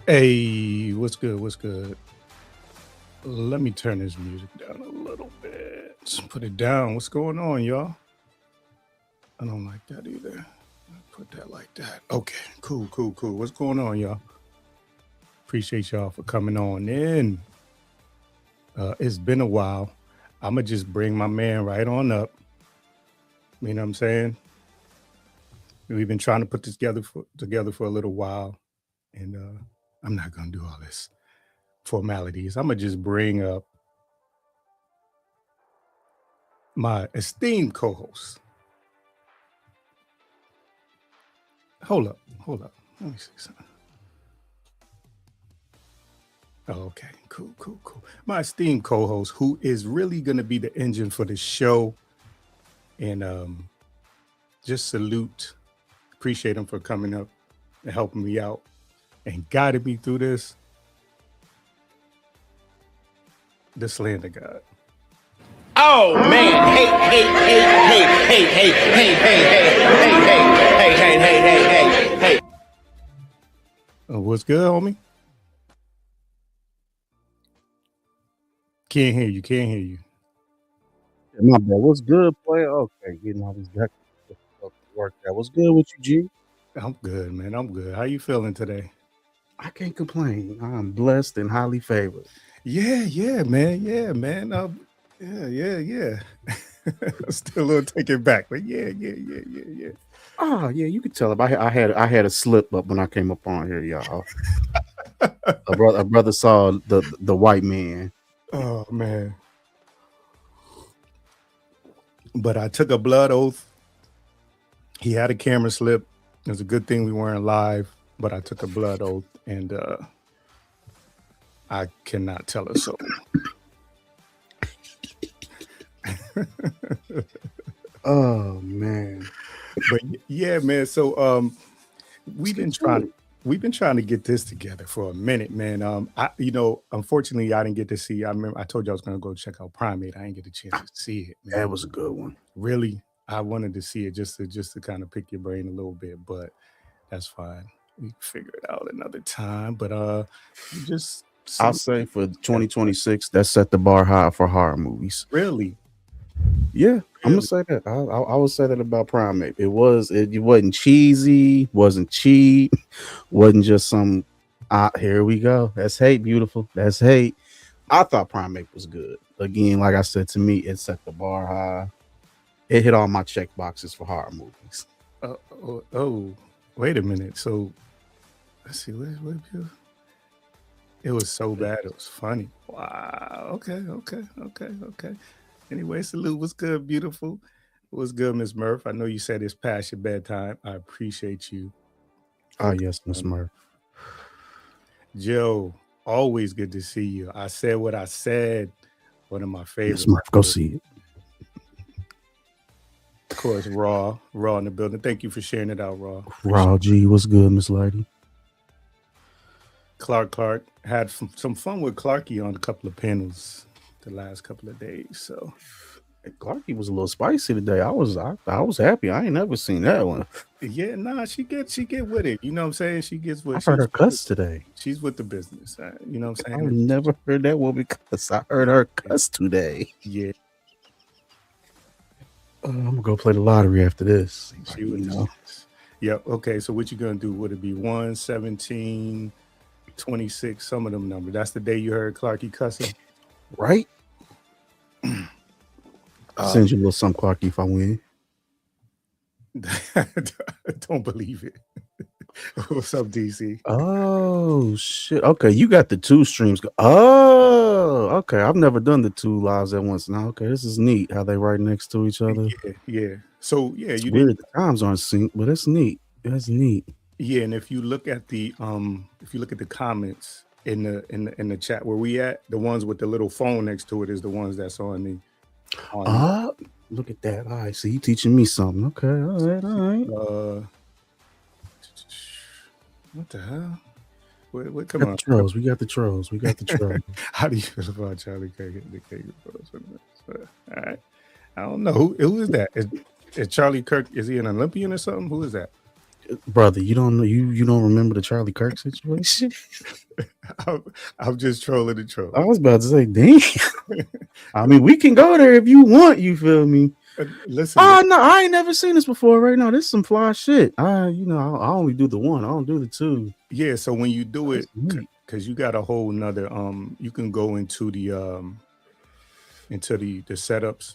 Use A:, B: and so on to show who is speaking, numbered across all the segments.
A: Hey, what's good? What's good? Let me turn this music down a little bit. Put it down. What's going on, y'all? I don't like that either. Put that like that. Okay, cool, cool, cool. What's going on, y'all? Appreciate y'all for coming on in. It's been a while. I'm gonna just bring my man right on up. You know what I'm saying? We've been trying to put this together for a little while, and I'm not gonna do all this formalities. I'm gonna just bring up my esteemed co-host. Hold up. Let me see something. Oh, okay, cool, cool, cool. My esteemed co-host, who is really gonna be the engine for the show, and just salute, appreciate him for coming up and helping me out and guided me through this. The Slanda God.
B: Oh man! Hey! Hey! Hey! Hey! Hey! Hey! Hey! Hey! Hey! Hey! Hey! Hey! Hey! Hey! Hey!
A: What's good, homie? Can't hear you. Can't hear you.
C: My bad. What's good, player? Okay, getting all these back work out. What's good with you, G?
A: I'm good, man. I'm good. How you feeling today?
C: I can't complain. I'm blessed and highly favored.
A: Yeah, man. Yeah, man. Yeah. Still a little taken back, but yeah.
C: Oh yeah, you could tell him. I had a slip up when I came up on here, y'all. a brother saw the white man.
A: Oh man. But I took a blood oath. He had a camera slip. It was a good thing we weren't live, but I took a blood oath, and I cannot tell a soul.
C: Oh man.
A: But yeah, man. So we've been trying to get this together for a minute, man. Unfortunately, I didn't get to see. I remember I told you I was going to go check out Primate. I didn't get a chance to see it, man.
C: That was a good one.
A: Really, I wanted to see it just to kind of pick your brain a little bit, but that's fine. We can figure it out another time. But just
C: I'll say for 2026, that set the bar high for horror movies.
A: Really.
C: Yeah, I'm gonna say that. I would say that about Primate. It wasn't cheesy, wasn't cheap, wasn't just some. Here we go. That's hate, beautiful. That's hate. I thought Primate was good. Again, like I said, to me, it set the bar high. It hit all my check boxes for horror movies.
A: Wait a minute. So let's see. It was so bad. It was funny. Wow. Okay. Anyway, salute. What's good, beautiful? What's good, Miss Murph? I know you said it's past your bedtime. I appreciate you.
C: Oh, yes, Miss Murph.
A: Joe, always good to see you. I said what I said. One of my favorites.
C: Miss Murph, go see it.
A: Of course, Raw in the building. Thank you for sharing it out, Raw.
C: Raw G, what's good, Miss Lady?
A: Clark had some fun with Clarky on a couple of panels the last couple of days. So
C: Clarky was a little spicy today. I was happy. I ain't never seen that one.
A: Yeah, nah, she get with it. You know what I'm saying? She gets with.
C: I heard her cuss today.
A: She's with the business. You know what I'm saying?
C: I've never heard that woman cuss. I heard her cuss today.
A: Yeah.
C: I'm gonna go play the lottery after this.
A: She would know. Yep. Okay. So what you gonna do? Would it be 1, 17, 26? Some of them numbers. That's the day you heard Clarky cussing,
C: right? I'll send you a little something, Clarky, if I win.
A: Don't believe it. What's up, DC?
C: Oh shit. Okay, you got the two streams. Oh, okay. I've never done the two lives at once. Now, okay, this is neat. How they right next to each other.
A: Yeah. So yeah,
C: it's weird. The times aren't synced, but it's neat. That's neat.
A: Yeah, and if you look at the comments in the chat where we at, the ones with the little phone next to it is the ones that's on the.
C: Look at that. All right, so you teaching me something. Okay, all right.
A: What the hell? What
C: come on? Trolls. We got the trolls.
A: How do you feel about Charlie Kirk? All right. I don't know. Who is that? Is Charlie Kirk? Is he an Olympian or something? Who is that?
C: brother, you don't know you don't remember the Charlie Kirk situation?
A: I'm, I'm just trolling the
C: I
A: troll.
C: was about to say, damn. I mean, we can go there if you want. You feel me?
A: Listen,
C: Oh no, I ain't never seen this before. Right now, this is some fly shit. I only do the one. I don't do the two.
A: yeah. So when you do
C: That's
A: it,
C: neat.
A: because you got a whole nother, you can go into the setups,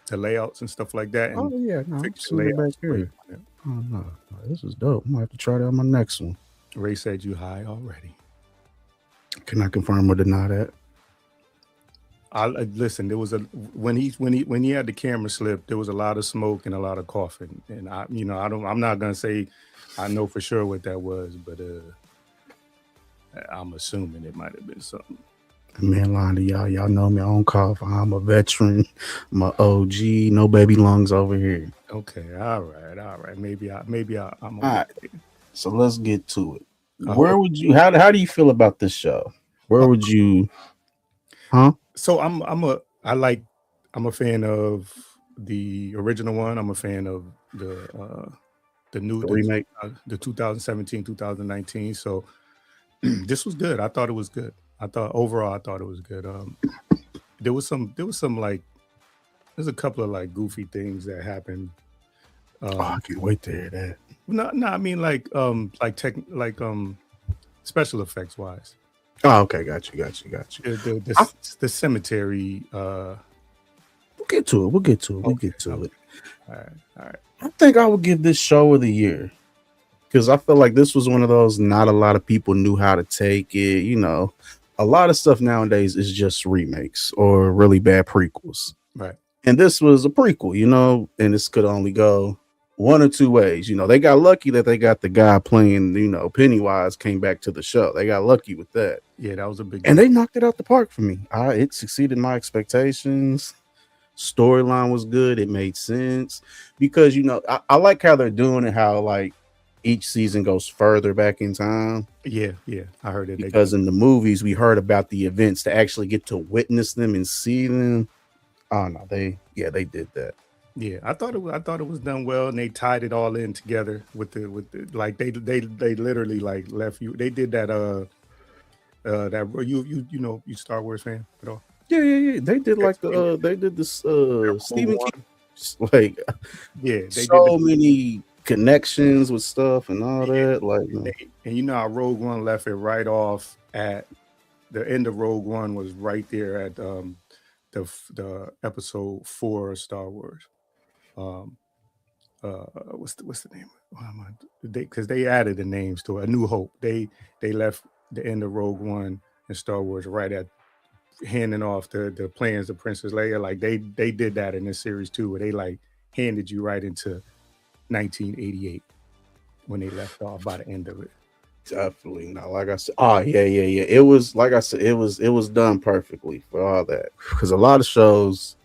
A: the layouts and stuff like that,
C: Oh
A: and
C: yeah, no, I'm
A: fix the
C: seeing it back
A: layouts the way you
C: here.
A: want it.
C: Oh no, this is dope. I'm gonna have to try that on my next one.
A: Ray said you high already.
C: Can I confirm or deny that?
A: Listen. There was a when he had the camera slip. There was a lot of smoke and a lot of coughing, and I'm not gonna say I know for sure what that was, but I'm assuming it might have been something.
C: Man, lying to y'all. Y'all know me. I don't cough. I'm a veteran. I'm a OG. No baby lungs over here.
A: Okay, all right. I'm
C: All right,
A: overrated.
C: so let's get to it.
A: Oh,
C: Where would you? How do you feel about this show? Where
A: oh,
C: would you? Huh?
A: so I'm a fan of the original one. I'm a fan of the new
C: The remake?
A: the 2017 2019. So this was good. I thought it was good. I thought it was good. There was some like there's a couple of like goofy things that happened.
C: Oh, I
A: Um,
C: can't wait to hear that.
A: no, I mean like tech like special effects wise.
C: Oh, okay, got you. I,
A: The cemetery.
C: we'll get to it. We'll get to it. We'll
A: Okay,
C: get to
A: okay,
C: it.
A: all right, all right.
C: I think I would give this show of the year because I feel like this was one of those not a lot of people knew how to take it. A lot of stuff nowadays is just remakes or really bad prequels.
A: Right.
C: And this was a prequel, and this could only go one or two ways. They got lucky that they got the guy playing, Pennywise came back to the show. They got lucky with that.
A: Yeah, that was a big
C: And
A: deal.
C: they knocked it out the park for me. It succeeded my expectations. Storyline was good. It made sense because I like how they're doing it. How like each season goes further back in time.
A: Yeah, yeah. I heard it. They
C: Because in the movies we heard about the events to actually get to witness them and see them. Oh no, they did that.
A: Yeah, I thought it was done well, and they tied it all in together with the like they literally like left you. They did that that you Star Wars fan at all?
C: Yeah. They did
A: Okay,
C: like they did this
A: Rogue
C: Stephen King
A: One.
C: like
A: Yeah, they did
C: so many connections with stuff and all
A: yeah,
C: that. Like
A: and you know how Rogue One left it right off at the end of Rogue One was right there at the episode 4 of Star Wars. Um what's the name? They because they added the names to it. A New Hope. They left the end of Rogue One and Star Wars right at handing off the plans to Princess Leia. Like they did that in this series too, where they like handed you right into 1988 when they left off by the end of it.
C: definitely not. Like I said, oh yeah. It was like I said, it was done perfectly for all that. Because a lot of shows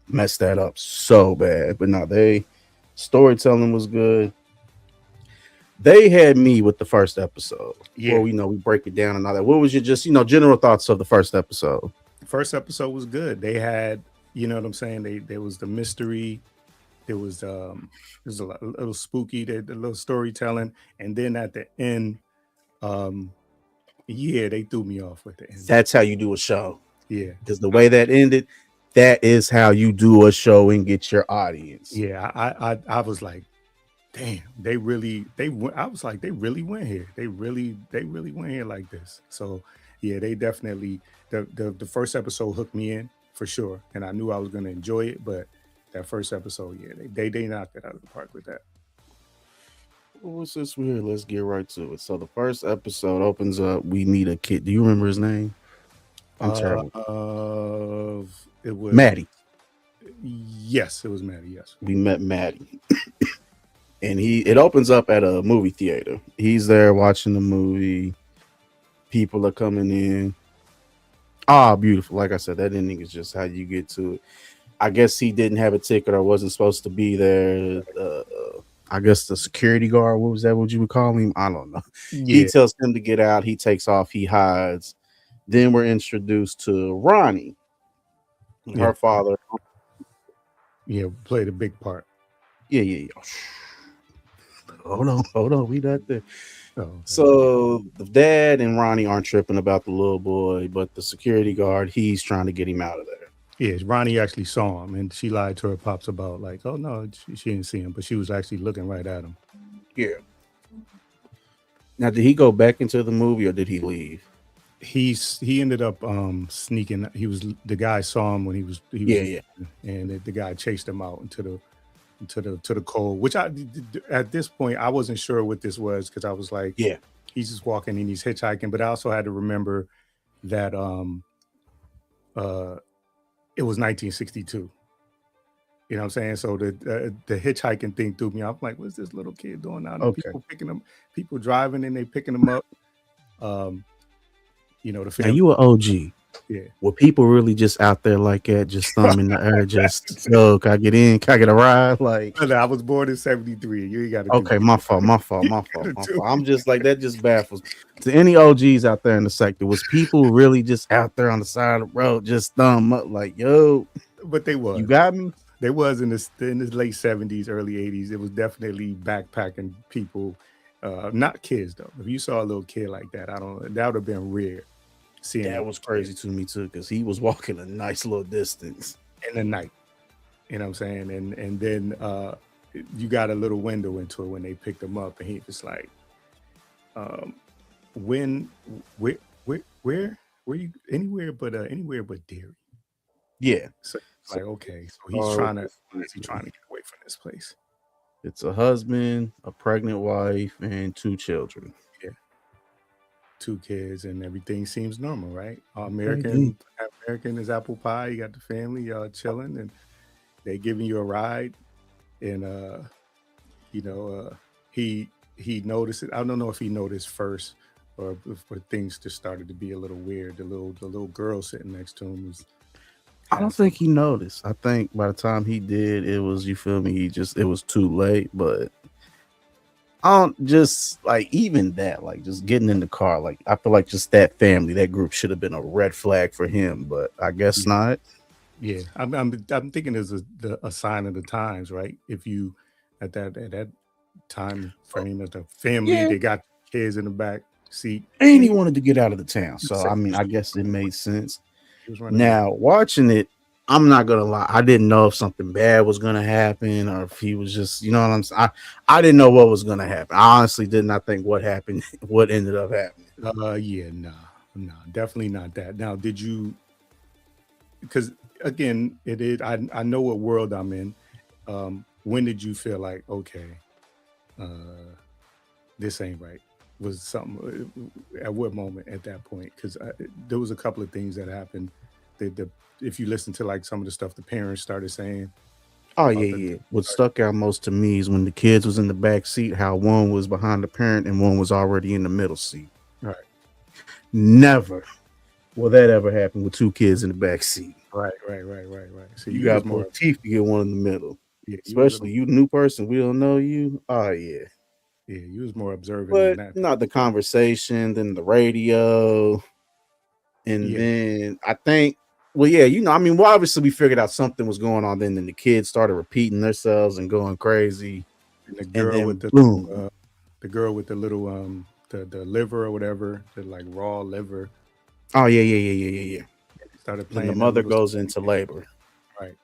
C: messed that up so bad. But no, they storytelling was good. They had me with the first episode.
A: Yeah,
C: Well, we break it down and all that. What was your just general thoughts of the first episode?
A: first episode was good. They had, you know what I'm saying. There was the mystery. There was a little spooky. The little storytelling, and then at the end, um, yeah, they threw me off with the end.
C: That's how you do a show.
A: Yeah,
C: Because the way that ended, that is how you do a show and get your audience.
A: yeah. I was like, damn, I was like, they really went here. They really went here like this. So yeah, they definitely the first episode hooked me in for sure, and I knew I was gonna enjoy it. But that first episode, yeah, they knocked it out of the park with that.
C: What's this weird? Let's get right to it. So the first episode opens up. We meet a kid. Do you remember his name? I'm terrible.
A: It was
C: Maddie.
A: yes, it was Maddie. Yes,
C: We met Maddie. And it opens up at a movie theater. He's there watching the movie. People are coming in. Ah, beautiful. Like I said, that ending is just how you get to it. I guess he didn't have a ticket or wasn't supposed to be there. I guess the security guard, what was that? What you would call him? I don't know. He
A: yeah,
C: tells him to get out. He takes off. He hides. Then we're introduced to Ronnie,
A: yeah,
C: her father.
A: yeah. Played a big part.
C: Yeah. hold on. We not there.
A: Oh, okay.
C: So the dad and Ronnie aren't tripping about the little boy, but the security guard, he's trying to get him out of there.
A: Yeah, Ronnie actually saw him, and she lied to her pops about like, oh no, she didn't see him, but she was actually looking right at him.
C: Yeah. Now, did he go back into the movie or did he leave?
A: He ended up sneaking. The guy saw him when he was
C: Yeah.
A: and the guy chased him out to the cold. Which at this point I wasn't sure what this was because I was like,
C: Yeah.
A: he's just walking and he's hitchhiking. But I also had to remember that it was 1962. You know what I'm saying? So the hitchhiking thing threw me off. I'm like, what's this little kid doing now?
C: Okay.
A: People driving and they picking him up. You know, the
C: Now
A: family.
C: you an OG.
A: Yeah.
C: Were people really just out there like that, just thumb in the air, just yo, can I get in? Can I get a ride? Like,
A: I was born in 73. You ain't got to.
C: okay, my fault. I'm just like that. Just baffles to any OGs out there in the sector. Was people really just out there on the side of the road, just thumb up, like yo?
A: But they was.
C: You got me.
A: They was in the late 70s, early 80s. It was definitely backpacking people, not kids though. If you saw a little kid like that, that would have been rare. Seeing
C: That was crazy to me too, because he was walking a nice little distance
A: in the night. You know what I'm saying? And then you got a little window into it when they picked him up, and he was like, where you anywhere but Derry.
C: Yeah.
A: So it's like, okay, so he's trying to get away from this place.
C: It's a husband, a pregnant wife, and 2 children.
A: Yeah. 2 kids, and everything seems normal, right? American is apple pie. You got the family, y'all chilling, and they giving you a ride. And he noticed it. I don't know if he noticed first or if things just started to be a little weird. The little girl sitting next to him was.
C: I don't think he noticed. I think by the time he did, it was, you feel me, it was too late. But I don't just like even that, like just getting in the car, like I feel like just that family, that group should have been a red flag for him, but I guess not.
A: Yeah, I'm thinking there's a sign of the times, right? If you at that time frame as the family, they got kids in the back seat,
C: and he wanted to get out of the town, so I mean, I guess it made sense. Now watching it, I'm not gonna lie, I didn't know if something bad was gonna happen or if he was just, you know what I'm saying. I didn't know what was gonna happen. I honestly did not think what happened, what ended up happening.
A: Yeah, no, definitely not that. Now, did you? Because again, it is. I know what world I'm in. When did you feel like, okay, this ain't right? Was something at what moment at that point? Because there was a couple of things that happened. If you listen to like some of the stuff the parents started saying.
C: Oh yeah. What stuck out most to me is when the kids was in the back seat, how one was behind the parent and one was already in the middle seat.
A: Right.
C: Never will that ever happen with 2 kids in the back seat.
A: Right. So
C: you got more teeth to get one in the middle. Yeah, especially you new person, we don't know you. Oh yeah.
A: Yeah, you was more observant
C: but
A: than that.
C: Not the conversation, then the radio. And then I think, well, yeah, I mean, well, obviously we figured out something was going on then the kids started repeating themselves and going crazy.
A: And the girl with the girl with the little the liver or whatever, the like raw liver.
C: Oh yeah.
A: Started playing.
C: And the mother goes into labor.
A: Right.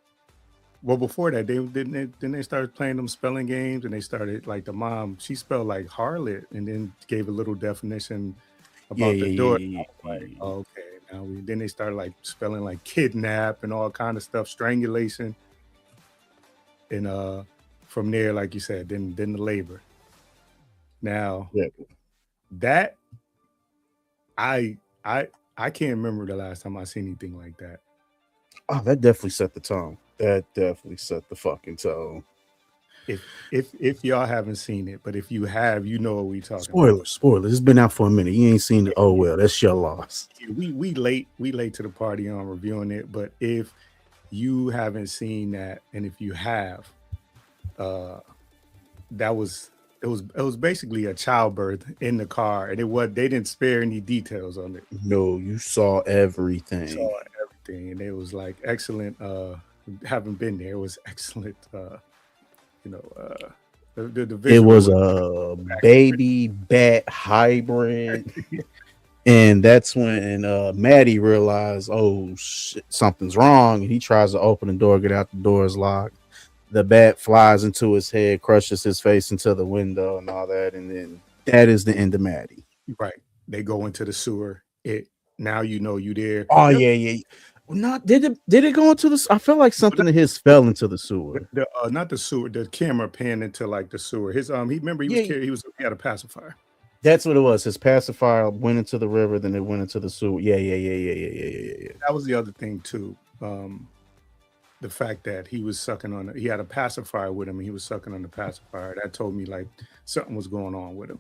A: Well, before that, they started playing them spelling games, and they started like the mom. She spelled like harlot, and then gave a little definition about the daughter. Like, okay, now then they started like spelling like kidnap and all kind of stuff, strangulation, and from there, like you said, then the labor. Now, that I can't remember the last time I seen anything like that.
C: Oh, that definitely set the tone. That definitely set the fucking tone.
A: If y'all haven't seen it, but if you have, you know what we talking about.
C: Spoilers. It's been out for a minute. You ain't seen it. Oh well, that's your loss.
A: We late to the party on reviewing it, but if you haven't seen that, and if you have, it was basically a childbirth in the car, and they didn't spare any details on it.
C: No, you saw everything.
A: And it was like excellent. Haven't been there. It was excellent. The
C: It
A: visual
C: was
A: was
C: a baby bat hybrid. And that's when Maddie realized, oh shit, something's wrong. And he tries to open the door, get out, the door is locked. The bat flies into his head, crushes his face into the window, and all that. And then that is the end of Maddie.
A: right. They go into the sewer. It now you know you there.
C: Oh
A: Yep.
C: yeah, yeah. Not did it go into the? I feel like
A: But
C: something of his fell into the sewer.
A: not the sewer. The camera panned into like the sewer. His he remember
C: Yeah,
A: he had a pacifier.
C: that's what it was. His pacifier went into the river, then it went into the sewer. Yeah, yeah, yeah, yeah, yeah, yeah, yeah, yeah.
A: That was the other thing too. The fact that he was sucking on he had a pacifier with him and he was sucking on the pacifier. That told me like something was going on with him.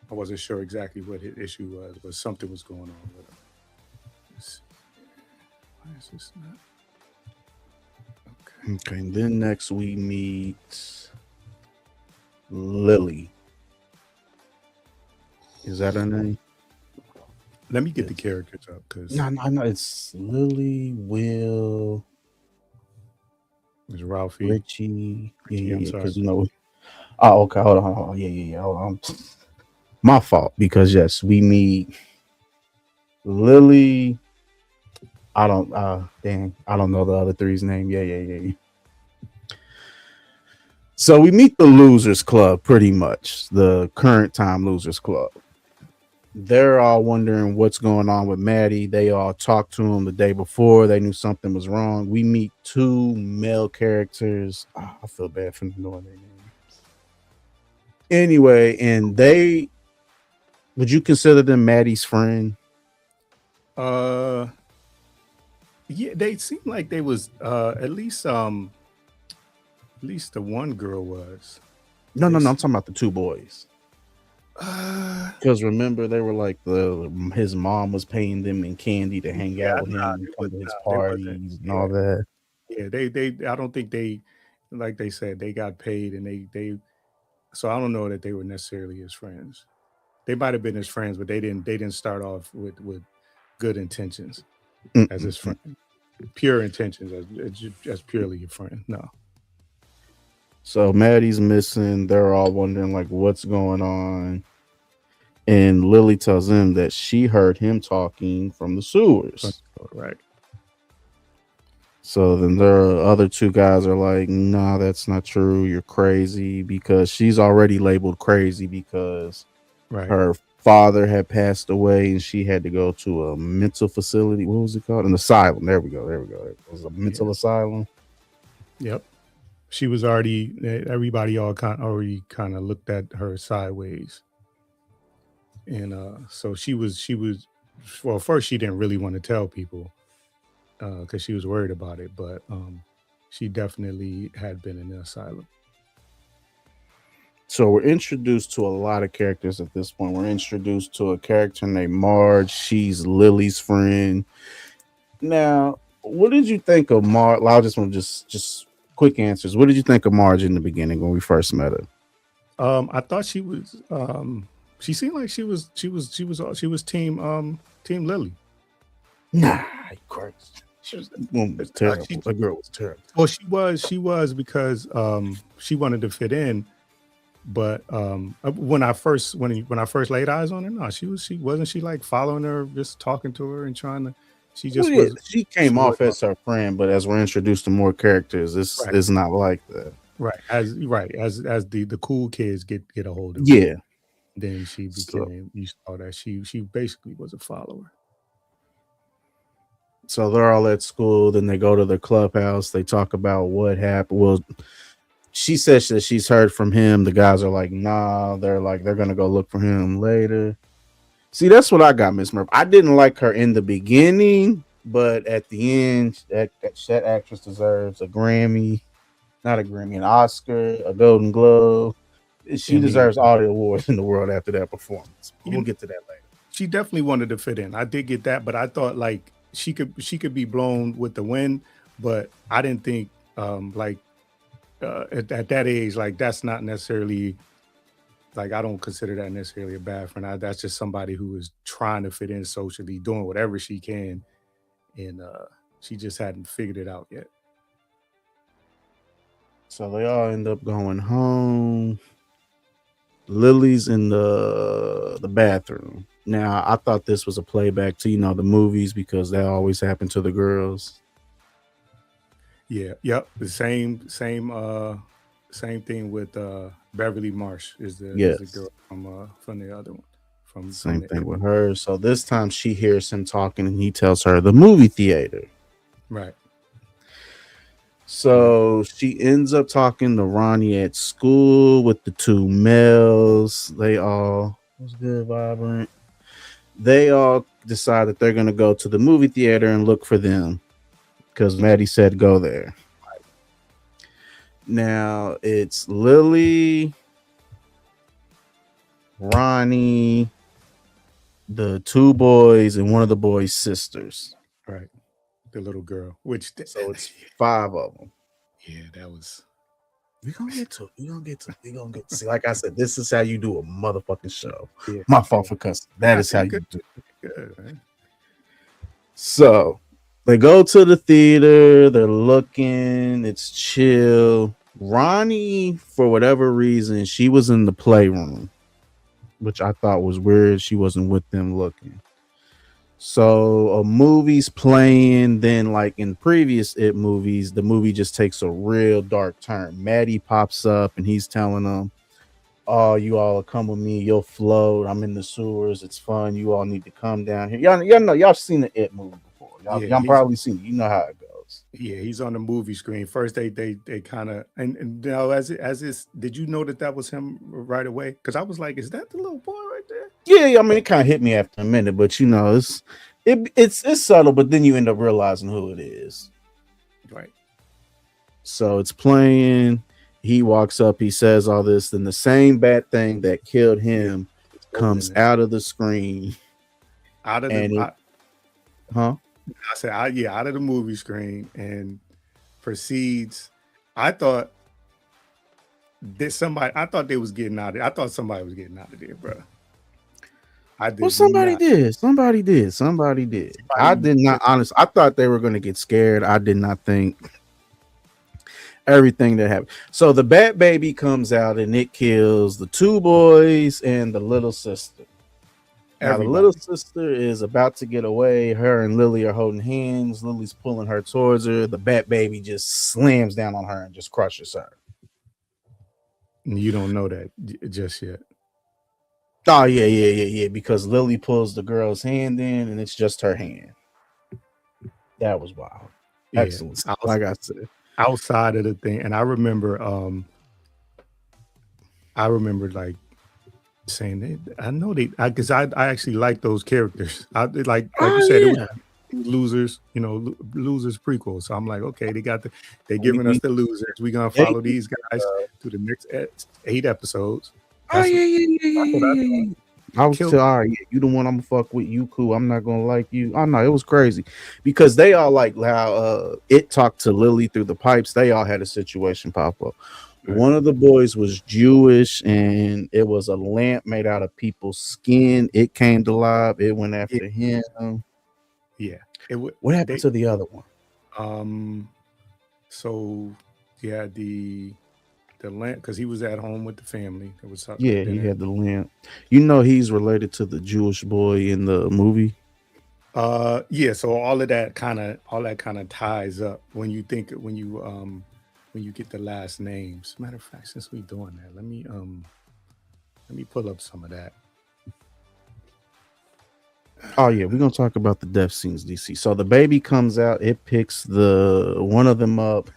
A: I wasn't sure exactly what his issue was, but something was going on with him. Why is this not? Okay.
C: Okay, and then next we meet Lily. Is that her name?
A: Let me get the characters up because
C: No. It's Lily, Will,
A: it's Ralphie.
C: Richie. Yeah.
A: I'm sorry.
C: Because Oh, okay. Hold on. Yeah. Hold on. My fault. Because yes, we meet Lily. I don't. I don't know the other three's name. Yeah. So we meet the Losers Club, pretty much the current time Losers Club. They're all wondering what's going on with Maddie. They all talked to him the day before. They knew something was wrong. We meet two male characters. Oh, I feel bad for knowing their names. Anyway, and would you consider them Maddie's friend?
A: Yeah, they seemed like they was at least the one girl was.
C: No. I'm talking about the two boys. Because remember, they were like his mom was paying them in candy to hang out with him and come to his parties and all that.
A: Yeah, they I don't think they like they said they got paid and they so I don't know that they were necessarily his friends. They might have been his friends, but they didn't start off with good intentions as his friend. Pure intentions as purely your friend. No.
C: So Maddie's missing. They're all wondering like what's going on. And Lily tells them that she heard him talking from the sewers.
A: Right.
C: So then the other two guys are like, "No, that's not true. You're crazy," because she's already labeled crazy because her father had passed away and she had to go to a mental facility. What was it called? An asylum. There we go. It was a mental asylum.
A: Yep. She was already. Everybody already kind of looked at her sideways, and so she was. Well, first she didn't really want to tell people because she was worried about it, but she definitely had been in the asylum.
C: So we're introduced to a lot of characters at this point. We're introduced to a character named Marge. She's Lily's friend. Now, what did you think of Marge? I just want just quick answers. What did you think of Marge in the beginning when we first met her?
A: I thought she was. She seemed like she was team Lily.
C: Nah, Christ. That was terrible. That girl was terrible.
A: Well, she was because she wanted to fit in. But when I first laid eyes on her, no, she wasn't like following her, just talking to her and trying to. She just was.
C: She came off as her friend, but as we're introduced to more characters, this is not like that.
A: Right, as the cool kids get a hold of her.
C: Yeah.
A: Then she became. You saw that she basically was a follower.
C: So they're all at school. Then they go to the clubhouse. They talk about what happened. Well, she says that she's heard from him. The guys are like, nah. They're like, they're gonna go look for him later. See, that's what I got, Miss Murphy. I didn't like her in the beginning, but at the end, that actress deserves a Grammy, not a Grammy, an Oscar, a Golden Globe. She deserves all the awards in the world after that performance. We'll get to that later.
A: She definitely wanted to fit in. I did get that, but I thought like she could be blown with the wind, but I didn't think at that age, like that's not necessarily like I don't consider that necessarily a bad friend. That's just somebody who is trying to fit in socially, doing whatever she can, and she just hadn't figured it out yet.
C: So they all end up going home. Lily's in the bathroom. Now I thought this was a playback to the movies because that always happened to the girls.
A: Yeah, yep. The same thing with Beverly Marsh is the
C: Yes,
A: girl from the other one from
C: same
A: the
C: thing
A: it
C: with her. So this time she hears him talking and he tells her the movie theater.
A: right. Yeah,
C: So she ends up talking to Ronnie at school with the two males. They all was good, vibrant. They all decide that they're gonna go to the movie theater and look for them because Maddie said go there. Now it's Lily, Ronnie, the two boys, and one of the boys' sisters.
A: right. The little girl, which
C: So it's five of them.
A: yeah, that was
C: We gonna get to it. We gonna get to see. Like I said, this is how you do a motherfucking show.
A: yeah,
C: My fault
A: yeah.
C: for cussing. That
A: Nah,
C: is how
A: you
C: you
A: good,
C: do it.
A: good, man.
C: So they go to the theater, they're looking, it's chill. Ronnie, for whatever reason, she was in the playroom, which I thought was weird. She wasn't with them looking. So a movie's playing, then like in previous It movies, the movie just takes a real dark turn. Maddie pops up and he's telling them, "Oh, you all will come with me. You'll float. I'm in the sewers. It's fun. You all need to come down here." Y'all know y'all seen the It movie before.
A: Yeah,
C: Y'all probably seen it. You know how it goes.
A: he's on the movie screen. First, they kind of and now as is. Did you know that was him right away? Because I was like, is that the little boy right there?
C: Yeah, I mean it kind of hit me after a minute, but it's subtle, but then you end up realizing who it is.
A: Right.
C: So it's playing. He walks up, he says all this, then the same bad thing that killed
A: Yeah.
C: him
A: Holding
C: comes
A: it
C: out of the screen.
A: out of the.
C: And it, huh?
A: I said, yeah, out of the movie screen and proceeds. I thought I thought they was getting out of. I thought somebody was getting out of there, bro. I
C: Well,
A: did
C: somebody
A: not.
C: did. Somebody did. Somebody did. I
A: Somebody
C: did not.
A: just
C: Honest. I thought they were going to get scared. I did not think everything that happened. So the Bat Baby comes out and it kills the two boys and the little sister. Now the little
A: everybody.
C: sister is about to get away. Her and Lily are holding hands. Lily's pulling her towards her. The Bat Baby just slams down on her and just crushes her.
A: You don't know that just yet.
C: Oh yeah. Because Lily pulls the girl's hand in, and it's just her hand. That was wild.
A: Yeah,
C: Excellent. Like I said,
A: outside of the thing, and I remember like saying I know because I actually like those characters. I like you
C: oh
A: said it was
C: yeah,
A: losers, losers prequel. So I'm like, okay, they
C: we
A: giving us
C: we
A: the losers. We gonna
C: they,
A: follow these guys through the next 8 episodes.
C: oh
A: That's what I thought.
C: yeah. I was
A: Killed.
C: tell, all right, yeah, you the one I'm gonna fuck with. You cool. I'm not gonna like you. Oh no, it was crazy because they all like how it talked to Lily through the pipes. They all had a situation pop up.
A: Right.
C: One of the boys was Jewish, and it was a lamp made out of people's skin. It came to life. It went
A: Yeah,
C: after him.
A: yeah. It would
C: What happened
A: they
C: to the other one?
A: um so yeah the land because he was at home with the family. There was
C: Yeah, he
A: dinner.
C: had the lamp. You know, he's related to the Jewish boy in the movie.
A: Yeah, so all that kind of ties up when you think when you get the last names. Matter of fact, since we doing that, let me pull up some of that.
C: Oh yeah, we're gonna talk about the death scenes, DC. So the baby comes out, it picks the one of them up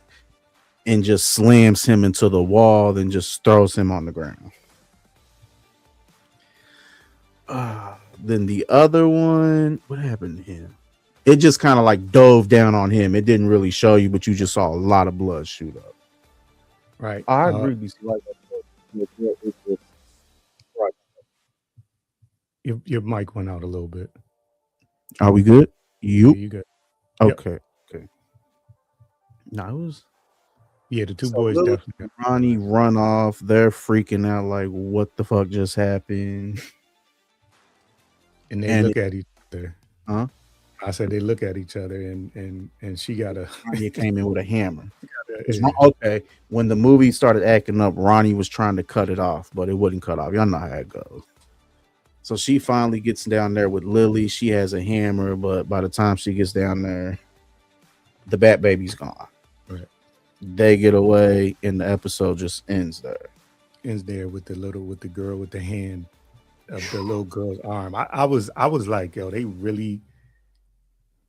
C: and just slams him into the wall, then just throws him on the ground. Then the other one, what happened to him? It just kind of like dove down on him. It didn't really show you, but you just saw a lot of blood shoot up.
A: Right.
C: I agree, DC. Like right.
A: Your mic went out a little bit.
C: Are we good?
A: Yeah,
C: You
A: you good. Yep.
C: okay? Okay. No, it was
A: Yeah, the two
C: so
A: boys
C: Lily
A: definitely
C: and
A: got
C: Ronnie
A: blood.
C: run off. They're freaking out, like, what the fuck just happened?
A: And they
C: And
A: look at each other.
C: huh?
A: I said they look at each other and she got a
C: Ronnie came in with a hammer.
A: yeah,
C: Okay, when the movie started acting up, Ronnie was trying to cut it off, but it wouldn't cut off. Y'all know how it goes. So she finally gets down there with Lily. She has a hammer, but by the time she gets down there, the Bat Baby's gone.
A: right.
C: They get away, and the episode just ends there.
A: Ends there with the girl with the hand of the little girl's arm. I was like, yo, they really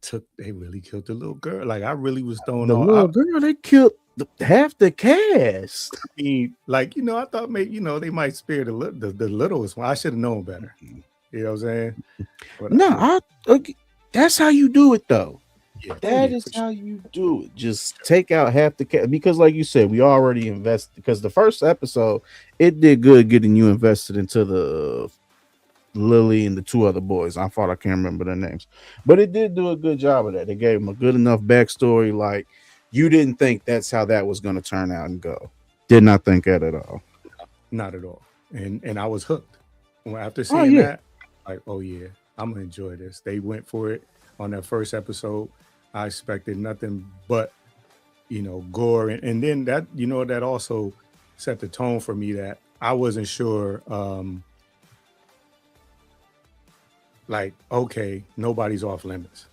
A: killed the little girl. Like I really was thrown
C: The
A: off.
C: little girl, they killed half the cast.
A: I mean, like, I thought maybe, they might spare the littlest one. I should have known better. You know what I'm saying? But
C: No, that's how you do it, though.
A: yeah,
C: That is how you do it. Just take out half the cast because, like you said, we already invested. Because the first episode, it did good getting you invested into the Lily and the two other boys. I can't remember their names, but it did do a good job of that. They gave them a good enough backstory. Like you didn't think that's how that was going to turn out and go. Did not think that at all.
A: not at all. And I was hooked. After seeing that, like, oh yeah, I'm gonna enjoy this. They went for it on that first episode. I expected nothing but gore, and then that also set the tone for me that I wasn't sure. Like, okay, nobody's off limits.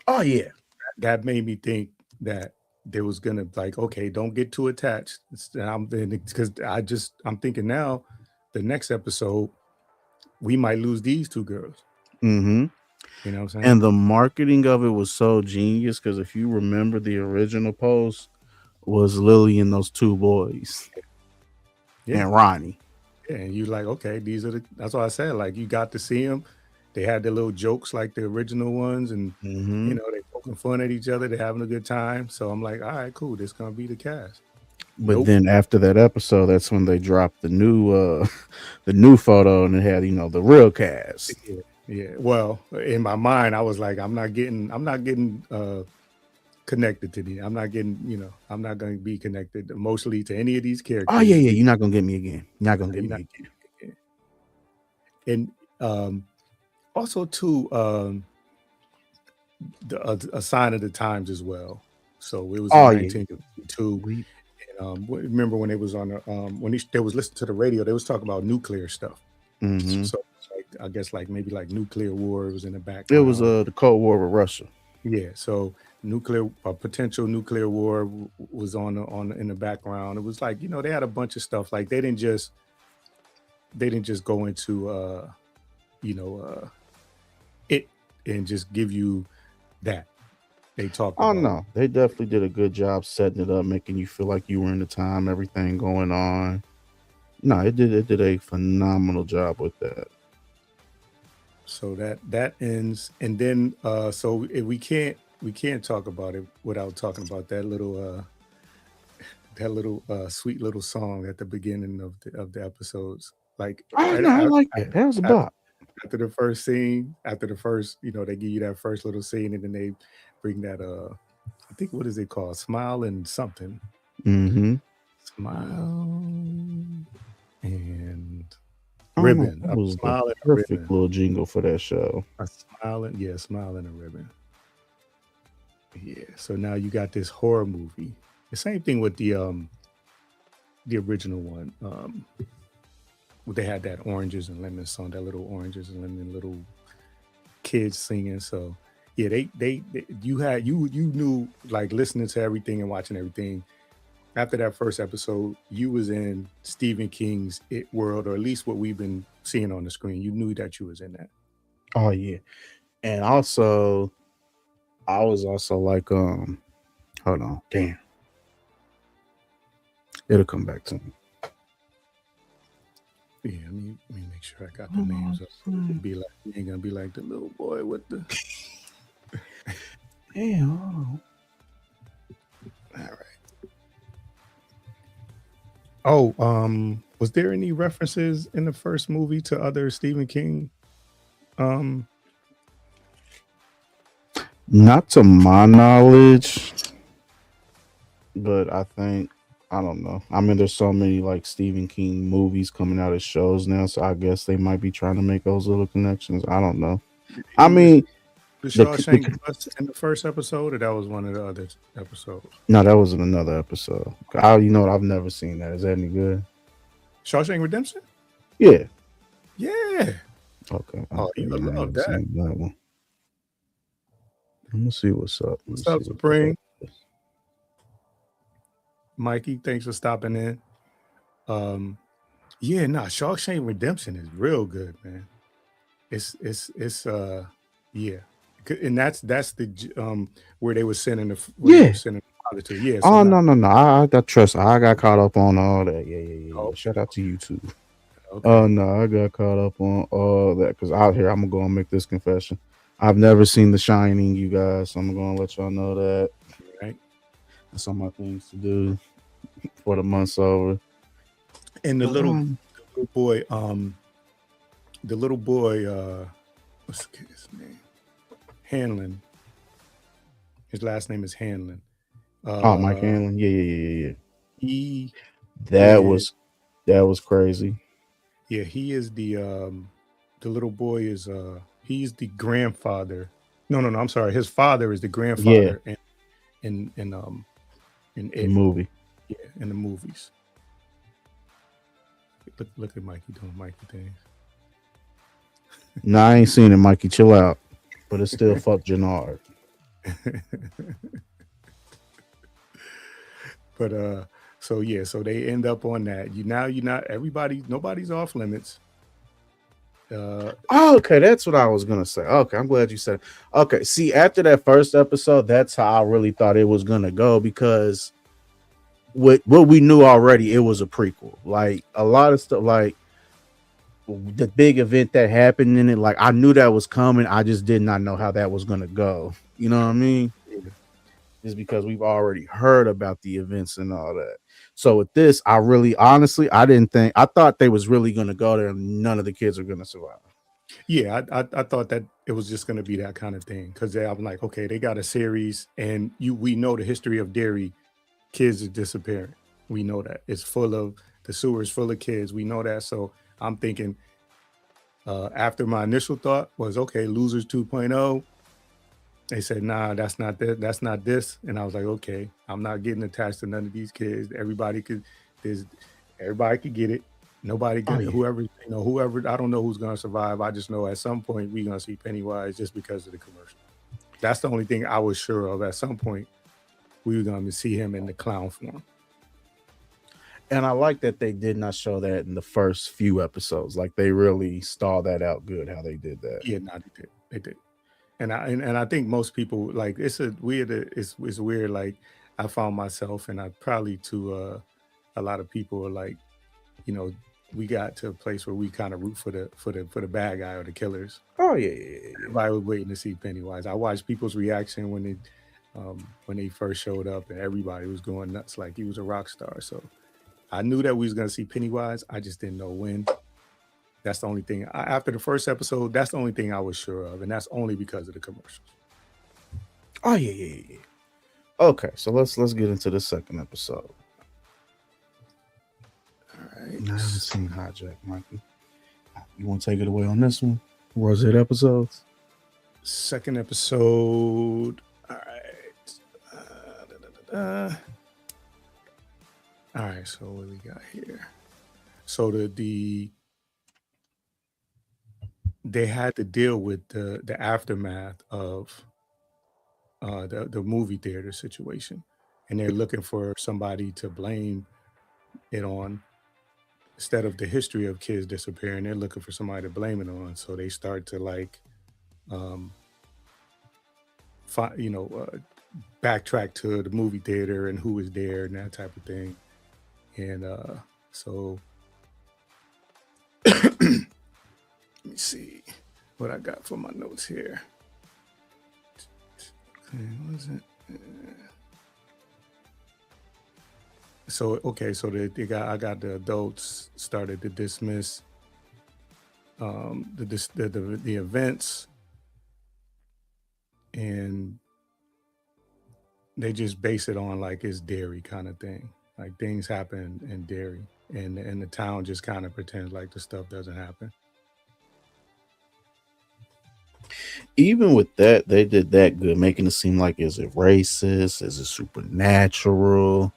C: Oh yeah,
A: That made me think that there was gonna, like, okay, don't get too attached. Because I'm thinking now, the next episode we might lose these two girls.
C: mm-hmm.
A: You know what I'm saying?
C: And the marketing of it was so genius because if you remember the original post was Lily and those two boys and Ronnie.
A: Yeah, and you like, okay, that's what I said. Like, you got to see them. They had their little jokes like the original ones, and they poking fun at each other. They're having a good time. So I'm like, all right, cool. This gonna be the cast.
C: But then after that episode, that's when they dropped the new photo, and it had the real cast.
A: Yeah. Well, in my mind, I was like, I'm not getting connected to these. I'm not getting, I'm not going to be connected emotionally to any of these characters.
C: Oh yeah, you're not gonna get me again. You're not gonna get me
A: again. And also too, a sign of the times as well. So it was in 1952. And remember when they was on they was listening to the radio, they was talking about nuclear stuff.
C: Mm-hmm.
A: So I guess maybe nuclear war was in the background.
C: It was the Cold War with Russia.
A: Yeah, so potential nuclear war was in the background. It was like, they had a bunch of stuff. Like they didn't just go into it and just give you that. They talked about.
C: No, they definitely did a good job setting it up, making you feel like you were in the time, everything going on. No, it did a phenomenal job with that.
A: So that ends, and then so we can't talk about it without talking about that little sweet little song at the beginning of the episods. Like,
C: I like that. That was a bop.
A: After the first scene, they give you that first little scene, and then they bring that I think, what is it called? Smile and something.
C: Mm-hmm.
A: Smile and ribbon.
C: That was the perfect little jingle for that show.
A: Smile and a ribbon. Yeah. So now you got this horror movie. The same thing with the original one. They had that oranges and lemons song, that little oranges and lemon little kids singing. So yeah, you knew, like, listening to everything and watching everything. After that first episode, you was in Stephen King's It world, or at least what we've been seeing on the screen. You knew that you was in that.
C: Oh yeah, and also, I was also like, hold on, damn, it'll come back to me.
A: Yeah, let me make sure I got the names up. You ain't gonna be like the little boy with the.
C: Damn.
A: All right. Oh, was there any references in the first movie to other Stephen King?
C: Not to my knowledge, but I don't know. I mean, there's so many like Stephen King movies coming out as shows now, so I guess they might be trying to make those little connections. I don't know. I mean,
A: The
C: The,
A: Shawshank bust in the first episode, or that was one of the other episodes?
C: no, that was in another episode. You know what? I've never seen that. Is that any good?
A: Shawshank Redemption?
C: Yeah.
A: Yeah.
C: Okay.
A: Oh,
C: Okay.
A: you
C: Yeah,
A: would
C: I ain't
A: love
C: never
A: that.
C: seen that one. Let me see what's up. Let me
A: What's
C: see
A: up,
C: what the
A: Supreme?
C: fuck.
A: Mikey, thanks for stopping in. Yeah, nah, Shawshank Redemption is real good, man. It's yeah. And that's where they were sending where they were
C: Yeah.
A: sending the father to. Yeah, so
C: Oh
A: now
C: no. I trust. I got caught up on all that.
A: oh,
C: Yeah. Shout out to you too. Oh
A: okay.
C: no, I got caught up on all that because out here I'm gonna go and make this confession. I've never seen The Shining, you guys. So I'm gonna let y'all know that
A: Right.
C: that's on my things to do for the month's over.
A: And
C: But
A: the little boy, what's his name? Hanlon. His last name is Hanlon.
C: oh, Mike
A: Uh,
C: Hanlon, yeah.
A: he
C: That
A: is
C: was that was crazy.
A: yeah, he is the little boy is he's the grandfather. No, I'm sorry. His father is the
C: Yeah,
A: grandfather in in
C: the
A: it.
C: movie.
A: Yeah, in the movies. Look at Mikey doing Mikey things.
C: No, I ain't seen it, Mikey. Chill out. But it's still fuck Jannard.
A: But so yeah, so they end up on that. You're not nobody's off limits.
C: Oh, okay, that's what I was gonna say. Okay, I'm glad you said it. Okay, see, after that first episode, that's how I really thought it was gonna go because what we knew already, it was a prequel. Like a lot of stuff, like the big event that happened in it, like I knew that was coming. I just did not know how that was gonna go. You know what I mean? Just because we've already heard about the events and all that. So with this, I really honestly I didn't think I thought they was really gonna go there and none of the kids are gonna survive.
A: Yeah, I thought that it was just going to be that kind of thing because I'm like, okay, they got a series, and we know the history of Derry. Kids are disappearing. We know that it's full of the sewers full of kids. We know that. So I'm thinking, after my initial thought was, okay, Losers 2.0. They said, nah, that's not that. That's not this. And I was like, okay, I'm not getting attached to none of these kids. There's, everybody could get it. Nobody
C: Oh
A: get
C: yeah.
A: whoever. I don't know who's gonna survive. I just know at some point we're gonna see Pennywise just because of the commercial. That's the only thing I was sure of. At some point, we were gonna see him in the clown form.
C: And I like that they did not show that in the first few episodes. Like they really stalled that out good how they did that.
A: Yeah, no, they did. They did. And I think most people like it's weird. Like I found myself, and I probably to a lot of people are like, you know, we got to a place where we kind of root for the bad guy or the killers.
C: Oh yeah.
A: Everybody was waiting to see Pennywise. I watched people's reaction when they first showed up, and everybody was going nuts like he was a rock star. So I knew that we was gonna see Pennywise. I just didn't know when. That's the only thing. After the first episode, that's the only thing I was sure of, and that's only because of the commercials.
C: Oh yeah. Okay, so let's get into the second episode.
A: All right.
C: I haven't seen Hijack, Mikey. You want to take it away on this one? Was it episodes?
A: Second episode. All right. All right. So what we got here? So they had to deal with the aftermath of the movie theater situation, and they're looking for somebody to blame it on instead of the history of kids disappearing. They're looking for somebody to blame it on. So they start to like, um, you know, backtrack to the movie theater and who was there and that type of thing. And so let me see what I got for my notes here. Okay, what is it? So okay, so I got the adults started to dismiss the events, and they just base it on like it's Derry kind of thing. Like things happen in Derry, and the town just kind of pretends like the stuff doesn't happen.
C: Even with that, they did that good, making it seem like is it racist, is it supernatural?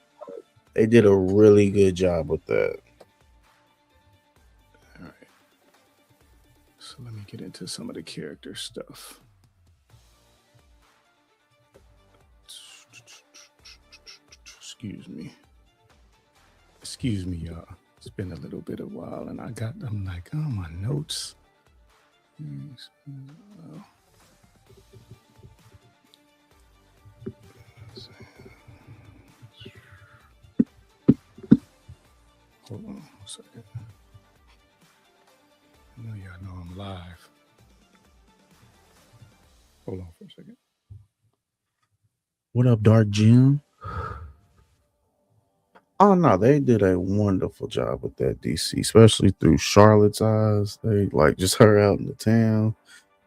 C: They did a really good job with that.
A: All right. So let me get into some of the character stuff. Excuse me. Excuse me, y'all. It's been a little bit of a while, and I'm like, oh, my notes. Hold on a second. I know y'all know I'm live. Hold on for a second.
C: What up, Dark Jim? Oh no, they did a wonderful job with that DC, especially through Charlotte's eyes. They like just her out in the town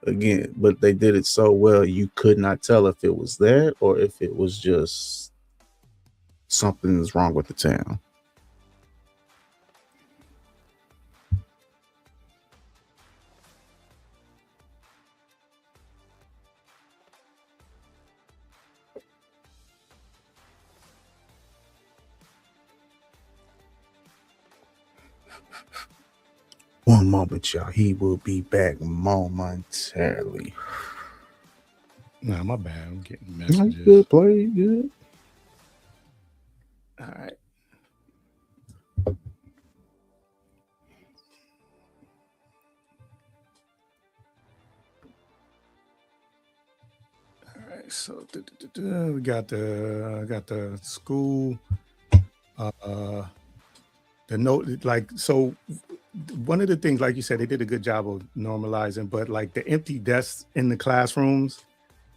C: again, but they did it so well you could not tell if it was that or if it was just something's wrong with the town. One moment, y'all. He will be back momentarily.
A: Nah, my bad. I'm getting
C: Play
A: messages.
C: good, play good.
A: All right. All right. So we got the school. The note, like, so one of the things, like you said, they did a good job of normalizing, but like the empty desks in the classrooms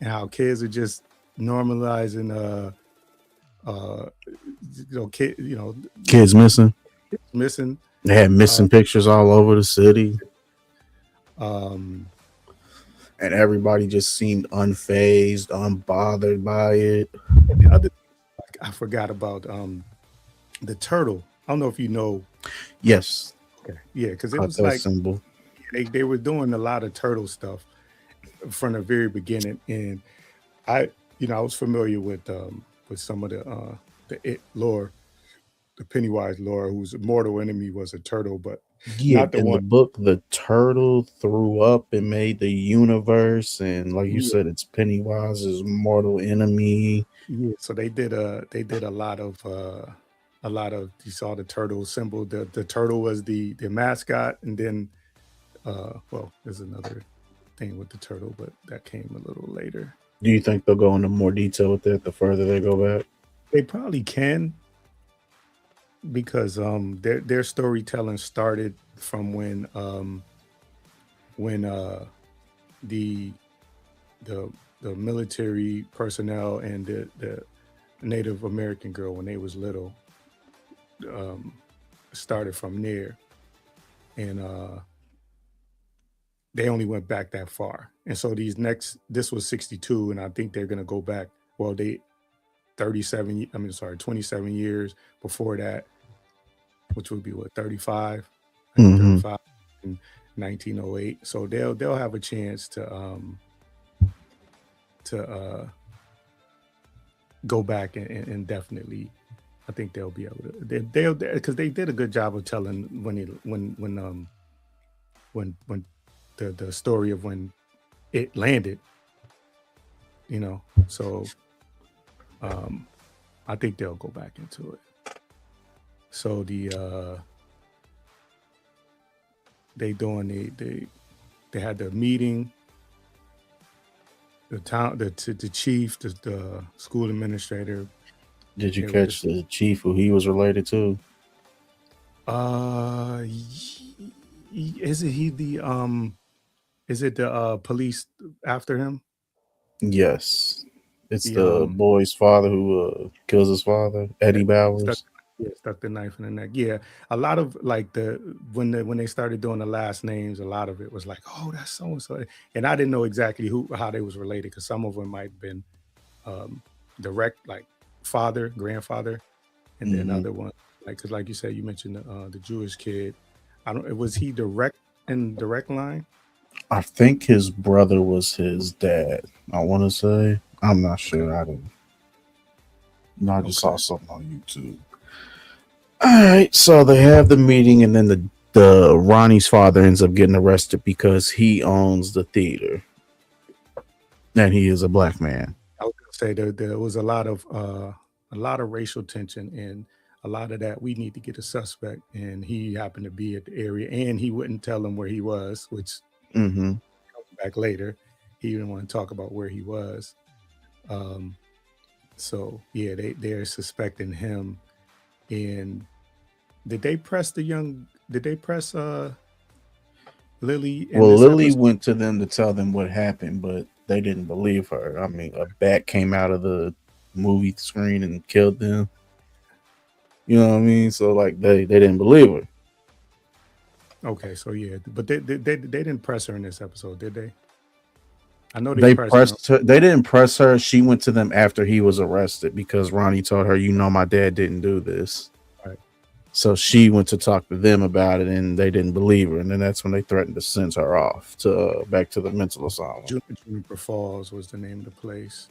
A: and how kids are just normalizing
C: Kids missing.
A: missing.
C: They had missing pictures all over the city.
A: Um
C: And everybody just seemed unfazed, unbothered by it.
A: the other, like, I forgot about the turtle. I don't know if you know.
C: Yes,
A: Okay. Yeah, because it
C: caught
A: was
C: that
A: like
C: symbol.
A: they were doing a lot of turtle stuff from the very beginning. And I was familiar with some of the it lore, the Pennywise lore, whose mortal enemy was a turtle, but
C: Yeah,
A: not the
C: in the
A: one.
C: book, the turtle threw up and made the universe, and like you
A: Yeah,
C: said, it's Pennywise's mortal enemy.
A: yeah. So they did a lot of, you saw the turtle symbol. The turtle was the mascot, and then well, there's another thing with the turtle, but that came a little later.
C: Do you think they'll go into more detail with that the further they go back?
A: They probably can, because their storytelling started from when the the the military personnel and the Native American girl, when they was little, um started from there. And they only went back that far. And so this was 62, and I think they're going to go back, well, they 37, I mean, sorry, 27 years before that, which would be what, 35,
C: Mm-hmm.
A: 35 in 1908. So they'll have a chance to go back and definitely, I think they'll be able to, they'll, because they did a good job of telling when the story of when it landed, so um I think they'll go back into it. So they doing they had the meeting, the town, the chief, the school administrator.
C: Did you
A: They were
C: catch
A: just
C: the chief who he was related to?
A: uh is it he the is it the police after him?
C: Yes. It's
A: The
C: the boy's father who kills his father, Eddie
A: stuck,
C: Bowers.
A: yeah, stuck the knife in the neck. Yeah, a lot of like when they started doing the last names, a lot of it was like, oh, that's so and so, and I didn't know exactly how they was related, because some of them might have been um, direct, like father, grandfather, and then
C: Mm-hmm.
A: other ones like, because like you said, you mentioned the Jewish kid. I don't. Was he direct in direct line?
C: I think his brother was his dad. I want to say. I'm not sure. I didn't. No, I just
A: Okay.
C: saw something on YouTube. All right, so they have the meeting, and then the Ronnie's father ends up getting arrested because he owns the theater, and he is a black man.
A: I was gonna say there was a lot of racial tension, and a lot of that we need to get a suspect, and he happened to be at the area, and he wouldn't tell them where he was, which
C: Mm-hmm.
A: comes back later. He didn't want to talk about where he was. Um, so yeah, they're suspecting him. And did they press the young? Did they press Lily in
C: Well,
A: this
C: Lily
A: episode?
C: went to them to tell them what happened, but they didn't believe her. I mean, a bat came out of the movie screen and killed them. You know what I mean? So like they didn't believe her.
A: Okay, so yeah, but they didn't press her in this episode, did they? I know they
C: They
A: pressed her.
C: pressed her. They didn't press her. She went to them after he was arrested because Ronnie told her, "You know, my dad didn't do this."
A: Right.
C: So she went to talk to them about it, and they didn't believe her. And then that's when they threatened to send her off to back to the mental asylum.
A: Juniper Falls was the name of the place.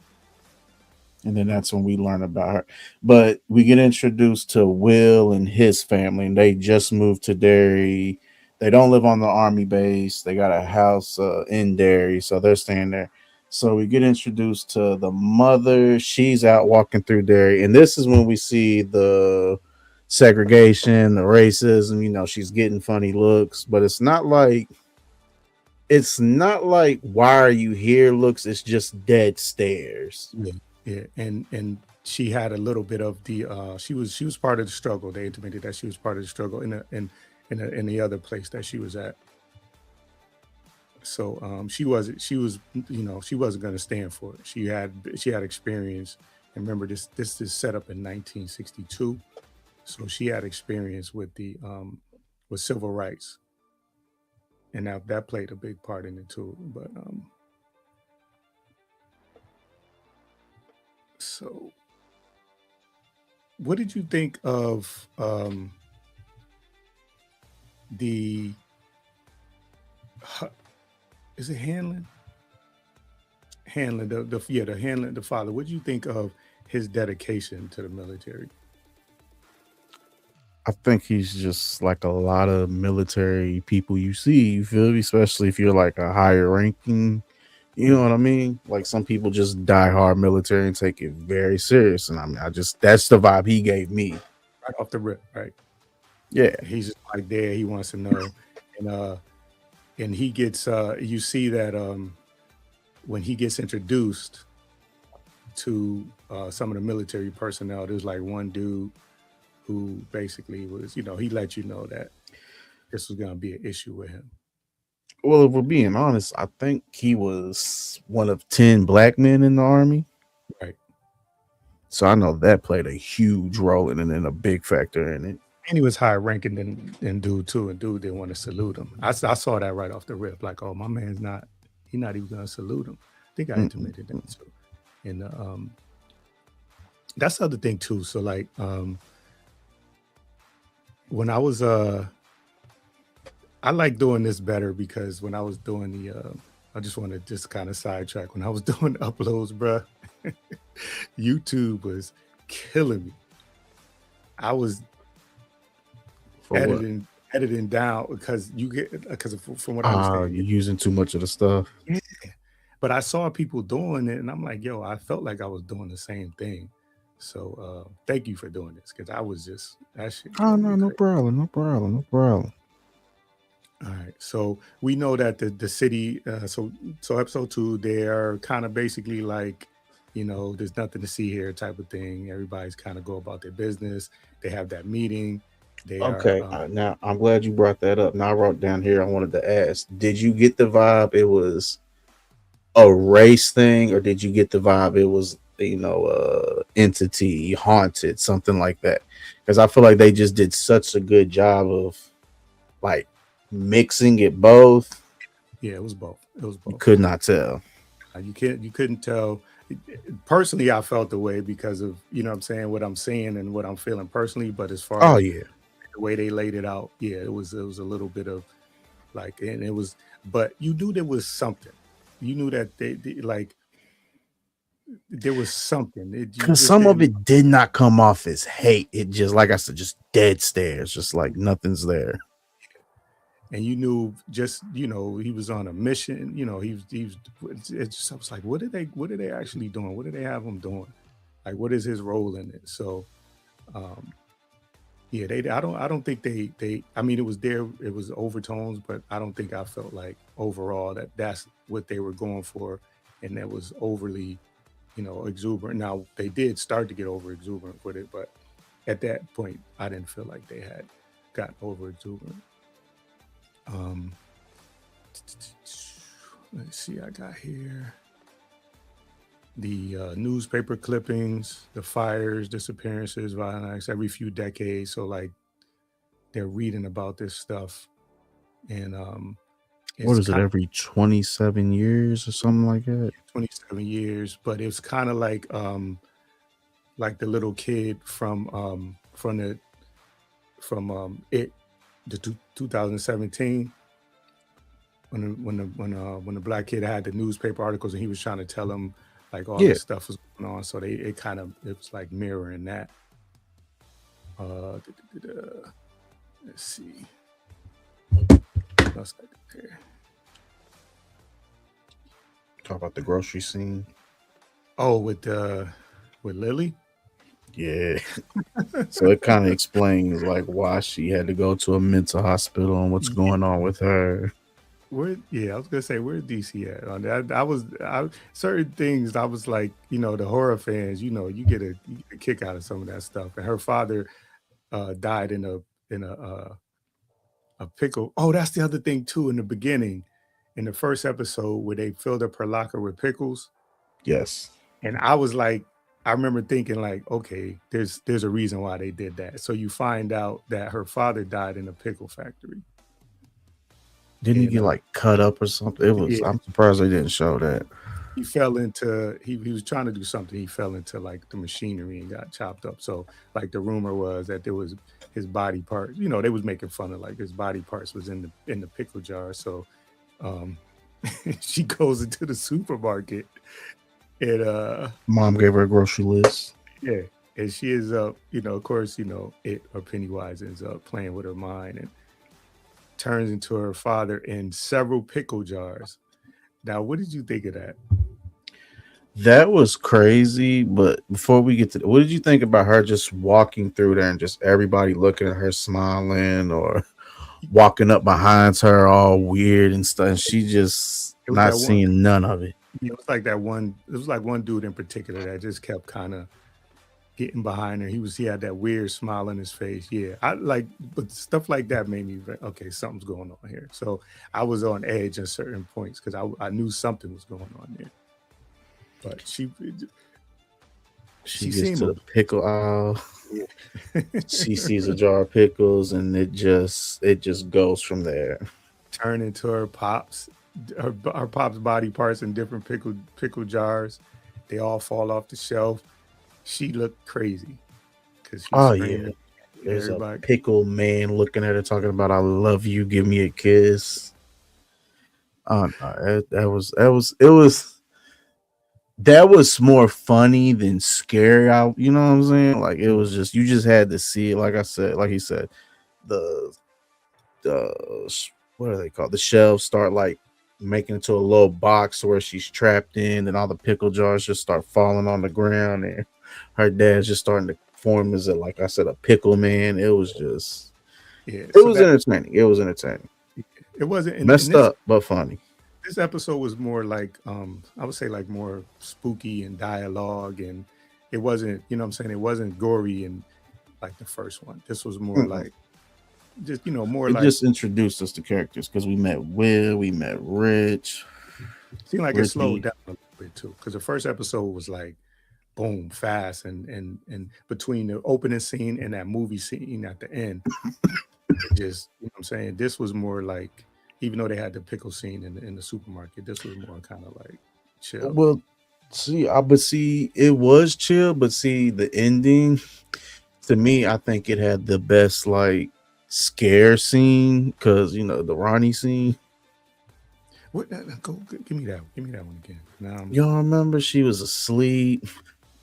C: And then that's when we learn about her. But we get introduced to Will and his family, and they just moved to Derry. They don't live on the army base. They got a house in Derry, so they're staying there. So we get introduced to the mother. She's out walking through Derry, and this is when we see the segregation, the racism. You know, she's getting funny looks, but it's not like why are you here looks. It's just dead stares.
A: Yeah, yeah, and she had a little bit of the she was part of the struggle. They intimated that she was part of the struggle in the other place that she was at. So she was she wasn't going to stand for it. She had experience, and remember this is set up in 1962, so she had experience with civil rights, and that played a big part in it too. But so what did you think of the is it Hanlon? Hanlon, the Hanlon, the father. What do you think of his dedication to the military?
C: I think he's just like a lot of military people you see. You feel me? Especially if you're like a higher ranking. You know
A: Yeah,
C: what I mean? Like some people just die hard military and take it very serious. And I mean, I just that's the vibe he gave me.
A: right off the rip, right?
C: Yeah.
A: He's just like there. He wants to know, and he gets you see that when he gets introduced to some of the military personnel, there's like one dude who basically was, he let you know that this was going to be an issue with him.
C: Well, if we're being honest, I think he was one of 10 black men in the army.
A: Right.
C: So I know that played a huge role in it and a big factor in it.
A: And he was higher ranking than dude too, and dude didn't want to salute him. I saw that right off the rip, like, oh, my man's not, he's not even gonna salute him. I think I
C: Mm-mm.
A: intimated that too. And that's the other thing too. So like when I was I like doing this better because when I was doing I just want to just kind of sidetrack. When I was doing uploads, bruh, YouTube was killing me. I was
C: For what?
A: editing down because you get because from what I
C: Ah,
A: understand,
C: you're using too much of the stuff.
A: yeah. But I saw people doing it, and I'm like, yo, I felt like I was doing the same thing. So thank you for doing this because I was just that shit
C: Oh
A: drove me
C: no, no
A: crazy.
C: problem, no problem, no problem.
A: All right, so we know that the city. So episode two, they are kind of basically like, there's nothing to see here type of thing. Everybody's kind of go about their business. They have that meeting. They are
C: Okay, now I'm glad you brought that up. Now I wrote down here. I wanted to ask: did you get the vibe it was a race thing, or did you get the vibe it was entity haunted, something like that? Because I feel like they just did such a good job of like mixing it both.
A: yeah, it was both. It was
C: You
A: both.
C: could not tell.
A: You couldn't tell. Personally, I felt the way because of what I'm saying, what I'm seeing, and what I'm feeling personally. But as far
C: Oh
A: as
C: yeah,
A: the way they laid it out, yeah, it was a little bit of like, and it was, but you knew there was something. You knew that they like there was something. You
C: Because
A: just
C: some of
A: didn't,
C: it did not come off as hate. It just, like I said, just dead stares, just like nothing's there.
A: and you knew just he was on a mission. He was. It's just, I was like, what are they actually doing? What do they have him doing? Like, what is his role in it? So, um, yeah, they. I don't think they. I mean, it was there. It was overtones, but I don't think I felt like overall that's what they were going for, and that was overly, exuberant. Now they did start to get over exuberant with it, but at that point, I didn't feel like they had got over exuberant. Um, let's see, I got here the newspaper clippings, the fires, disappearances, violence every few decades. So like they're reading about this stuff, and
C: What
A: it's
C: is it,
A: kind of
C: every 27 years or something like that?
A: 27 years, but it's kind of like the little kid from the 2017 when the black kid had the newspaper articles and he was trying to tell him like all
C: Yeah.
A: this stuff was going on. So it was like mirroring that. Uh, let's see. What else I got here?
C: Talk about the grocery scene.
A: Oh, with Lily.
C: Yeah. So it kind of explains like why she had to go to a mental hospital and what's going on with her.
A: I was gonna say where's DC at on that. Certain things I was like, the horror fans, you get a kick out of some of that stuff. And her father died in a pickle. Oh, that's the other thing too. In the beginning, in the first episode, where they filled up her locker with pickles,
C: Yes.
A: and I was like, I remember thinking like, okay, there's a reason why they did that. So you find out that her father died in a pickle factory.
C: Didn't he
A: And
C: get like cut up or something? It was.
A: yeah,
C: I'm surprised they didn't show that.
A: he fell into he was trying to do something. He fell into like the machinery and got chopped up. So like the rumor was that there was his body part. They was making fun of like his body parts was in the pickle jar. So um she goes into the supermarket and
C: Mom gave her a grocery list.
A: yeah, and she is up, of course, it or Pennywise ends up playing with her mind and turns into her father in several pickle jars. Now, what did you think of that?
C: That was crazy. But before we get to, what did you think about her just walking through there and just everybody looking at her smiling or walking up behind her all weird and stuff? And she just
A: It was
C: not
A: that one.
C: seeing none of it.
A: It was like that one. It was like one dude in particular that just kept kind of getting behind her. He had that weird smile on his face. Yeah, I like, but stuff like that made me okay. Something's going on here. So I was on edge at certain points because I knew something was going on there. But
C: She
A: she
C: gets
A: seemed
C: to the pickle aisle.
A: yeah.
C: She sees a jar of pickles, and it just goes from there.
A: Turn into her pops, her pops body parts in different pickle jars. They all fall off the shelf. She looked crazy because she's
C: Oh yeah,
A: screaming at
C: there's a
A: everybody.
C: pickle man looking at her, talking about "I love you, give me a kiss." Oh no, that was more funny than scary. You know what I'm saying? Like it was just, you just had to see it. Like I said, like he said, the what are they called? The shelves start like making it to a little box where she's trapped in, and all the pickle jars just start falling on the ground, and her dad's just starting to form as like I said, a pickle man. It was just,
A: Yeah,
C: it
A: so
C: was
A: that
C: entertaining. It was entertaining.
A: it wasn't in
C: Messed up, but funny.
A: this episode was more like I would say like more spooky and dialogue, and it wasn't, what I'm saying, it wasn't gory and like the first one. This was more
C: Mm-mm.
A: like just more
C: It
A: like
C: just introduced us to characters because we met Will, we met Rich,
A: seemed like it slowed
C: Ricky.
A: down a little bit too, because the first episode was like boom fast, and between the opening scene and that movie scene at the end, it just, what I'm saying, this was more like, even though they had the pickle scene in the supermarket, this was more kind of like chill.
C: Well, see, it was chill, but see, the ending to me, I think it had the best like scare scene because the Ronnie scene.
A: What? Go give me that. Give me that one again. Now,
C: Y'all remember she was asleep.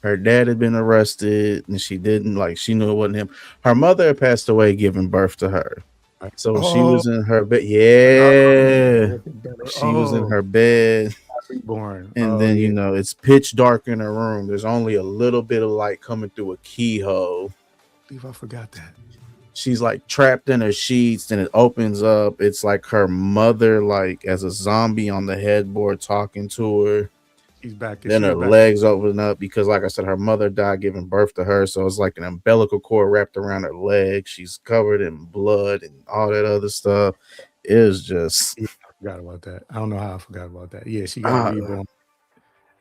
C: Her dad had been arrested, and she didn't she knew it wasn't him. Her mother had passed away giving birth to her. So she
A: oh,
C: was in her bed.
A: I
C: Yeah.
A: look at better.
C: She was in
A: Oh,
C: her bed.
A: reborn.
C: And
A: Oh
C: then,
A: yeah.
C: it's pitch dark in her room. There's only a little bit of light coming through a keyhole.
A: I believe I forgot that.
C: She's like trapped in her sheets, and it opens up. It's like her mother, like as a zombie on the headboard, talking to her.
A: She's back.
C: Then
A: She's
C: her
A: back.
C: legs open up because, like I said, her mother died giving birth to her. So it's like an umbilical cord wrapped around her leg. She's covered in blood and all that other stuff. It was just.
A: Yeah, I forgot about that. I don't know how I forgot about that. Yeah, she got
C: Uh,
A: reborn.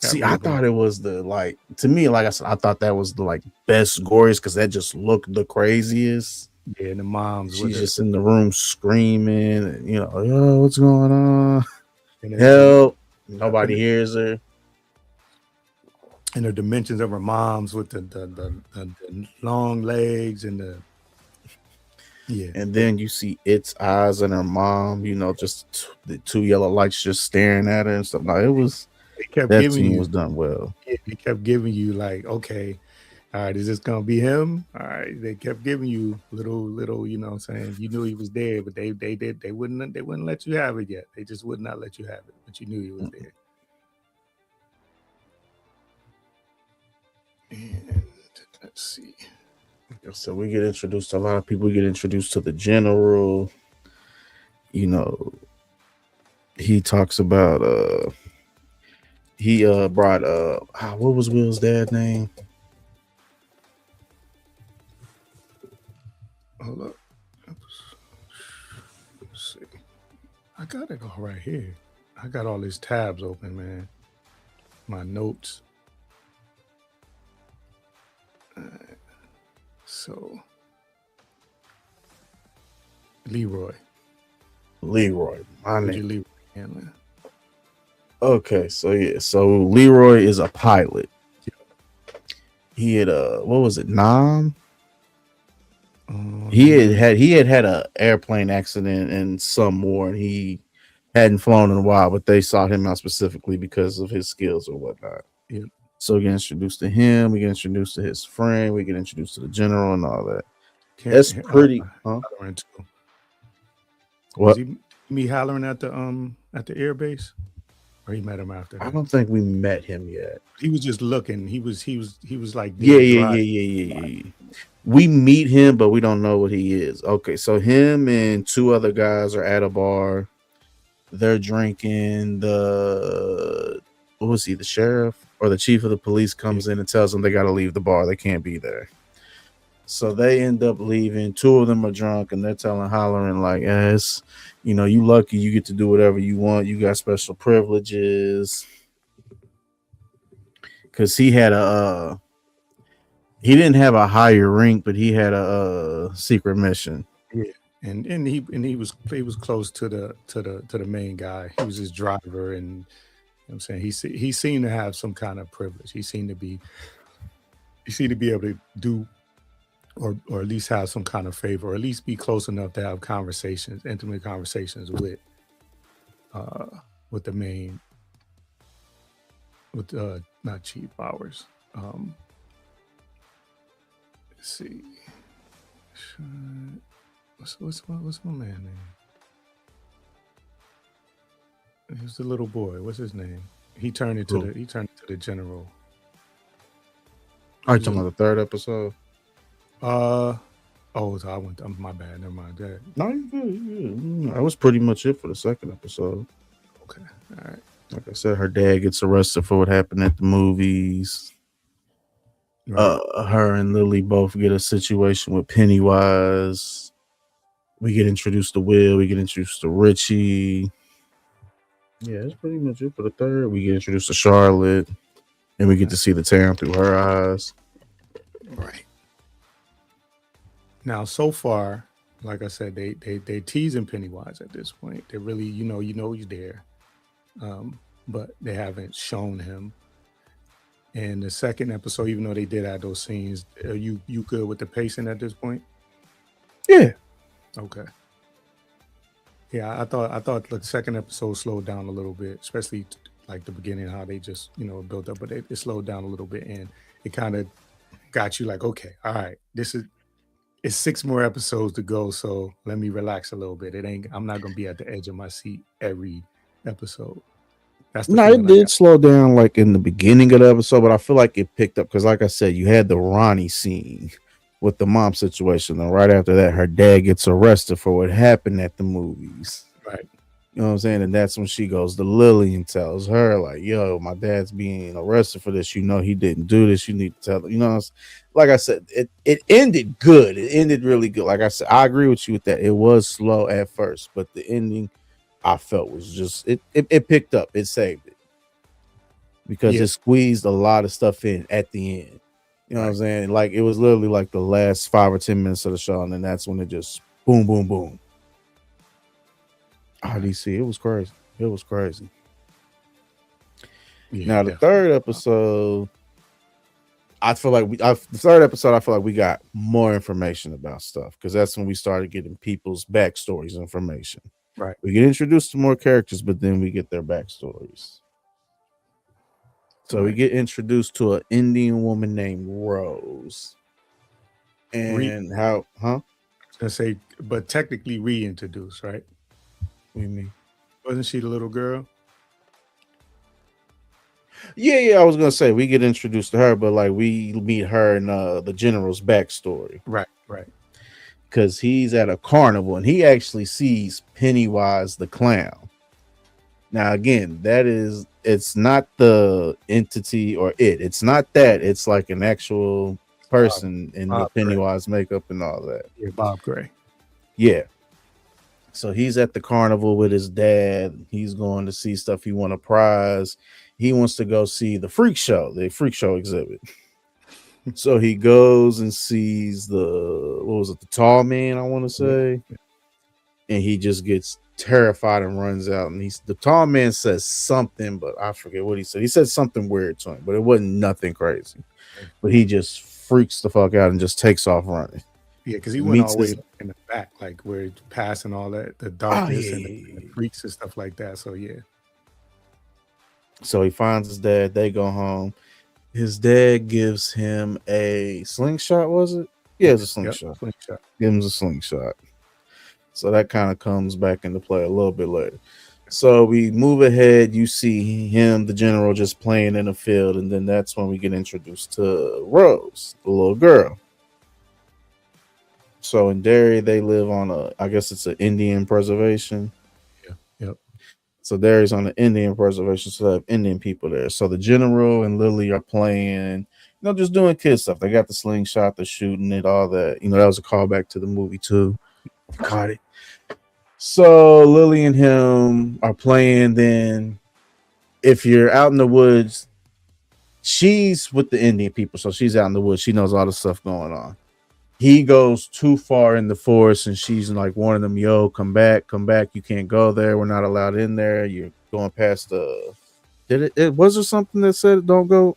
A: Got
C: See, I
A: reborn.
C: thought it was to me, like I said, I thought that was the best goriest because that just looked the craziest.
A: Yeah, and the moms with
C: She's
A: her.
C: just in the room screaming, and yo, what's going on?
A: And
C: Help! Nobody hears her.
A: and the dimensions of her moms with the long legs and the
C: And then you see its eyes and her mom, just the two yellow lights just staring at her and stuff. Like
A: they kept
C: that
A: giving
C: scene
A: you
C: was done well.
A: they kept giving you like, okay, all right, is this gonna be him? All right, they kept giving you little, you know what I'm saying? You knew he was there, but they wouldn't let you have it yet. They just would not let you have it, but you knew he was there. And let's see.
C: So we get introduced to a lot of people. We get introduced to the general. He talks about he brought what was Will's dad's name?
A: Hold up. Let's see. I got it all right here. I got all these tabs open, man. My notes. So Leroy.
C: Leroy. My name.
A: Leroy Hanlon.
C: Okay, so Leroy is a pilot. He had what was it, Nam? He had a airplane accident and some more, and he hadn't flown in a while, but they sought him out specifically because of his skills or whatnot.
A: Yep.
C: So we get introduced to him, we get introduced to his friend, we get introduced to the general and all that. That's pretty.
A: Hollering too.
C: What?
A: Was he me hollering at the air base? Or he met him after that?
C: I don't think we met him yet.
A: He was just looking. He was like
C: Yeah. We meet him, but we don't know what he is. Okay, so him and two other guys are at a bar. They're drinking. What was he? The sheriff or the chief of the police comes in and tells them they got to leave the bar. They can't be there. So they end up leaving. Two of them are drunk, and they're hollering like, "Yes, you lucky. You get to do whatever you want. You got special privileges." Because he had he didn't have a higher rank, but he had a secret mission.
A: Yeah, and he was close to the main guy. He was his driver, and you know what I'm saying he seemed to have some kind of privilege. He seemed to be able to do or at least have some kind of favor, or at least be close enough to have intimate conversations with the main, with not Chief Bowers. Let's see. What's my man name? He's the little boy. What's his name? He turned into the general.
C: Are you talking about the third episode?
A: So I went. My bad. Never mind that.
C: No, you good. That was pretty much it for the second episode.
A: Okay. All right.
C: Like I said, her dad gets arrested for what happened at the movies. Right. Her and Lily both get a situation with Pennywise. We get introduced to Will. We get introduced to Richie. Yeah, that's pretty much it for the third. We get introduced to Charlotte, and we get to see the town through her eyes.
A: Right. Now, so far, like I said, they teasing Pennywise at this point. They really, you know he's there, but they haven't shown him. And the second episode, even though they did add those scenes, are you good with the pacing at this point?
C: Yeah.
A: Okay. Yeah, I thought the second episode slowed down a little bit, especially like the beginning, how they just built up, but it slowed down a little bit, and it kind of got you like, okay, all right, this is it's 6 more episodes to go, so let me relax a little bit. It ain't I'm not gonna be at the edge of my seat every episode. That's the
C: No, it
A: feeling I
C: did
A: got.
C: slow down like in the beginning of the episode, but I feel like it picked up because, like I said, you had the Ronnie scene with the mom situation, and right after that, her dad gets arrested for what happened at the movies.
A: Right.
C: You know what I'm saying? And that's when she goes to Lily and tells her, like, yo, my dad's being arrested for this. You know, he didn't do this. You need to tell him. You know, like I said, it ended good. It ended really good. Like I said, I agree with you with that. It was slow at first, but the ending I felt was just, it picked up. It saved it because
A: Yeah.
C: it squeezed a lot of stuff in at the end. You know what I'm
A: Right.
C: saying? Like, it was literally like the last 5 or 10 minutes of the show, and then that's when it just boom, boom, boom.
A: Right.
C: DC, it was crazy. It was crazy.
A: Yeah.
C: Now the
A: Definitely.
C: third episode, the third episode, I feel like we got more information about stuff because that's when we started getting people's backstories information.
A: Right.
C: We get introduced to more characters, but then we get their backstories. So we
A: Right.
C: get introduced to an Indian woman named Rose,
A: Re
C: and how, huh?
A: I was gonna say, but technically reintroduced, right?
C: What do you mean?
A: Wasn't she the little girl?
C: Yeah, I was gonna say we get introduced to her, but like we meet her in the general's backstory.
A: Right. Right.
C: Because he's at a carnival and he actually sees Pennywise the clown. Now, again, it's not the entity or it's not that. It's like an actual
A: Bob.
C: person in the
A: Bob Gray.
C: Pennywise makeup and all that.
A: Yeah. Bob Gray.
C: Yeah. So he's at the carnival with his dad. He's going to see stuff he won a prize. He wants to go see the freak show exhibit. So he goes and sees the tall man, I want to
A: Yeah.
C: say, and he just gets terrified and runs out. And the tall man says something, but I forget what he said. He said something weird to him, but it wasn't nothing crazy. But he just freaks the fuck out and just takes off running.
A: Yeah, because he went all
C: Meets
A: the way
C: his
A: in the back, like where it's passing all that the
C: oh
A: darkness and the
C: yeah.
A: freaks and stuff like that. So yeah.
C: So he finds his dad. They go home. His dad gives him a slingshot. Was it? Yeah, it's a
A: Yep.
C: slingshot.
A: Slingshot.
C: Gives him a slingshot. So that kind of comes back into play a little bit later. So we move ahead. You see him, the general, just playing in the field, and then that's when we get introduced to Rose, the little girl. So in Derry, they live on I guess it's an Indian preservation.
A: Yeah. Yep.
C: So Derry's on the Indian preservation, so they have Indian people there. So the general and Lily are playing, just doing kid stuff. They got the slingshot, the shooting it, all that. That was a callback to the movie too. Caught it. So Lily and him are playing. Then, if you're out in the woods, she's with the Indian people, so she's out in the woods. She knows all the stuff going on. He goes too far in the forest, and she's like warning them, "Yo, come back! You can't go there. We're not allowed in there. You're going past the." It was there something that said don't go?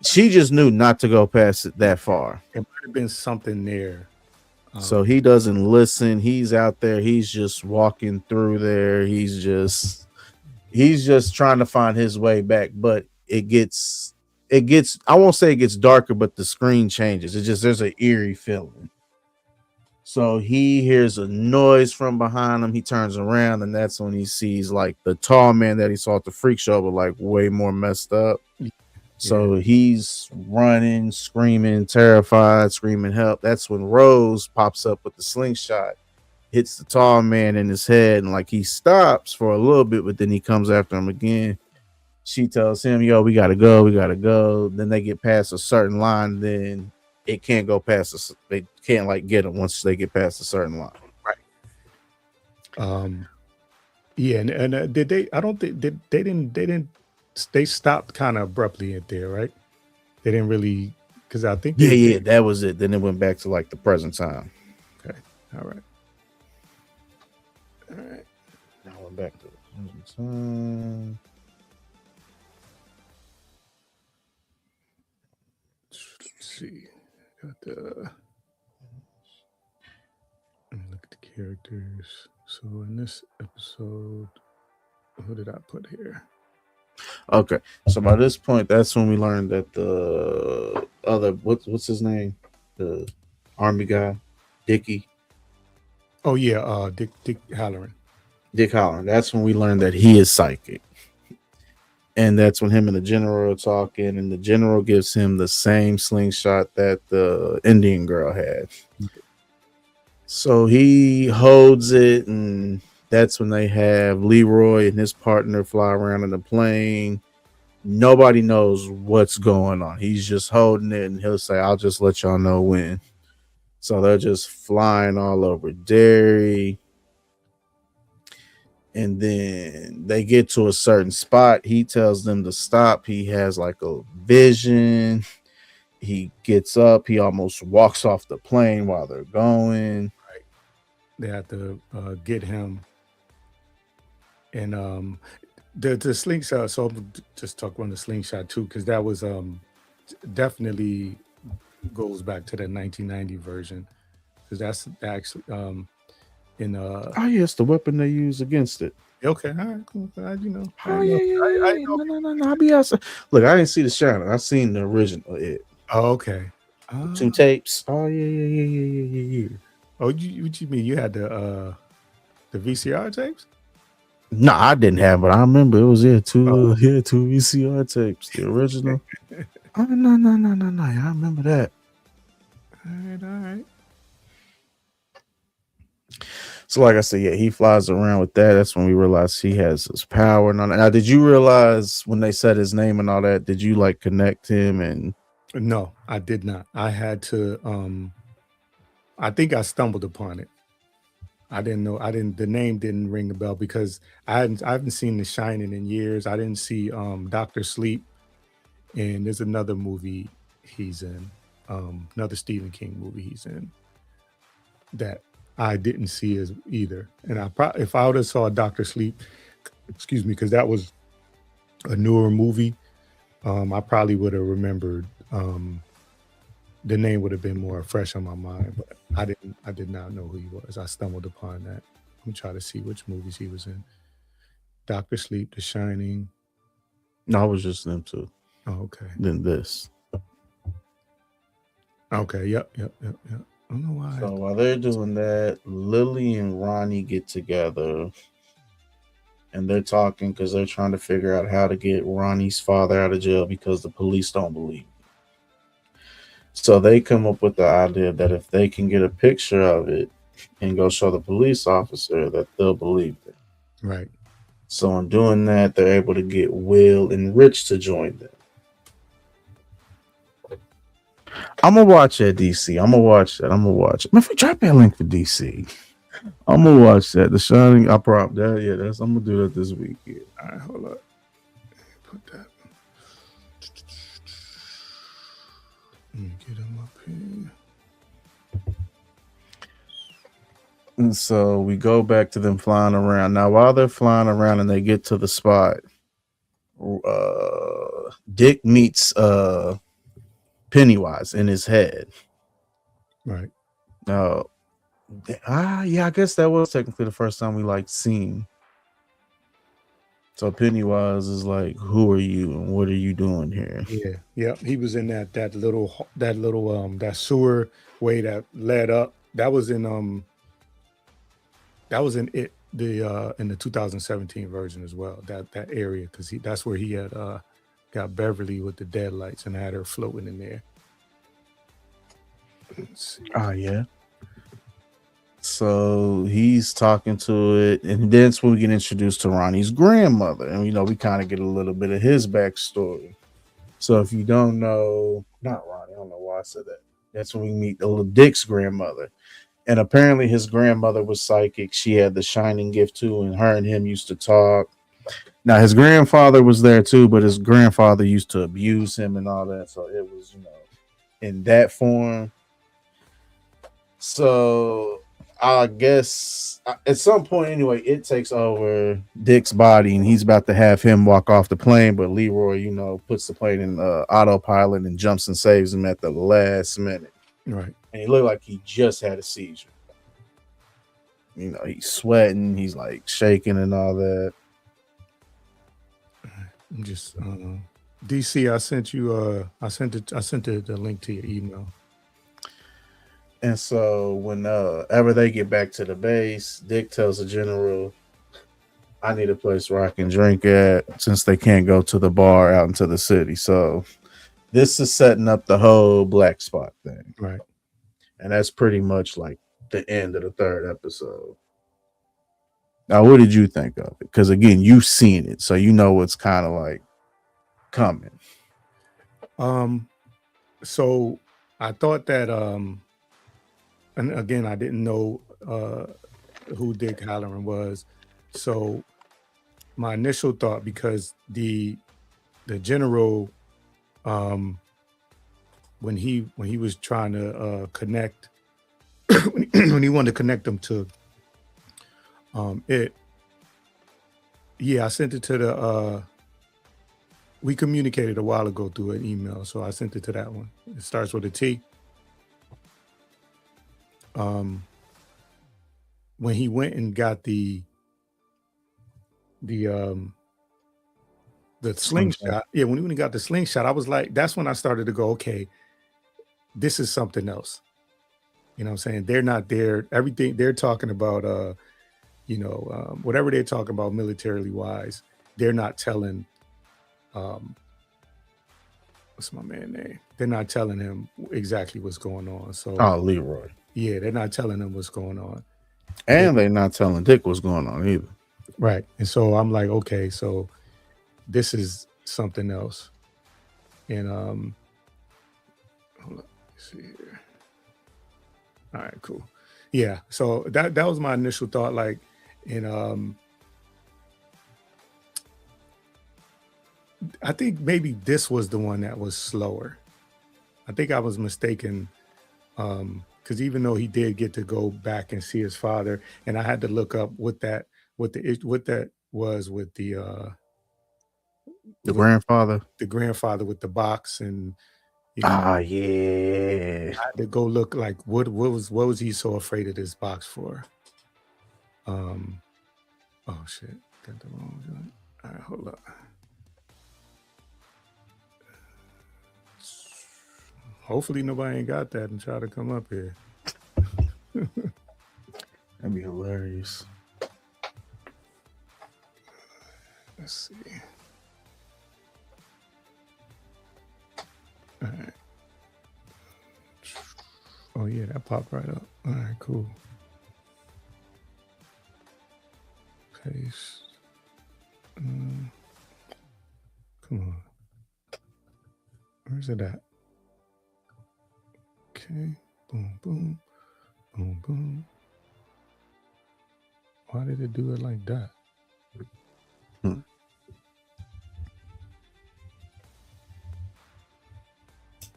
C: She just knew not to go past it that far.
A: It might have been something there.
C: So he doesn't listen. He's out there. He's just walking through there. He's just trying to find his way back. But it gets. I won't say it gets darker, but the screen changes. There's an eerie feeling. So he hears a noise from behind him. He turns around, and that's when he sees like the tall man that he saw at the freak show, but like way more messed up. So he's running, screaming, terrified, screaming help. That's when Rose pops up with the slingshot, hits the tall man in his head, and like he stops for a little bit, but then he comes after him again. She tells him, "Yo, we gotta go." Then they get past a certain line, then it can't go past us. They can't like get them once they get past a certain line.
A: Right. Yeah, and did they? I don't think they didn't. They stopped kind of abruptly at there, right? They didn't really, because I think
C: Yeah, that was it. Then it went back to like the present time.
A: Okay, all right.
C: Now we're back to the present time.
A: Let's see. Got the characters. So in this episode, who did I put here?
C: Okay, so by this point, that's when we learned that the other what's his name, the army guy, Dickie,
A: Oh yeah, Dick Halloran.
C: Dick Holland. That's when we learned that he is psychic, and that's when him and the general are talking, and the general gives him the same slingshot that the Indian girl had. So he holds it, and that's when they have Leroy and his partner fly around in the plane. Nobody knows what's going on. He's just holding it, and he'll say, "I'll just let y'all know when." So they're just flying all over Derry. And then they get to a certain spot. He tells them to stop. He has like a vision. He gets up. He almost walks off the plane while they're going.
A: They have to get him, and the slingshot. So I'm just talk on the slingshot too, because that was definitely goes back to the 1990 version, because that's actually in
C: Oh yeah, it's the weapon they use against it.
A: okay, all right, cool. You know,
C: Oh yeah. No. I'll be outside. Look, I didn't see the Shining. I seen the original. It
A: Oh, okay.
C: 2 tapes. Oh yeah.
A: Oh, what you mean? You had the VCR tapes?
C: No, I didn't have it. I remember it was two VCR tapes. The original. Oh no. I remember that.
A: All right.
C: So, like I said, yeah, he flies around with that. That's when we realized he has his power and all that. Now, did you realize when they said his name and all that? Did you like connect him? And
A: No, I did not. I had to. I think I stumbled upon it. I didn't know. The name didn't ring a bell because I haven't seen The Shining in years. I didn't see Doctor Sleep, and there's another movie he's in, another Stephen King movie he's in that I didn't see as either. And if I would have saw Doctor Sleep, excuse me, because that was a newer movie, I probably would have remembered. The name would have been more fresh on my mind, but I did not know who he was. I stumbled upon that. I'm trying to see which movies he was in. Doctor Sleep, The Shining.
C: no, I was just them two.
A: Oh, okay.
C: Then this.
A: Okay. Yep. I don't know why.
C: So while they're doing that, Lily and Ronnie get together, and they're talking because they're trying to figure out how to get Ronnie's father out of jail because the police don't believe him. So they come up with the idea that if they can get a picture of it and go show the police officer, that they'll believe it.
A: Right.
C: So in doing that, they're able to get Will and Rich to join them. I'm gonna watch that, DC. I'm gonna watch that. Man, if we drop that link for DC, I'm gonna watch that. The Shining. I prompt that. Yeah, I'm gonna do that this week. Yeah.
A: All right, hold up. Put that. Get him up here.
C: And so we go back to them flying around. Now, while they're flying around and they get to the spot, Dick meets Pennywise in his head.
A: Right.
C: Yeah, I guess that was technically the first time we like seen. So Pennywise is like, "Who are you and what are you doing here?"
A: Yeah. He was in that little that sewer way that led up. That was in it in the 2017 version as well. That area, because that's where he had got Beverly with the deadlights and had her floating in there. Let's see.
C: Yeah. So he's talking to it, and that's when we get introduced to Ronnie's grandmother, and we kind of get a little bit of his backstory. So if you don't know, not Ronnie, I don't know why I said that. That's when we meet little Dick's grandmother, and apparently his grandmother was psychic. She had the shining gift too, and her and him used to talk. Now his grandfather was there too, but his grandfather used to abuse him and all that. So it was, in that form. So I guess at some point, anyway, it takes over Dick's body, and he's about to have him walk off the plane. But Leroy, puts the plane in autopilot and jumps and saves him at the last minute.
A: Right.
C: And he looked like he just had a seizure. You know, he's sweating, he's like shaking and all that.
A: I'm just DC. I sent you. I sent the link to your email.
C: And so whenever they get back to the base, Dick tells the general, I need a place where I can drink at since they can't go to the bar out into the city. So this is setting up the whole black spot thing.
A: Right.
C: And that's pretty much like the end of the third episode. Now, what did you think of it? Because again, you've seen it, so you know what's kind of like coming.
A: So I thought that and again I didn't know who Dick Halloran was. So my initial thought, because the general when he was trying to connect when he wanted to connect them to it, yeah, I sent it to the we communicated a while ago through an email, so I sent it to that one. It starts with a T. When he went and got the slingshot, yeah, when he got the slingshot, I was like, that's when I started to go, okay, this is something else. You know what I'm saying? They're not there. Everything they're talking about, whatever they're talking about militarily wise, they're not telling what's my man name? They're not telling him exactly what's going on. So
C: Leroy.
A: Yeah, they're not telling him what's going on.
C: And they're not telling Dick what's going on either.
A: Right. And so I'm like, okay, so this is something else. And hold on, let's see here. All right, cool. Yeah. So that was my initial thought. Like, and I think maybe this was the one that was slower. I think I was mistaken. Because even though he did get to go back and see his father, and I had to look up what that was with
C: the grandfather,
A: with the box, and
C: yeah,
A: I had to go look like what was he so afraid of this box for? Oh shit, got the wrong one. All right, hold up. Hopefully nobody ain't got that and try to come up here.
C: That'd be hilarious.
A: Let's see. All right. Oh yeah, that popped right up. All right, cool. Paste. Come on. Where's it at? Okay. Boom, boom, boom, boom. Why did it do it like that?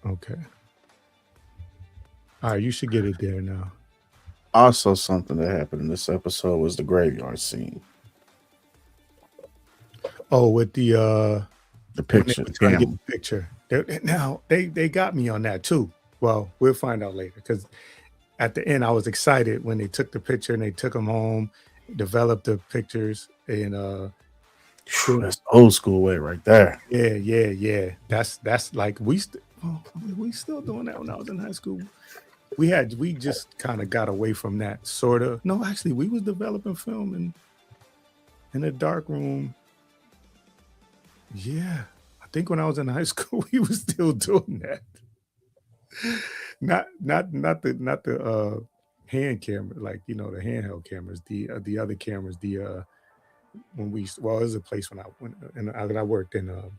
A: Okay. All right, you should get it there now.
C: Also, something that happened in this episode was the graveyard scene.
A: Oh, with the
C: picture.
A: Trying to get the picture. Now they got me on that too. Well, we'll find out later, because at the end I was excited when they took the picture and they took them home, developed the pictures, and
C: that's old school way right there.
A: Yeah. That's like we still doing that when I was in high school. We just kind of got away from that, sort of. No, actually, we was developing film in a dark room. Yeah, I think when I was in high school, we was still doing that. Not the hand camera, like the handheld cameras, the other cameras. When it was a place when I went and I worked in a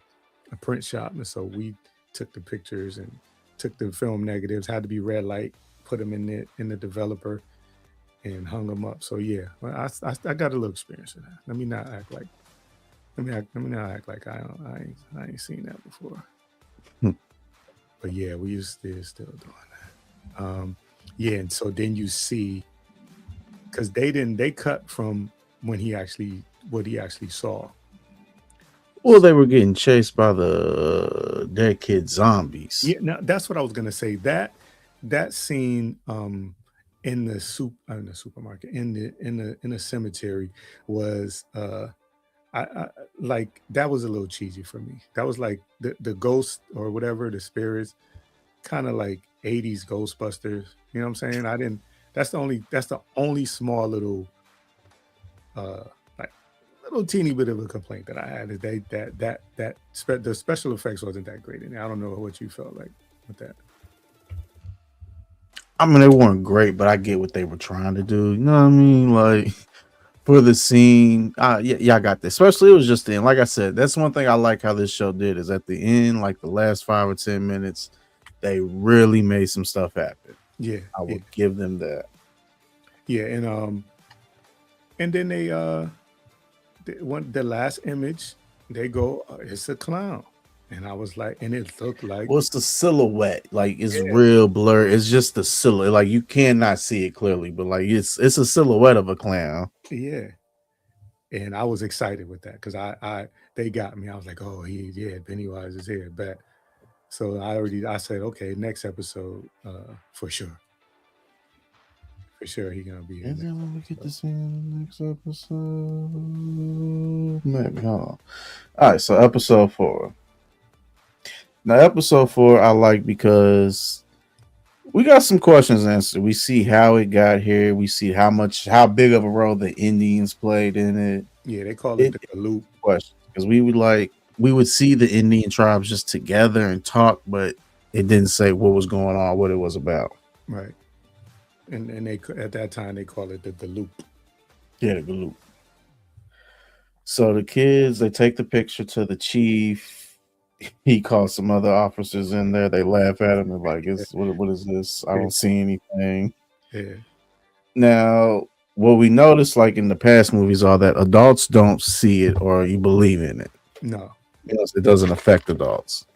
A: print shop, and so we took the pictures and took the film negatives. Had to be red light, put them in the developer, and hung them up. So yeah, well, I got a little experience in that. Let me not act like I ain't seen that before. But yeah, we used to still doing that. Yeah, and so then you see, because they cut from what he actually saw.
C: Well, they were getting chased by the dead kid zombies.
A: Yeah, now that's what I was gonna say. That scene in the supermarket, in the cemetery was I like that was a little cheesy for me. That was like the ghost or whatever, the spirits, kind of like 80s Ghostbusters. You know what I'm saying? I didn't that's the only small little uh like little teeny bit of a complaint that I had is the special effects wasn't that great. And I don't know what you felt like with that.
C: I mean, they weren't great, but I get what they were trying to do. You know what I mean? Like for the scene, yeah, I got this. Especially it was just the end. Like I said, that's one thing I like how this show did is at the end, like the last 5 or 10 minutes, they really made some stuff happen.
A: Yeah,
C: I
A: yeah,
C: will give them that.
A: yeah, and then the last image they go it's a clown, and I was like, and it looked like
C: What's the silhouette? Like it's
A: yeah,
C: real blurry. It's just the silhouette. Like you cannot see it clearly, but like it's a silhouette of a clown.
A: yeah, and I was excited with that because I they got me. I was like, oh, yeah, Pennywise is here, bet. So I said, okay, next episode, for sure he gonna be here
C: And
A: next
C: then when we get
A: episode.
C: to see in the next episode, maybe. Hold on. All right, so episode 4. Now, episode 4 I like because we got some questions answered. We see how it got here. We see how big of a role the Indians played in it.
A: Yeah, they call it
C: It
A: the loop,
C: questions because we would see the Indian tribes just together and talk, but it didn't say what was going on, what it was about.
A: right? And they at that time they call it the loop.
C: Yeah, the loop. So the kids they take the picture to the chief. He calls some other officers in there. They laugh at him and like, "It's what is this? I
A: Yeah,
C: don't see anything."
A: yeah,
C: Now, what we notice, like in the past movies, are that adults don't see it or you believe in it.
A: no,
C: Yes, it doesn't affect adults.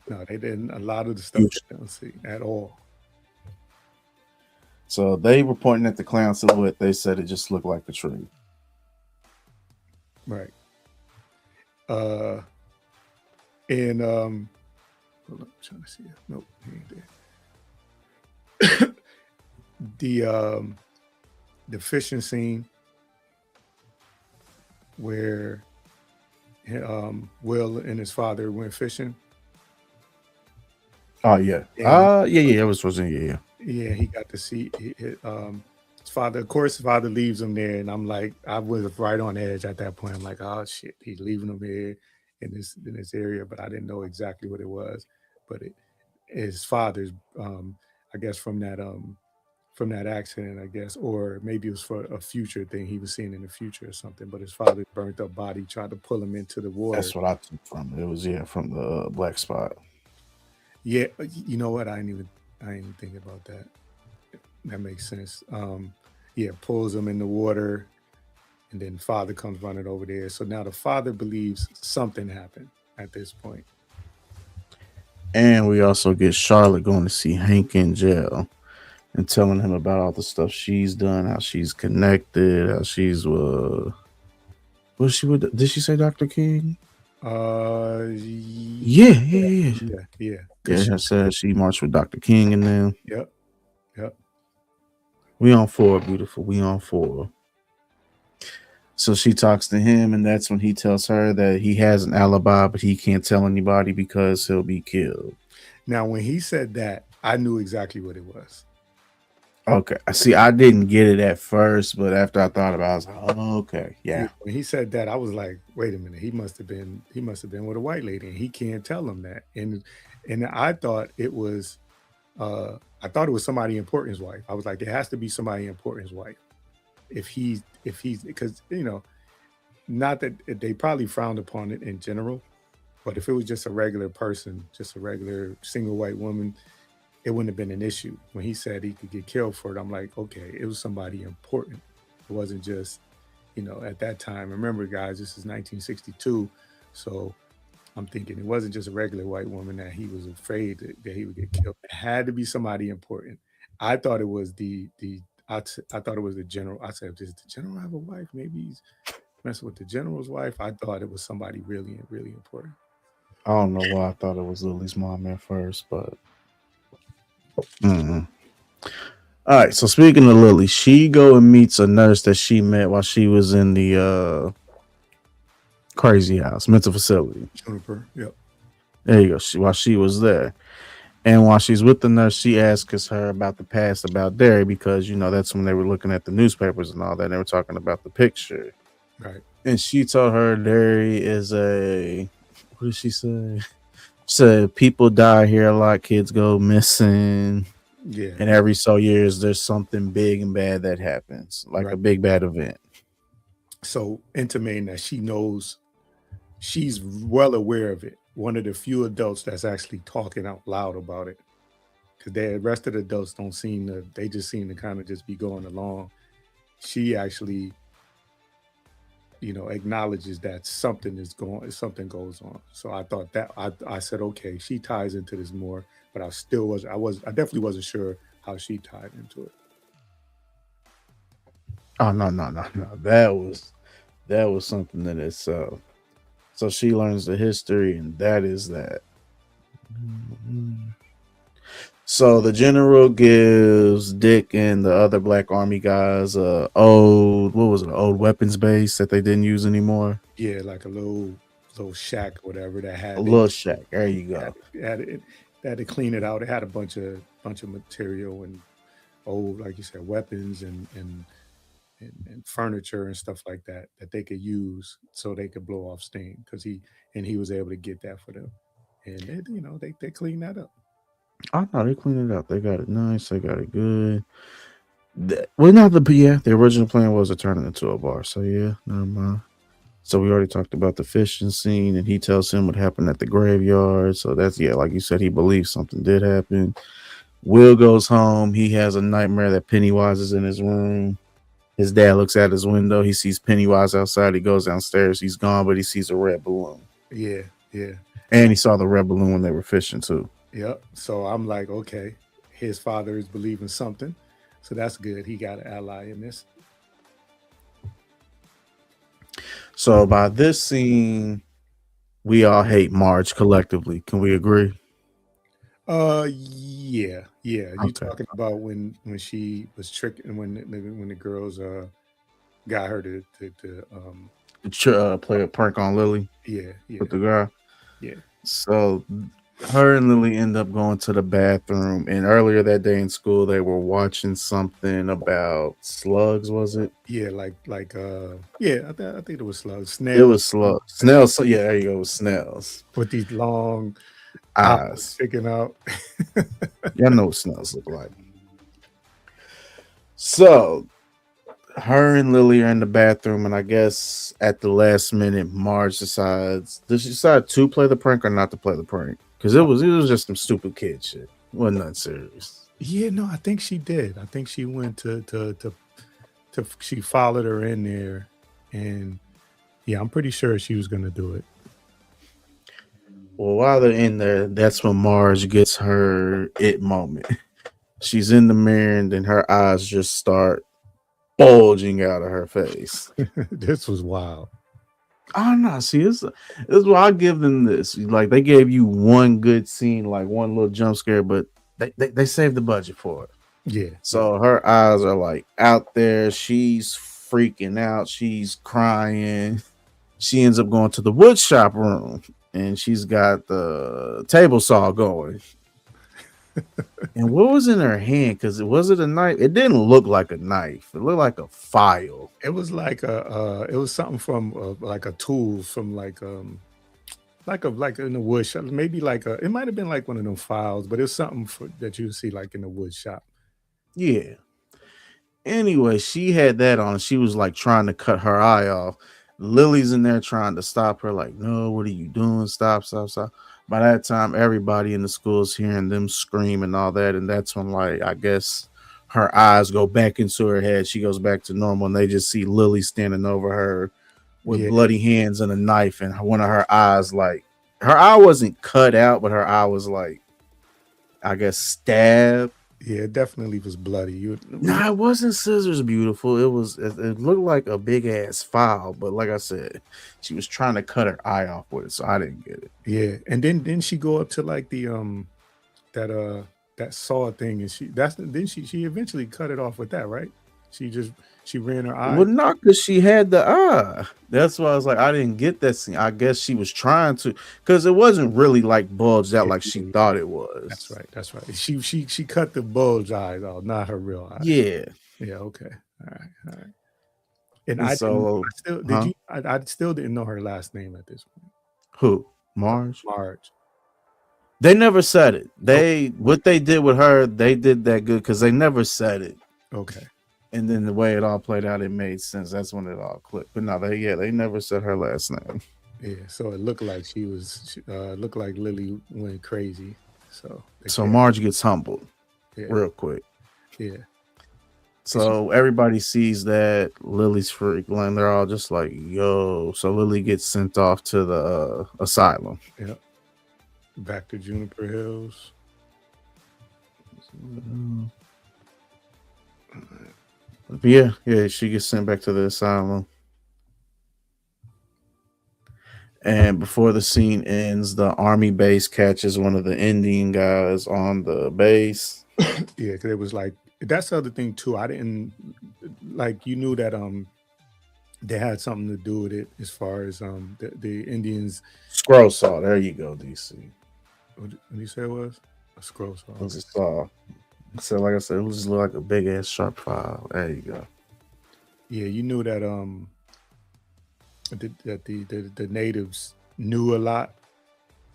A: no, they didn't. A lot of the stuff
C: Usually.
A: they don't see at all.
C: So they were pointing at the clown silhouette. They said it just looked like the tree.
A: Right. Uh, and hold up, I'm trying to see it. Nope, he ain't there. the the fishing scene where Will and his father went fishing.
C: Oh yeah.
A: And
C: Yeah. It was yeah.
A: yeah, he got to see his father. Of course, his father leaves him there, and I'm like, I was right on edge at that point. I'm like, oh shit, he's leaving him here in this area, but I didn't know exactly what it was. But his father's, I guess from that accident, I guess, or maybe it was for a future thing he was seeing in the future or something. But his father's burnt up body tried to pull him into the water.
C: That's what I took from it. It was from the black spot.
A: Yeah, you know what? I didn't even think about that. That makes sense. Yeah, pulls him in the water, and then father comes running over there. So now the father believes something happened at this point.
C: And we also get Charlotte going to see Hank in jail and telling him about all the stuff she's done, how she's connected, how she's was she with did she say Dr. King? Yeah.
A: Yeah.
C: Yeah, she said she marched with Dr. King and then
A: Yep, yep.
C: we on 4, beautiful. We on 4. So she talks to him, and that's when he tells her that he has an alibi, but he can't tell anybody because he'll be killed.
A: Now, when he said that, I knew exactly what it was.
C: Okay. See, I didn't get it at first, but after I thought about it, I was like, oh, okay. Yeah.
A: When he said that, I was like, wait a minute, he must have been with a white lady, and he can't tell him that. And I thought it was somebody important's wife. I was like, it has to be somebody important's wife. If he's because not that they probably frowned upon it in general, but if it was just a regular person, just a regular single white woman, it wouldn't have been an issue. When he said he could get killed for it, I'm like, okay, it was somebody important. It wasn't just, at that time. Remember, guys, this is 1962, so I'm thinking it wasn't just a regular white woman that he was afraid that he would get killed. It had to be somebody important. I thought it was I thought it was the general. I said, does the general have a wife? Maybe he's messing with the general's wife. I thought it was somebody really, really important.
C: I don't know why I thought it was Lily's mom at first, but mm-mm. All right. So speaking of Lily, she go and meets a nurse that she met while she was in the crazy house, mental facility.
A: Juniper. Yep.
C: There you go. While she was there. And while she's with the nurse, she asks her about the past about Derry because, that's when they were looking at the newspapers and all that. And they were talking about the picture.
A: Right.
C: And she told her Derry is what did she say? She said, people die here a lot, kids go missing.
A: Yeah.
C: And every so years, there's something big and bad that happens, like a
A: Right.
C: big bad event.
A: So intimating that she knows, she's well aware of it. One of the few adults that's actually talking out loud about it. Because the rest of the adults don't seem to, they just seem to kind of just be going along. She actually, acknowledges that something goes on. So I thought that I said, okay, she ties into this more, but I definitely wasn't sure how she tied into it.
C: Oh no. That was something that is so she learns the history, and that is that. So the general gives Dick and the other Black Army guys old weapons base that they didn't use anymore.
A: Yeah, like a little shack or whatever that
C: A
A: had they
C: little shack. There you
A: had,
C: go.
A: had it they had to clean it out. It had a bunch of material and old, like you said, weapons and furniture and stuff like that they could use so they could blow off steam because he was able to get that for them, and they cleaned that up.
C: Oh no, they cleaned it up. They got it nice. They got it good. Well, not the yeah. The original plan was to turn it into a bar. So yeah, never mind. So we already talked about the fishing scene, and he tells him what happened at the graveyard. So that's yeah, like you said, he believes something did happen. Will goes home. He has a nightmare that Pennywise is in his room. His dad looks out his window. He sees Pennywise outside. He goes downstairs. He's gone, but he sees a red balloon.
A: Yeah, yeah.
C: And he saw the red balloon when they were fishing too.
A: Yep. So I'm like, okay, his father is believing something, so that's good. He got an ally in this.
C: So by this scene, we all hate Marge collectively. Can we agree?
A: Yeah, yeah. You
C: Okay.
A: talking about when she was tricking when the girls got her to
C: Play a prank on Lily
A: yeah,
C: with
A: yeah,
C: the guy.
A: yeah,
C: So her and Lily end up going to the bathroom. And earlier that day in school, they were watching something about slugs. Was it?
A: yeah. Yeah. I think it was
C: It
A: snails
C: was slugs. Snails. So yeah, there you go. With snails.
A: with these long eyes
C: Eyes.
A: sticking out.
C: Y'all know what snails look like. So her and Lily are in the bathroom, and I guess at the last minute, Marge decides. Does she decide to play the prank or not to play the prank? Because it was just some stupid kid shit. It wasn't that serious.
A: Yeah, no, I think she did. I think she went to she followed her in there, and yeah, I'm pretty sure she was gonna do it.
C: Well, while they're in there, that's when Marge gets her it moment. She's in the mirror, and then her eyes just start bulging out of her face.
A: This was wild.
C: Oh no, see, this is why I give them this. Like they gave you one good scene, like one little jump scare, but they saved the budget for it.
A: Yeah, yeah,
C: So her eyes are like out there. She's freaking out. She's crying. She ends up going to the wood shop room, and she's got the table saw going. And what was in her hand? Because was it a knife? It didn't look like a knife. It looked like a file.
A: it was like it was something from like a tool from like in the wood shop. Maybe it might have been like one of them files, but it's something that you see like in the wood shop.
C: Yeah. Anyway, she had that on. She was like trying to cut her eye off. Lily's in there trying to stop her, like, no, what are you doing? Stop, stop, stop. By that time, everybody in the school is hearing them scream and all that. And that's when, like, I guess her eyes go back into her head. She goes back to normal, and they just see Lily standing over her with
A: Yeah,
C: bloody hands and a knife. And one of her eyes, like, her eye wasn't cut out, but her eye was, like, I guess, stabbed.
A: yeah, it definitely was bloody.
C: No, it wasn't scissors, beautiful. It looked like a big ass file, but like I said, she was trying to cut her eye off with it, so I didn't get it.
A: Yeah, and then didn't she go up to like the that that saw thing, and she eventually cut it off with that, right? She just she ran her
C: Well,
A: eyes.
C: not because she had the eye. That's why I was like, I didn't get that scene. I guess she was trying to, because it wasn't really like bulged out
A: Yeah,
C: like she
A: yeah, yeah.
C: thought it
A: That's
C: was.
A: right. That's right. She cut the bulge eyes off, not her real eyes.
C: Yeah.
A: Yeah. Okay. All right. All right. And
C: And
A: I didn't.
C: so,
A: I still did
C: huh?
A: you? I still didn't know her last name at this point.
C: Who? Marge?
A: Marge.
C: They never said it.
A: Okay.
C: They what they did with her, they did that good because they never said it.
A: Okay.
C: And then the way it all played out, it made sense. That's when it all clicked. But no, they never said her last name.
A: Yeah. So it looked like looked like Lily went crazy. So they
C: So
A: can't.
C: Marge gets humbled
A: Yeah.
C: real quick.
A: Yeah. And she.
C: So everybody sees that Lily's freak, and they're all just like, "Yo!" So Lily gets sent off to the asylum.
A: Yeah. Back to Juniper Hills.
C: Yeah, she gets sent back to the asylum. And before the scene ends, the army base catches one of the Indian guys on the base.
A: Yeah, because it was like that's the other thing too. I didn't like you knew that they had something to do with it as far as the Indians.
C: Scroll saw. There you go, DC.
A: What did you say it was? A scroll saw.
C: It was a saw. So, like I said, it was just like a big ass sharp file. There you go.
A: Yeah, you knew that that the natives knew a lot,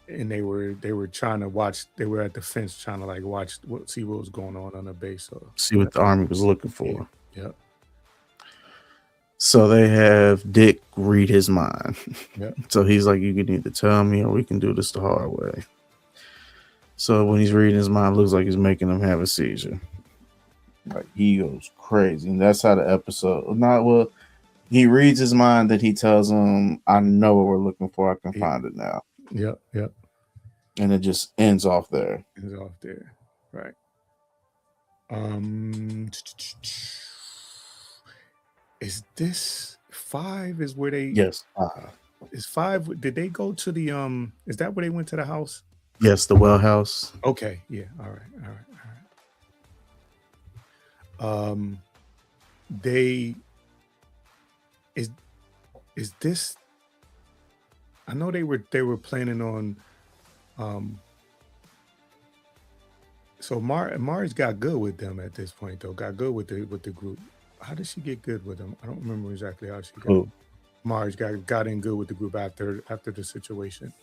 A: and they were trying to watch. They were at the fence trying to like watch, see what was going on the base. So
C: See what the army was looking for.
A: yeah, yeah,
C: So they have Dick read his mind.
A: yeah.
C: So he's like, "You can either tell me, or we can do this the hard way." So when he's reading his mind, it looks like he's making him have a seizure. Like he goes crazy, and that's how the episode. Not well. He reads his mind, that he tells him, "I know what we're looking for. I can find it now."
A: Yep, yep.
C: And it just ends off there.
A: It's off there, right? Um, is this 5? Is where they?
C: Yes.
A: Is 5? Did they go to the? Is that where they went to the house?
C: Yes, the well house.
A: Okay. Yeah. All right. All right. All right. They is this? I know they were planning on. So Marge got good with them at this point, though. Got good with the group. How did she get good with them? I don't remember exactly how she got.
C: Who?
A: Marge got in good with the group after the situation.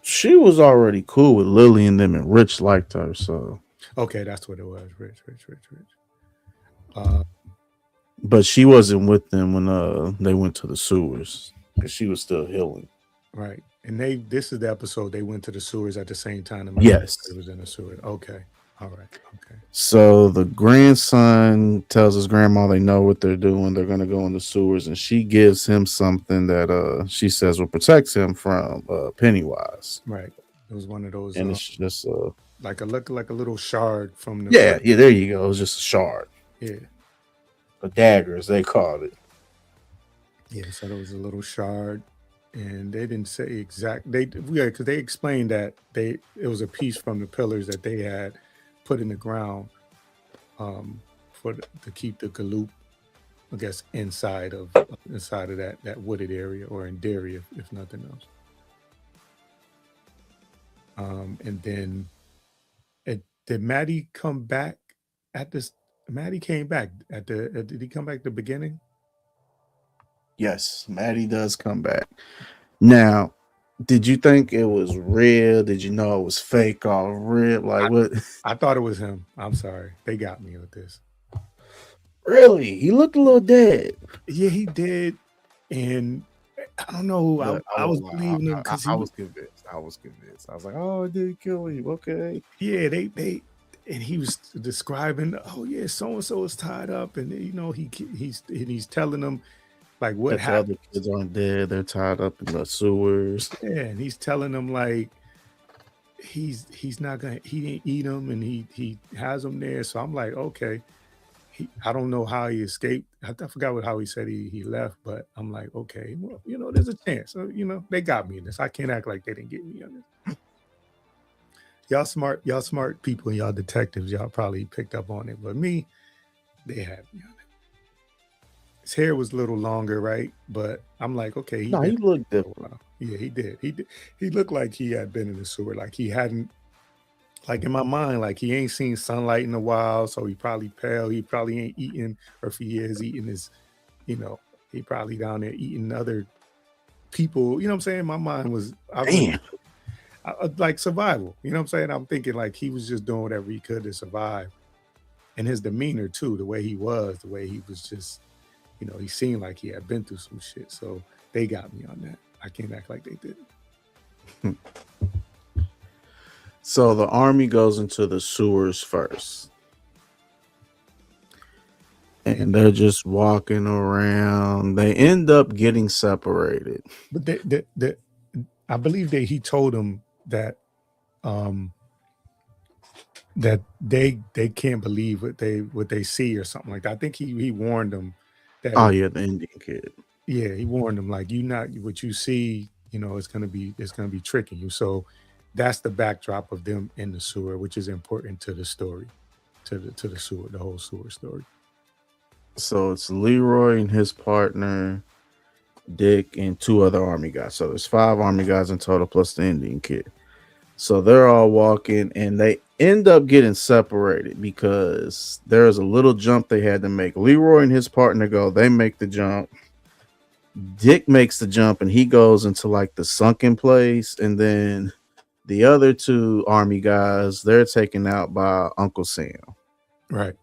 C: She was already cool with Lily and them, and Rich liked her. So,
A: Okay, that's what it was. Rich.
C: but she wasn't with them when they went to the sewers, because she was still healing.
A: Right. And this is the episode they went to the sewers at the same time.
C: Yes.
A: It was in the sewer. Okay. All right. Okay.
C: So the grandson tells his grandma they know what they're doing. They're gonna go in the sewers, and she gives him something that she says will protect him from Pennywise.
A: Right. It was one of those,
C: And it's just
A: like a little shard from the.
C: Yeah. There you go. It was just a shard.
A: Yeah.
C: A dagger, as they called it.
A: Yeah. So there was a little shard, and they didn't say exact. Because they explained that it was a piece from the pillars that they had put in the ground, to keep the galoop, I guess, inside of that wooded area, or in Derry, if nothing else. And then did Maddie come back at this? Maddie came back did he come back at the beginning?
C: Yes, Maddie does come back. Now, did you think it was real? Did you know it was fake or real? Like what?
A: I thought it was him. I'm sorry. They got me with this.
C: Really? He looked a little dead.
A: Yeah, he did. And I don't know. I was believing him because
C: I was convinced. I was like, "Oh, it didn't kill him." Okay.
A: Yeah, they and he was describing, oh yeah, so and so is tied up, and he's telling them like what
C: The
A: happened.
C: other kids aren't dead. They're tied up in the sewers.
A: Yeah, and he's telling them like he's not gonna he didn't eat them, and he has them there. So I'm like, okay. I don't know how he escaped. I forgot how he said he left, but I'm like, okay, well, there's a chance. So, they got me in this. I can't act like they didn't get me on this. y'all smart people, y'all detectives, y'all probably picked up on it. But me, they had me on it. His hair was a little longer, right? But I'm like, okay, he
C: No,
A: been
C: he looked
A: for a
C: different.
A: while. Yeah, he did. He did. He looked like he had been in the sewer. Like he hadn't, like in my mind, like he ain't seen sunlight in a while, so he probably pale. He probably ain't eating, or if he is eating, his, you know, he probably down there eating other people. You know what I'm saying? My mind was, I went
C: Damn.
A: like survival. You know what I'm saying? I'm thinking like he was just doing whatever he could to survive, and his demeanor too, the way he was, the way he was just, he seemed like he had been through some shit. So they got me on that. I can't act like they didn't.
C: So the army goes into the sewers first, and they're just walking around. They end up getting separated.
A: But I believe that he told them that um that they can't believe what they see or something like that. I think he warned them that
C: Oh yeah, the Indian kid.
A: yeah, he warned them like, you not what you see, it's gonna be tricking you. So that's the backdrop of them in the sewer, which is important to the story, to the sewer, the whole sewer story.
C: So it's Leroy and his partner, Dick, and two other army guys. So there's 5 army guys in total plus the Indian kid. So they're all walking and they end up getting separated because there's a little jump they had to make. Leroy and his partner go, they make the jump. Dick makes the jump and he goes into like the sunken place. And then the other 2 army guys, they're taken out by Uncle Sam.
A: Right.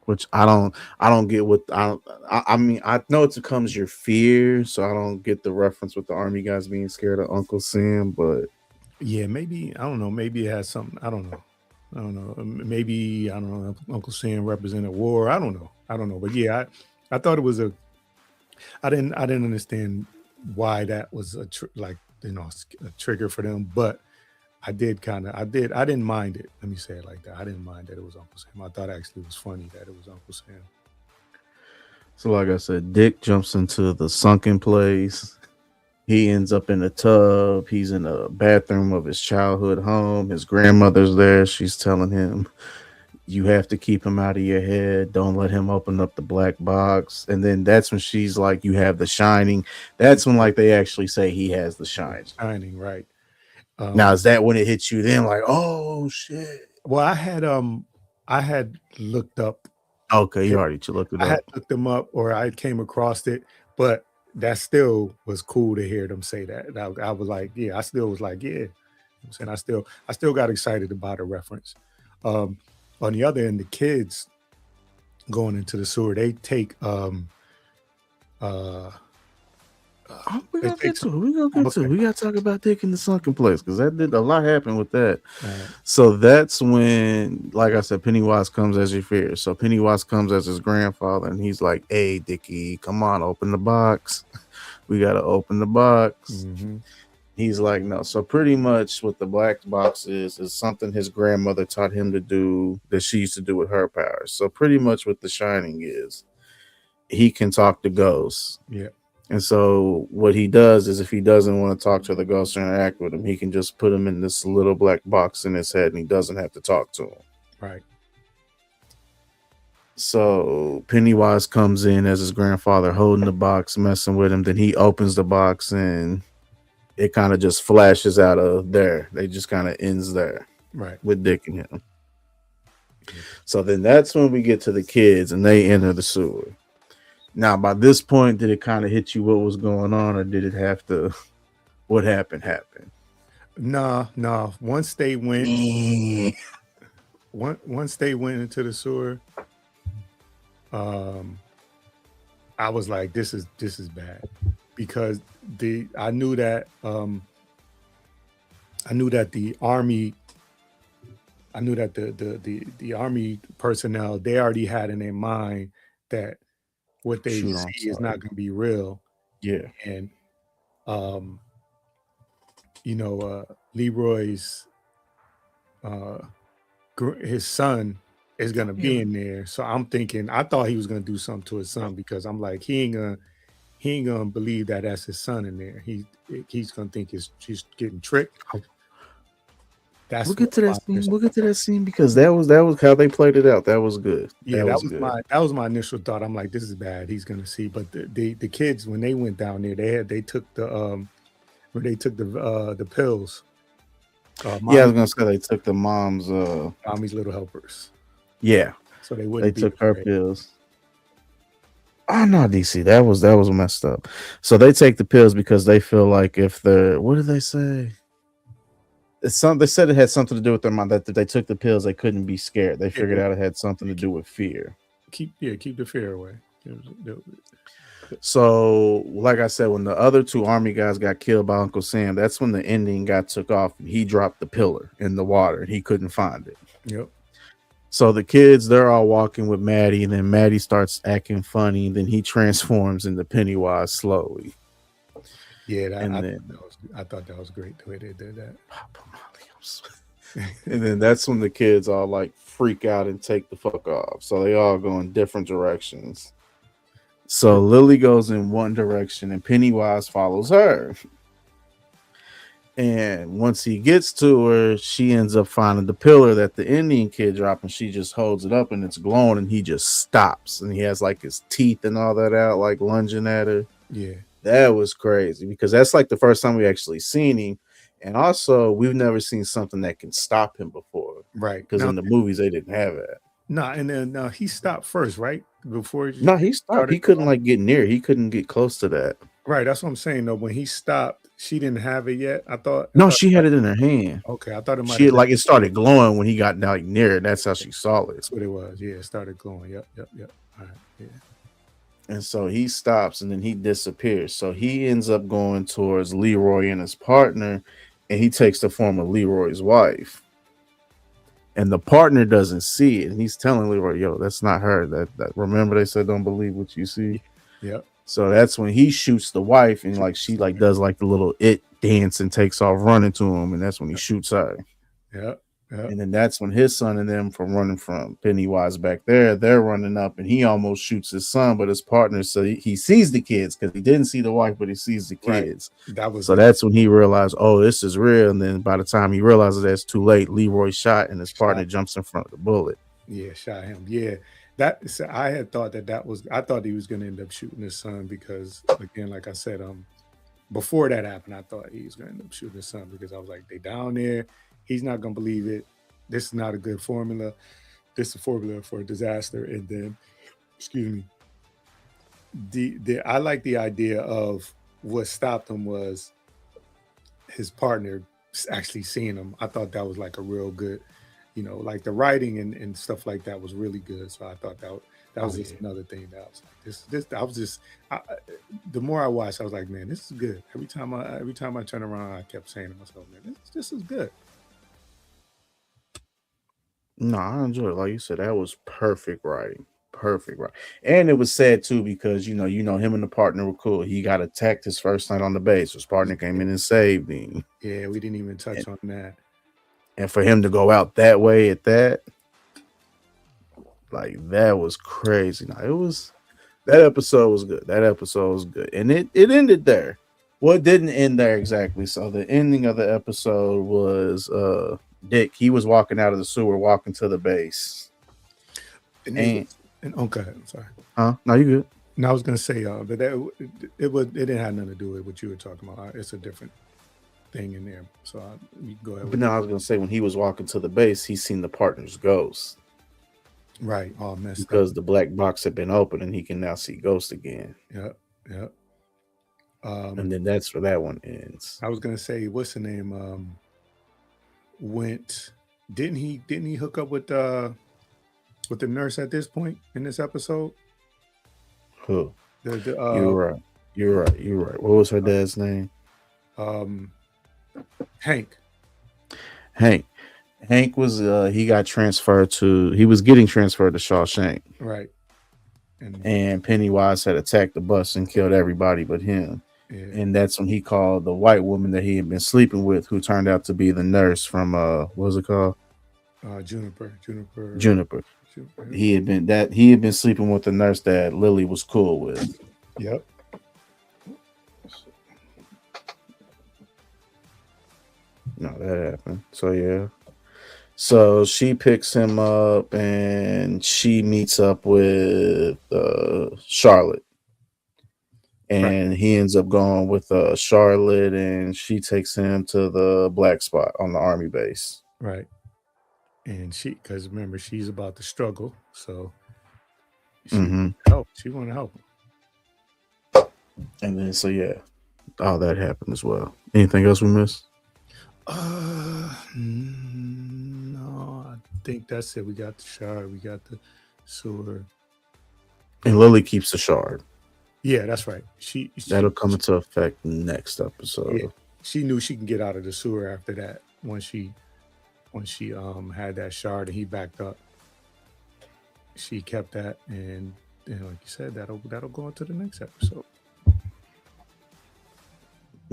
C: Which I don't get what I mean, I know it becomes your fear, so I don't get the reference with the army guys being scared of Uncle Sam, but
A: Yeah, maybe I don't know. Maybe it has something. I don't know. I don't know. Maybe I don't know. Uncle Sam represented war. I don't know. I don't know. But yeah, I thought it was a. I didn't understand why that was like a trigger for them. But I didn't mind it. Let me say it like that. I didn't mind that it was Uncle Sam. I thought actually it was funny that it was Uncle Sam.
C: so like I said, Dick jumps into the sunken place. He ends up in the tub. He's in the bathroom of his childhood home. His grandmother's there. She's telling him, you have to keep him out of your head. Don't let him open up the black box. And then that's when she's like, you have the shining. That's when like they actually say he has the shining.
A: Shining, right?
C: Now is that when it hits you then like, oh shit?
A: Well, I had looked up.
C: Okay, you already looked it
A: I had
C: up.
A: looked them up or I came across it, but that still was cool to hear them say that. I was like, yeah, I still was like, yeah. You know what I'm saying I still got excited about a reference. Um, on the other end, the kids going into the sewer, they take uh
C: Oh, we're
A: they
C: gonna
A: take
C: get to
A: some
C: it. We're gonna get to
A: okay.
C: it. We gotta talk about Dick in the sunken place because that did a lot happen with that.
A: All right.
C: So that's when, like I said, Pennywise comes as your fear. So Pennywise comes as his grandfather, and he's like, "Hey, Dickie, come on, open the box. We gotta open the box."
A: Mm-hmm.
C: He's like, "No." So pretty much, what the black box is something his grandmother taught him to do that she used to do with her powers. So pretty much, what The Shining is, he can talk to ghosts.
A: Yeah,
C: And so what he does is if he doesn't want to talk to the ghost or interact with him, he can just put him in this little black box in his head and he doesn't have to talk to him.
A: right.
C: So Pennywise comes in as his grandfather holding the box, messing with him. Then he opens the box and it kind of just flashes out of there. They just kind of ends there
A: Right.
C: with Dick and him. So then that's when we get to the kids and they enter the sewer. Now, by this point, did it kind of hit you what was going on, or did it have to? What happened? Happened.
A: Nah. Once they went,
C: Mm.
A: once they went into the sewer, um, I was like, this is bad because I knew that the army I knew that the army personnel they already had in their mind that what they
C: Shoot on
A: see is not
C: sight.
A: going to be real,
C: Yeah.
A: and um, Leroy's uh, his son is going to be in there. So I'm thinking, I thought he was going to do something to his son because I'm like, he ain't gonna believe that that's his son in there. He's gonna think he's getting tricked. That's
C: We'll
A: what
C: get to that
A: my
C: scene.
A: initial,
C: We'll get to that scene because that was how they played it out. That was good.
A: yeah,
C: That was good.
A: that was my initial thought. I'm like, this is bad. He's gonna see. But the kids, when they went down there, they took the where they took the pills.
C: Yeah, I
A: Mommy
C: was gonna say they took the mom's.
A: Mommy's little helpers,
C: Yeah,
A: so they
C: they
A: wouldn't be
C: took her
A: afraid.
C: pills. Oh no, DC, that was messed up. So they take the pills because they feel like if they're what did they say? It's some they said it had something to do with their mind that if they took the pills they couldn't be scared. They
A: Yeah,
C: figured out it had something to
A: keep,
C: do with fear.
A: keep the fear away.
C: So, like I said, when the other two army guys got killed by Uncle Sam, that's when the Indian guy took off and he dropped the pillar in the water and he couldn't find it.
A: Yep.
C: So the kids, they're all walking with Maddie, and then Maddie starts acting funny, and then he transforms into Pennywise slowly.
A: Yeah,
C: And then
A: I thought that was great the way they did that.
C: and then that's when the kids all like freak out and take the fuck off. So they all go in different directions. So Lily goes in one direction and Pennywise follows her. And once he gets to her, she ends up finding the pillar that the Indian kid dropped, and she just holds it up and it's glowing, and he just stops. And he has like his teeth and all that out, like lunging at her.
A: Yeah.
C: That was crazy because that's like the first time we actually seen him. And also, we've never seen something that can stop him before.
A: Right.
C: Because
A: Now,
C: in the movies, they didn't have that.
A: and then he stopped first, right? Before
C: No, he stopped.
A: started
C: He couldn't like get near. He couldn't get close to that.
A: Right, that's what I'm saying though. When he stopped, she didn't have it yet. I
C: No,
A: thought
C: she had it in her hand.
A: okay, I thought it might
C: She
A: have
C: had,
A: been
C: like it started glowing when he got like near it. That's how she saw it.
A: that's what it was. Yeah, it started glowing. Yep. All right. Yeah.
C: And so he stops and then he disappears. So he ends up going towards Leroy and his partner, and he takes the form of Leroy's wife. And the partner doesn't see it. And he's telling Leroy, yo, that's not her. That remember they said don't believe what you see.
A: Yep.
C: So that's when he shoots the wife and like she like does like the little it dance and takes off running to him, and that's when he shoots her.
A: Yep.
C: And then that's when his son and them from running from Pennywise back there, they're running up and he almost shoots his son, but his partner, so he sees the kids because he didn't see the wife, but he sees the kids.
A: Right. That was
C: so that's when he realized, oh, this is real. And then by the time he realizes that's too late, Leroy shot and his partner jumps in front of the bullet.
A: Yeah, shot him. Yeah. I had thought that was I thought he was gonna end up shooting his son because again, like I said, before that happened, I thought he was gonna end up shooting his son because I was like, they down there, he's not gonna believe it. This is not a good formula. This is a formula for a disaster. And then, excuse me, I like the idea of what stopped him was his partner actually seeing him. I thought that was like a real good, like the writing and stuff like that was really good. So I thought that was just another thing that I was like, this. I was just, the more I watched, I was like, man, this is good. Every time I turn around, I kept saying to myself, man, this is good.
C: No, I enjoy it. Like you said, that was perfect writing. Perfect right. And it was sad too because him and the partner were cool. He got attacked his first night on the base. His partner came in and saved him.
A: Yeah, we didn't even touch on that.
C: And for him to go out that way at that, like that was crazy. No, that episode was good. That episode was good. And it ended there. Well, it didn't end there exactly. So the ending of the episode was Dick, he was walking out of the sewer, walking to the base.
A: And okay, I'm sorry.
C: No, you good.
A: No, I was gonna say, but it didn't have nothing to do with what you were talking about. It's a different thing in there. So you can go ahead.
C: But no, I was gonna say when he was walking to the base, he seen the partner's ghost.
A: Right, all messed
C: because
A: up.
C: the black box had been opened and he can now see ghosts again.
A: Yep.
C: And then that's where that one ends.
A: I was gonna say, what's the name? Didn't he hook up with the nurse at this point in this episode?
C: Who? You're right. What was her dad's name?
A: Hank.
C: Hank was he got transferred he was getting transferred to Shawshank.
A: Right.
C: And Pennywise had attacked the bus and killed everybody but him.
A: Yeah.
C: And that's when he called the white woman that he had been sleeping with, who turned out to be the nurse from what was it called?
A: Juniper.
C: He had been sleeping with the nurse that Lily was cool with.
A: Yep.
C: No, that happened. So yeah, So she picks him up and she meets up with Charlotte.
A: Right.
C: And he ends up going with Charlotte, and she takes him to the black spot on the army base.
A: Right. And because remember, she's about to struggle, so she
C: Mm-hmm.
A: help. She want to help him.
C: And then, so yeah, all that happened as well. Anything else we missed?
A: No, I think that's it. We got the shard. We got the sewer.
C: And Lily keeps the shard.
A: Yeah, that's right.
C: That'll come into effect next episode.
A: Yeah, she knew she can get out of the sewer after that. When she had that shard and he backed up, she kept that, and like you said, that'll go into the next episode.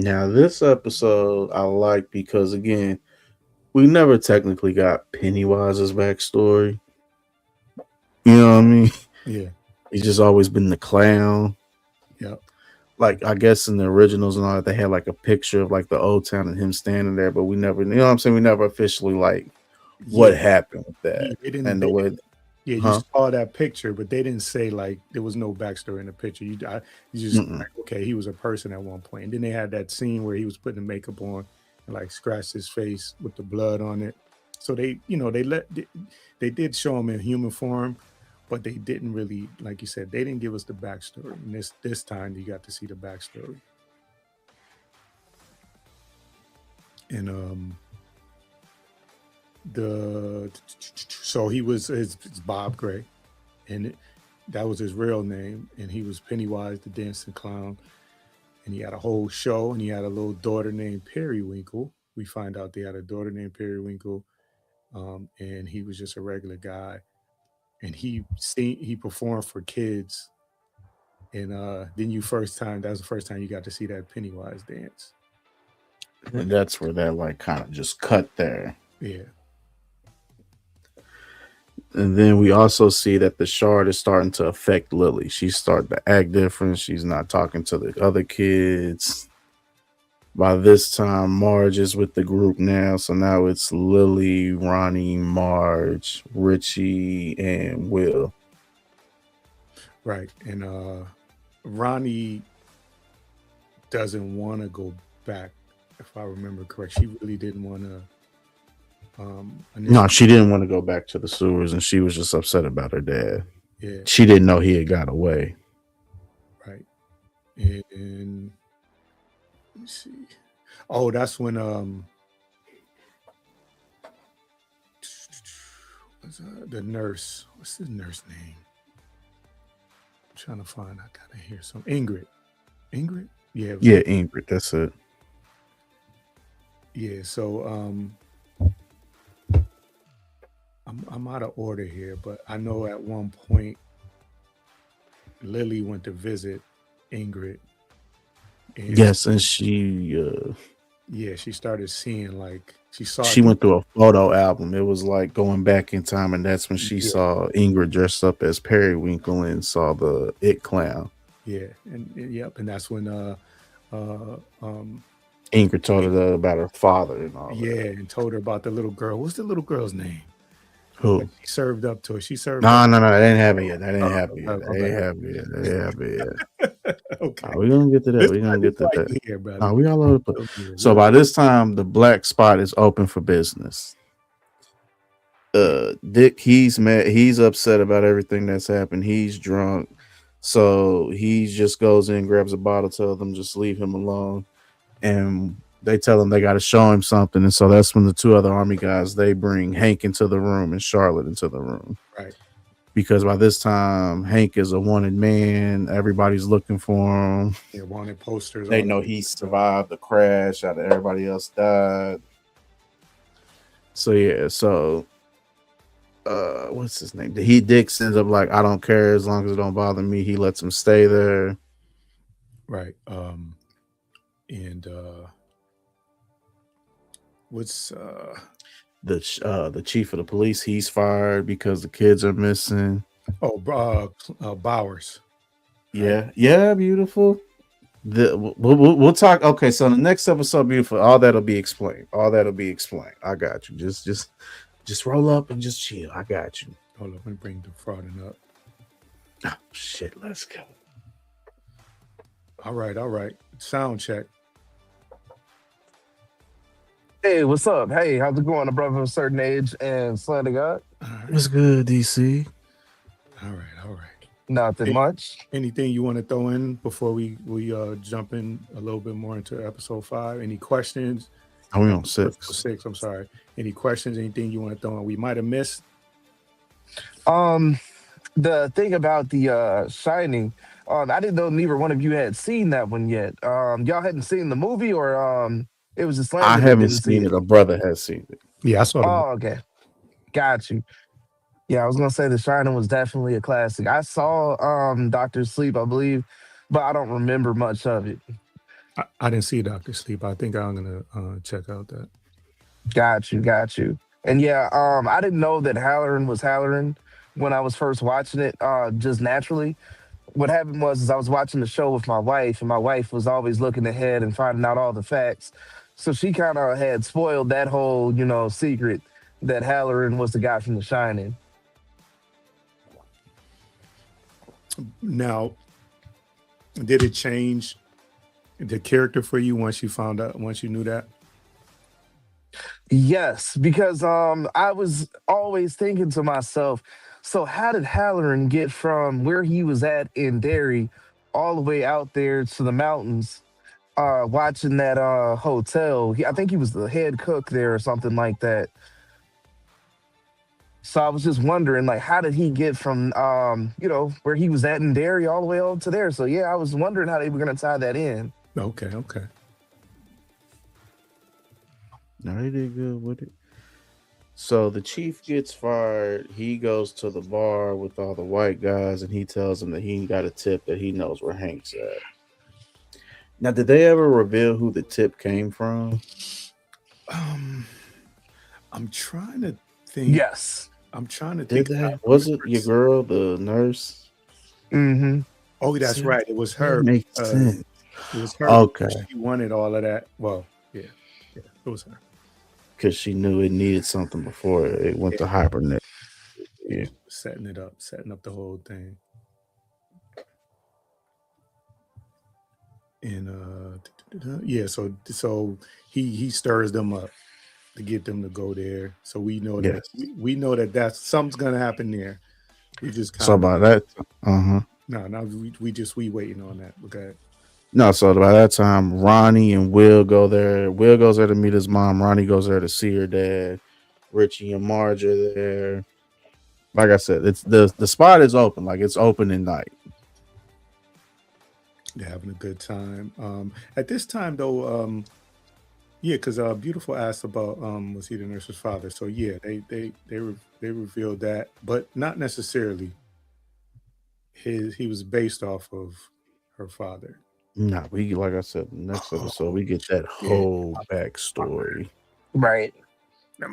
C: Now, this episode I like because again, we never technically got Pennywise's backstory. You know what I mean?
A: Yeah.
C: He's just always been the clown.
A: Yep.
C: Like, I guess in the originals and all that, they had like a picture of like the old town and him standing there, but we never, you know what I'm saying? We never officially like what happened with that. And the way,
A: you saw that picture, but they didn't say like there was no backstory in the picture. You just like, okay, he was a person at one point. And then they had that scene where he was putting the makeup on and like scratched his face with the blood on it. So they did show him in human form, but they didn't really, like you said, they didn't give us the backstory. And this time you got to see the backstory. And so he was it's Bob Gray, and that was his real name, and he was Pennywise the dancing clown, and he had a whole show, and he had a little daughter named Periwinkle. We find out they had a daughter named Periwinkle, and he was just a regular guy, and he performed for kids, and then that was the first time you got to see that Pennywise dance,
C: and that's where that like kind of just cut there.
A: Yeah.
C: And then we also see that the shard is starting to affect Lily. She's starting to act different. She's not talking to the other kids. By this time, Marge is with the group now. So now it's Lily, Ronnie, Marge, Richie, and Will.
A: Right. And Ronnie doesn't want to go back, if I remember correct. She really didn't want to.
C: No, she didn't want to go back to the sewers, and she was just upset about her dad.
A: Yeah,
C: she didn't know he had got away.
A: Right. And let me see. Oh, that's when the nurse. What's the nurse name? I'm trying to find. I gotta hear some. Ingrid. Yeah.
C: Yeah, Ingrid. That's it.
A: Yeah. So I'm out of order here, but I know at one point Lily went to visit Ingrid.
C: And yes, and she
A: she started seeing like
C: she went through a photo album. It was like going back in time, and that's when she saw Ingrid dressed up as Periwinkle and saw the It Clown.
A: Yeah, and that's when
C: Ingrid told her about her father and all.
A: Yeah, and told her about the little girl. What's the little girl's name?
C: Who?
A: She served up to her. She served.
C: No, they didn't have it yet. They didn't have it yet.
A: Okay,
C: we're gonna get to that. We're gonna get to that.
A: Here, brother.
C: No, we all over the place. So by this time, the black spot is open for business. Dick, he's mad. He's upset about everything that's happened. He's drunk, so he just goes in, grabs a bottle, tells them just leave him alone, and they tell him they got to show him something. And so that's when the two other army guys, they bring Hank into the room and Charlotte into the room.
A: Right.
C: Because by this time, Hank is a wanted man. Everybody's looking for him.
A: Yeah, wanted posters.
C: They know he survived the crash after everybody else died. So yeah, what's his name? Dick ends up like, I don't care as long as it don't bother me. He lets him stay there.
A: Right. And what's
C: the chief of the police? He's fired because the kids are missing.
A: Oh, Bowers.
C: Right? Yeah, beautiful. We'll talk. Okay, so in the next episode, beautiful. All that'll be explained. I got you. Just Just roll up and just chill. I got you.
A: Hold up, let me bring the frauding up.
C: Oh, shit, let's go.
A: All right. Sound check.
D: Hey, what's up? Hey, how's it going? A brother of a certain age and Slanda God?
A: All right.
C: What's good, DC?
A: All right.
D: Nothing
A: Hey,
D: much.
A: anything you want to throw in before we jump in a little bit more into episode 5? Any questions?
C: Oh, we on
A: Episode
C: 6.
A: 6. I'm sorry. Any questions? Anything you want to throw in? We might have missed.
D: The thing about the Shining, I didn't know neither one of you had seen that one yet. Y'all hadn't seen the movie, or it was just
C: I
D: Slanda that
C: haven't
D: didn't see
C: seen
D: it.
C: it. A brother has seen it.
A: Yeah, I saw the movie.
D: Oh, okay, got you. Yeah, I was gonna say The Shining was definitely a classic. I saw Doctor Sleep, I believe, but I don't remember much of it.
A: I didn't see Doctor Sleep. I think I'm gonna check out that.
D: Got you. And yeah, I didn't know that Halloran was Halloran when I was first watching it, just naturally. What happened was is I was watching the show with my wife, and my wife was always looking ahead and finding out all the facts. So she kind of had spoiled that whole, secret that Halloran was the guy from The Shining.
A: Now, did it change the character for you once you knew that?
D: Yes, because I was always thinking to myself, so how did Halloran get from where he was at in Derry all the way out there to the mountains, watching that hotel? I think he was the head cook there or something like that. So I was just wondering, like, how did he get from where he was at in Derry all the way over to there? So yeah, I was wondering how they were gonna tie that in.
A: Okay.
C: No, they did good with it. So the chief gets fired. He goes to the bar with all the white guys, and he tells them that he got a tip that he knows where Hank's at. Now, did they ever reveal who the tip came from?
A: I'm trying to think.
D: Yes.
A: I'm trying to
C: Did
A: think.
C: they? Was it your girl, the nurse?
D: Mm-hmm.
A: Oh, that's
C: See,
A: right. It was
C: that
A: her.
C: makes sense.
A: It was her.
C: Okay.
A: She wanted all of that. Well, yeah, it was her.
C: Because she knew it needed something before it went to hibernate. Yeah.
A: Setting up the whole thing. And yeah, so he stirs them up to get them to go there. So we know that we know that that's something's gonna happen there. We just
C: so by that,
A: we waiting on that. Okay.
C: No, so by that time, Ronnie and Will go there. Will goes there to meet his mom. Ronnie goes there to see her dad. Richie and Marge are there. Like I said, it's the spot is open. Like it's open at night.
A: They're having a good time. At this time though, yeah, because Beautiful asked about was he the nurse's father? So yeah, they revealed that, but not necessarily. He was based off of her father.
C: Nah, we like I said, next episode we get that whole backstory.
D: Right.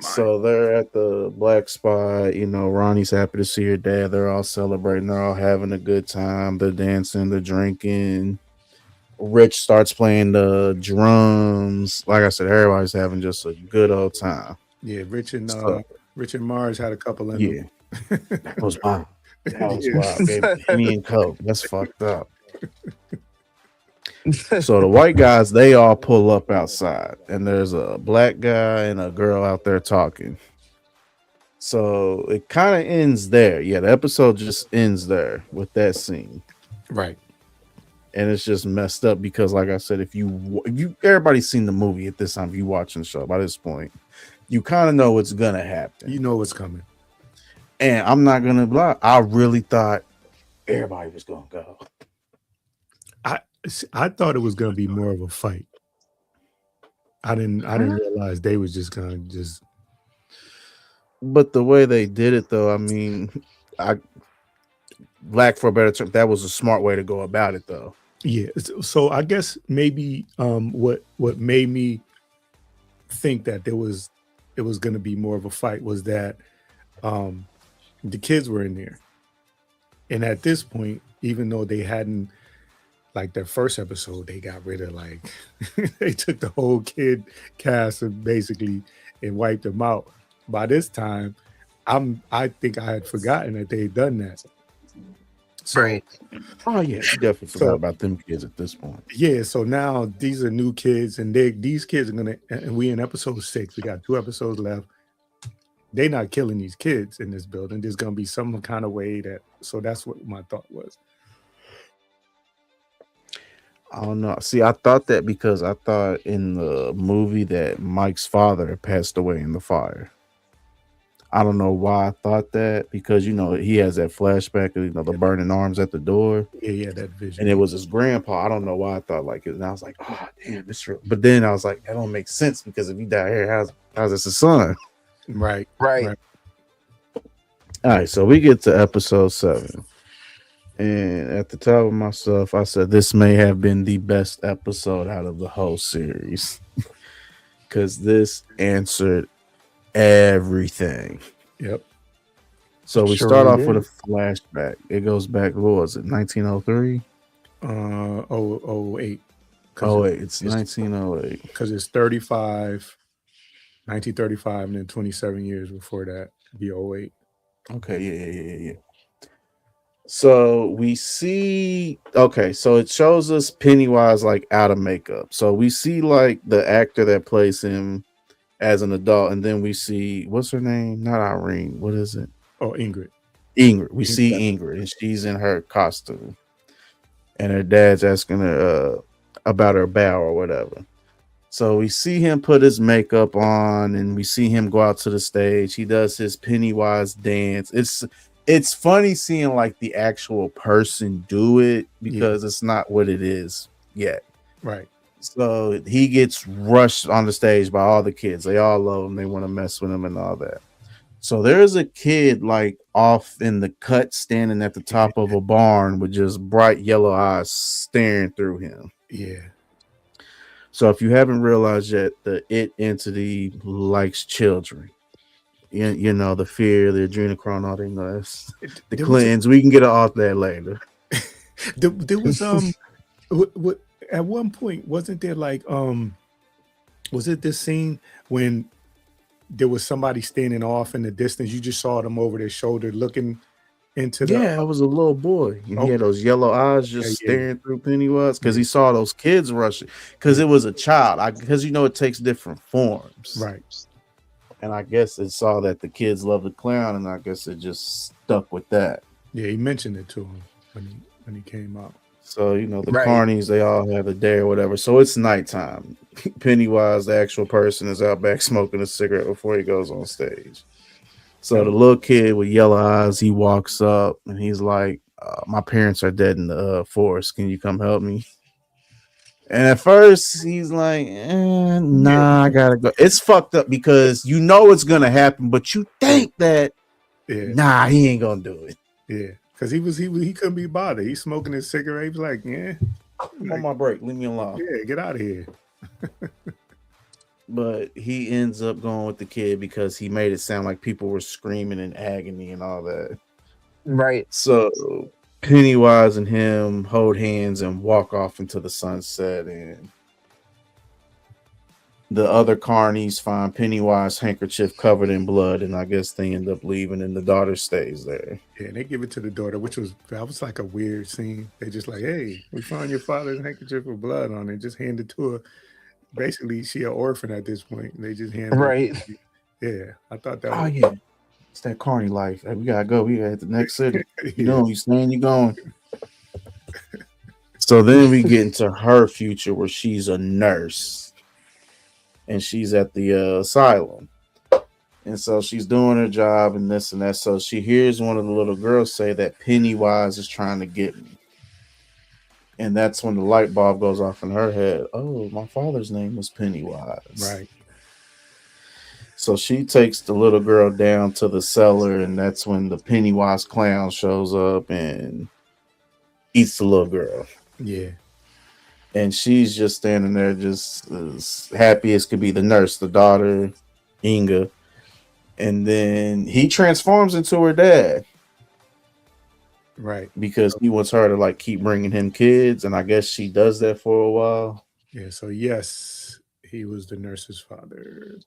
C: So they're at the black spot. Ronnie's happy to see her dad. They're all celebrating. They're all having a good time. They're dancing. They're drinking. Rich starts playing the drums. Like I said, everybody's having just a good old time.
A: Yeah, Rich and Mars had a couple in them.
C: That was wild. That was wild. Henny and Coke. That's fucked up. So the white guys, they all pull up outside, and there's a black guy and a girl out there talking. So it kind of ends there. Yeah, the episode just ends there with that scene.
A: Right.
C: And it's just messed up because, like I said, if you everybody's seen the movie at this time, if you watching the show by this point, you kind of know what's gonna happen.
A: You know what's coming.
C: And I'm not gonna lie, I really thought everybody was gonna go.
A: I thought it was gonna be more of a fight. I didn't realize they was just gonna just.
C: But the way they did it, though, I mean, lack for a better term, that was a smart way to go about it, though.
A: Yeah. So I guess maybe what made me think that it was gonna be more of a fight was that the kids were in there, and at this point, even though they hadn't. Like their first episode, they got rid of they took the whole kid cast and basically wiped them out. by this time, I think I had forgotten that they had done that. So
D: Right.
C: Oh yeah, you definitely forgot
A: so
C: about them kids at this point.
A: yeah, so now these are new kids, and these kids are gonna, and we in episode 6. We got 2 episodes left. They not killing these kids in this building. There's gonna be some kind of way that. So that's what my thought was.
C: I don't know. See, I thought that because I thought in the movie that Mike's father passed away in the fire. I don't know why I thought that because he has that flashback of the
A: Yeah,
C: burning arms at the door,
A: yeah, that
C: and
A: vision.
C: it
A: Yeah.
C: was his grandpa. I don't know why I thought like it, and I was like, oh damn, this real. But then I was like, that don't make sense because if he died here, how's this his son?
A: Right,
D: Right.
A: right.
C: All right, so we get to episode 7. And at the top of my stuff, I said this may have been the best episode out of the whole series because this answered everything.
A: Yep.
C: So we start
D: Surely
C: off with a
D: did.
C: flashback. It goes back, what was it, 1903?
A: Oh 08. Because
C: Oh, wait, it's 1908.
A: it's 35, 1935, and then 27 years before that. Be 08.
C: Okay, yeah. So we see, okay, so it shows us Pennywise like out of makeup. So we see like the actor that plays him as an adult, and then we see, what's her name? Not Irene. What is it?
A: Oh, Ingrid.
C: Ingrid. We see
A: Yeah.
C: Ingrid, and she's in her costume, and her dad's asking her about her bow or whatever. So we see him put his makeup on, and we see him go out to the stage. He does his Pennywise dance. It's funny seeing like the actual person do it because it's not what it is yet.
A: Right.
C: So he gets rushed on the stage by all the kids. They all love him. They want to mess with him and all that. So there's a kid like off in the cut, standing at the top of a barn with just bright yellow eyes staring through him.
A: Yeah.
C: So if you haven't realized yet, the it entity likes children. You know, the fear, the adrenochrome, all that. The
A: There was
C: Clintons. We can get off that later.
A: there was what at one point wasn't there like was it this scene when there was somebody standing off in the distance? You just saw them over their shoulder looking into the.
C: Yeah, I was a little boy, and he
A: Okay.
C: had those yellow eyes
A: Yeah,
C: just
A: yeah,
C: staring through Pennywise because he saw those kids rushing. Because it was a child, because it takes different forms,
A: right.
C: and I guess it saw that the kids love the clown, and I guess it just stuck with that.
A: Yeah, he mentioned it to him when he came out.
C: So the
D: Right.
C: carnies, they all have a day or whatever. So it's nighttime. Pennywise, the actual person, is out back smoking a cigarette before he goes on stage. So the little kid with yellow eyes, he walks up and he's like, "My parents are dead in the forest. Can you come help me?" And at first, he's like, "Nah, I gotta go." It's fucked up because you know it's gonna happen, but you think that,
A: Yeah,
C: nah, he ain't gonna do it.
A: yeah. Because he couldn't be bothered. He's smoking his cigarette. He was like, yeah,
C: I'm on my break. Leave me alone.
A: yeah, get out of here.
C: But he ends up going with the kid because he made it sound like people were screaming in agony and all that.
D: Right.
C: So Pennywise and him hold hands and walk off into the sunset, and the other carnies find Pennywise handkerchief covered in blood, and I guess they end up leaving, and the daughter stays there.
A: Yeah, and they give it to the daughter, that was like a weird scene. They just like, hey, we found your father's handkerchief with blood on it. Just hand it to her. Basically, she an orphan at this point. They just hand her.
D: Right.
A: Yeah, I thought that.
C: Oh
A: was,
C: yeah, it's that carny life. Hey, we gotta go. We gotta hit the next city. You
A: yeah.
C: know, you staying, you going. So then we get into her future where she's a nurse, and she's at the asylum. And so she's doing her job and this and that. So she hears one of the little girls say that Pennywise is trying to get me. And that's when the light bulb goes off in her head. Oh, my father's name was Pennywise.
A: Right.
C: So she takes the little girl down to the cellar, and that's when the Pennywise clown shows up and eats the little girl.
A: Yeah.
C: And she's just standing there just as happy as could be. The nurse, the daughter, Inga. And then he transforms into her dad.
A: Right.
C: Because he wants her to like keep bringing him kids, and I guess she does that for a while.
A: Yeah. So yes, he was the nurse's father.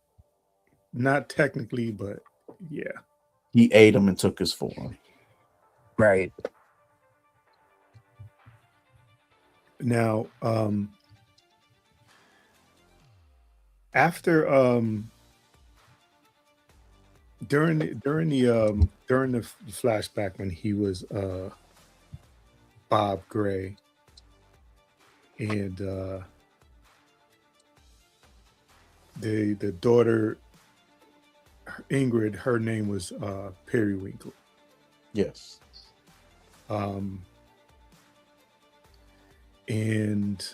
A: not technically, but yeah.
C: He ate him and took his form.
D: Right.
A: Now, after during the flashback when he was Bob Gray and the daughter Ingrid, her name was Periwinkle.
C: Yes.
A: Um, and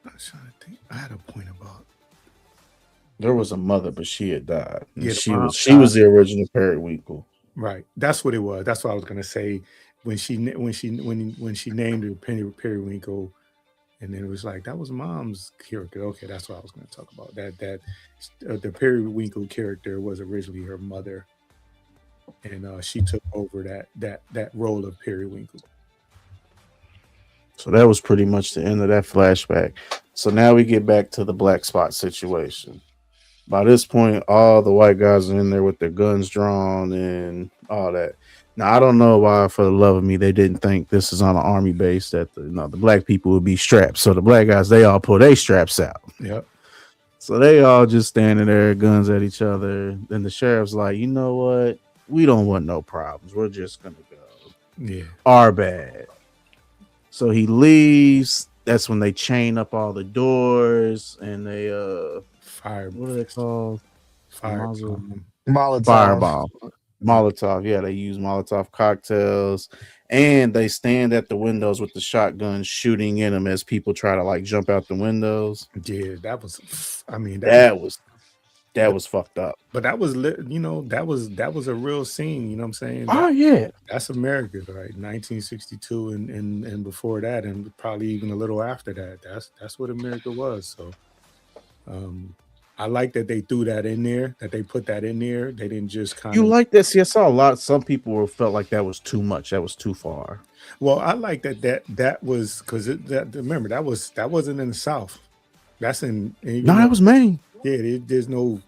A: I was trying to think. I had a point about
C: There was a mother, but she had died. And
A: yeah, the
C: she
A: mom
C: was the original Periwinkle.
A: right. That's what it was. That's what I was gonna say when she named her Periwinkle, and then it was like that was mom's character. Okay, that's what I was gonna talk about. That the Periwinkle character was originally her mother, and she took over that role of Periwinkle.
C: So that was pretty much the end of that flashback. So now we get back to the black spot situation. By this point, all the white guys are in there with their guns drawn and all that. Now I don't know why, for the love of me, they didn't think this is on an army base that the black people would be strapped. So the black guys, they all pull their straps out.
A: Yep.
C: So they all just standing there, guns at each other. Then the sheriff's like, you know what? We don't want no problems. We're just gonna go.
A: Yeah.
C: Our bad. So he leaves. That's when they chain up all the doors and they
A: Fire.
C: what are they called?
A: Fire.
D: Molotov.
C: Fireball. Molotov. Yeah, they use Molotov cocktails. And they stand at the windows with the shotguns shooting in them as people try to like jump out the windows.
A: Yeah, that was. I mean,
C: That was fucked up.
A: But that was that was a real scene. You know what I'm saying?
C: Oh yeah,
A: that's America, right? 1962 and before that, and probably even a little after that. That's what America was. So, I like that they threw that in there. That they put that in there. They didn't just kind of.
C: You like this? Yes, I saw a lot. Some people felt like that was too much. That was too far.
A: Well, I like that was because remember that wasn't in the South. That's in
C: no, that was Maine.
A: Yeah, there's no,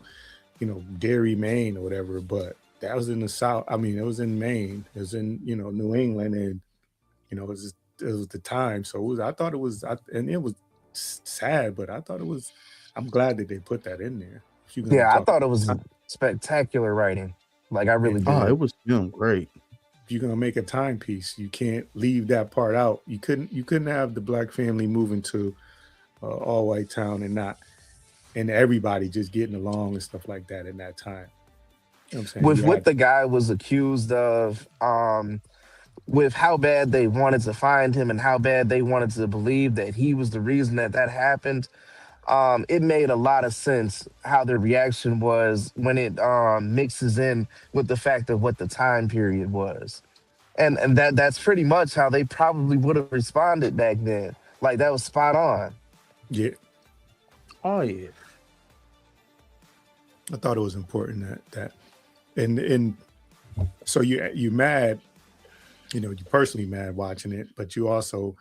A: Derry, Maine or whatever, but that was in the South. I mean, it was in Maine. It was in, New England, and, it was the time. So I thought it was, and it was sad, but I thought it was, I'm glad that they put that in there.
D: Yeah, I thought it was spectacular writing. Like, I really did.
C: Oh, it was doing great.
A: If you're gonna make a timepiece, you can't leave that part out. You couldn't have the black family moving to all white town and everybody just getting along and stuff like that in that time. You know what I'm saying?
D: With what the guy was accused of, with how bad they wanted to find him and how bad they wanted to believe that he was the reason that happened, it made a lot of sense how their reaction was when it mixes in with the fact of what the time period was. And that's pretty much how they probably would have responded back then. Like, that was spot on.
A: Yeah.
C: Oh yeah.
A: I thought it was important that and so you mad, you personally mad watching it, but you also,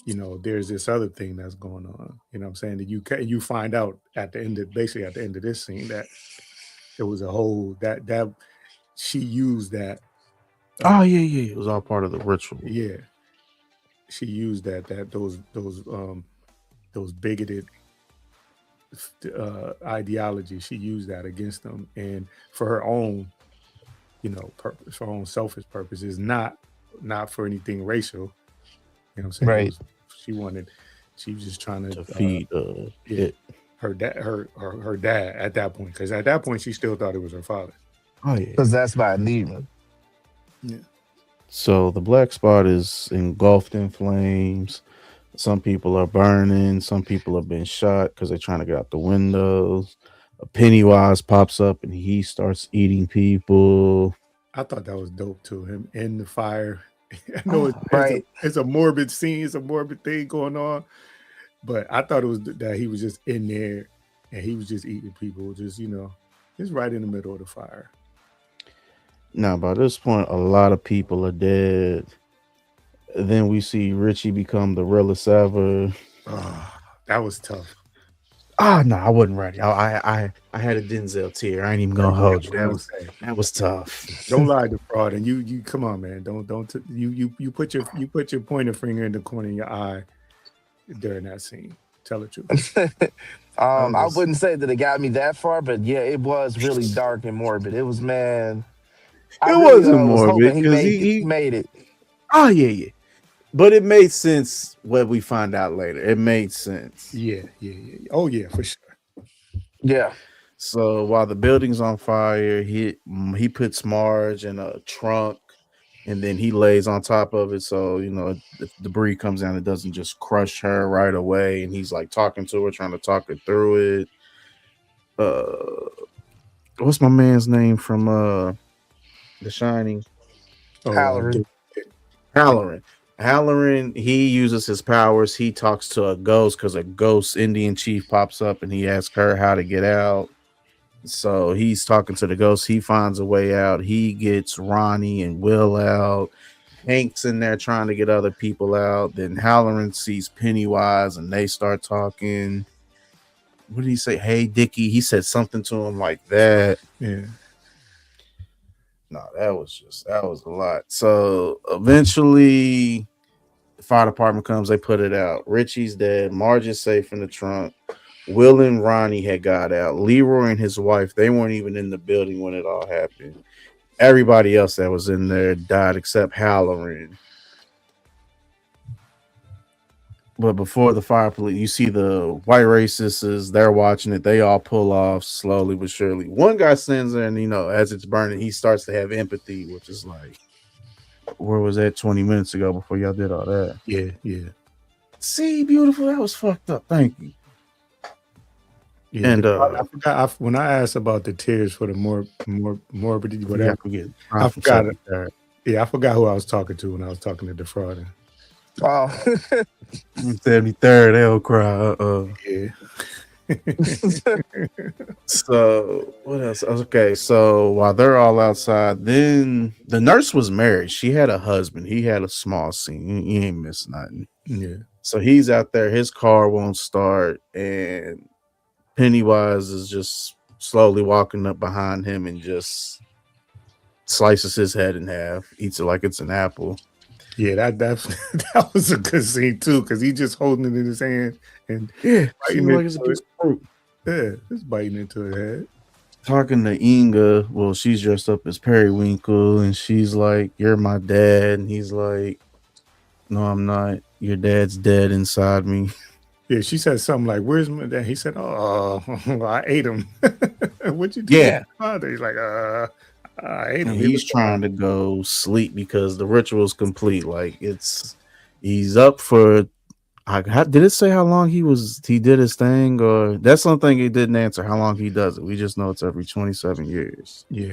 A: there's this other thing that's going on. You know what I'm saying? That you find out at the end of this scene that it was a whole that she used that.
C: Oh yeah. It was all part of the ritual.
A: Yeah. She used those bigoted ideology. She used that against them, and for her own, purpose, for her own selfish purposes, not for anything racial. You know what I'm saying?
D: Right.
A: She was just trying to
C: feed it.
A: Her dad at that point, because at that point she still thought it was her father.
C: Oh yeah.
D: Because that's by Neiman.
A: Yeah.
C: So the black spot is engulfed in flames. Some people are burning. Some people have been shot because they're trying to get out the windows. A Pennywise pops up and he starts eating people.
A: I thought that was dope too. Him in the fire. I know it's a morbid scene. It's a morbid thing going on. But I thought it was that he was just in there and he was just eating people. Just, just right in the middle of the fire.
C: Now, by this point, a lot of people are dead. Then we see Richie become the realest ever.
A: Oh, that was tough.
C: No, I wasn't ready. I had a Denzel tear. I ain't even gonna
A: Yeah, I
C: hold
A: was
C: you.
A: gonna say,
C: That was tough.
A: don't lie to fraud. And you come on, man. You put your pointer finger in the corner of your eye during that scene. Tell the truth. I
D: I
A: was
D: wouldn't say that it got me that far, but yeah, it was really dark and morbid. It was, man. I
C: It
D: really
C: wasn't
D: was
C: morbid
D: hoping he
C: because he
D: made it.
C: oh yeah. But it made sense what we find out later. It made sense.
A: yeah. Oh yeah, for sure.
D: Yeah.
C: So while the building's on fire, he puts Marge in a trunk and then he lays on top of it. So, the debris comes down, it doesn't just crush her right away. And he's like talking to her, trying to talk her through it. What's my man's name from The Shining?
A: Oh,
D: Halloran.
C: Halloran. Halloran, he uses his powers. He talks to a ghost because a ghost Indian chief pops up and he asks her how to get out. So he's talking to the ghost. He finds a way out. He gets Ronnie and Will out. Hank's in there trying to get other people out. Then Halloran sees Pennywise and they start talking. What did he say? Hey, Dickie. He said something to him like that.
A: Yeah.
C: No, that was a lot. So eventually the fire department comes, they put it out. Richie's dead. Marge is safe in the trunk. Will and Ronnie had got out. Leroy and his wife, they weren't even in the building when it all happened. Everybody else that was in there died except Halloran. But before the fire police, you see the white racists, they're watching it. They all pull off slowly but surely. One guy stands there and, as it's burning, he starts to have empathy, which is like, where was that 20 minutes ago before y'all did all that?
A: Yeah.
C: See, beautiful. That was fucked up. Thank you.
A: Yeah,
C: and
A: I forgot when I asked about the tears for the more morbidity, whatever. I forgot it. Yeah, I forgot who I was talking to when I was talking to Defrauding.
D: Oh,
C: 73rd, they'll cry.
A: Yeah.
C: So what else? Okay, so while they're all outside, then the nurse was married. She had a husband. He had a small scene. He ain't missed nothing.
A: Yeah.
C: So he's out there. His car won't start, and Pennywise is just slowly walking up behind him and just slices his head in half, eats it like it's an apple.
A: Yeah, that was a good scene too, because he just holding it in his hand and
C: biting like it's a piece of fruit.
A: Yeah, just biting into his head.
C: Talking to Inga, well, she's dressed up as Periwinkle, and she's like, "You're my dad," and he's like, "No, I'm not. Your dad's dead inside me."
A: Yeah, she said something like, "Where's my dad?" He said, "Oh, I ate him." What'd you do?
C: Yeah.
A: Father? He's like, I ate him.
C: He's trying to go sleep because the ritual's complete. Like he's up for. Did it say how long he did his thing, or that's something he didn't answer? How long he does it? We just know it's every 27 years.
A: Yeah,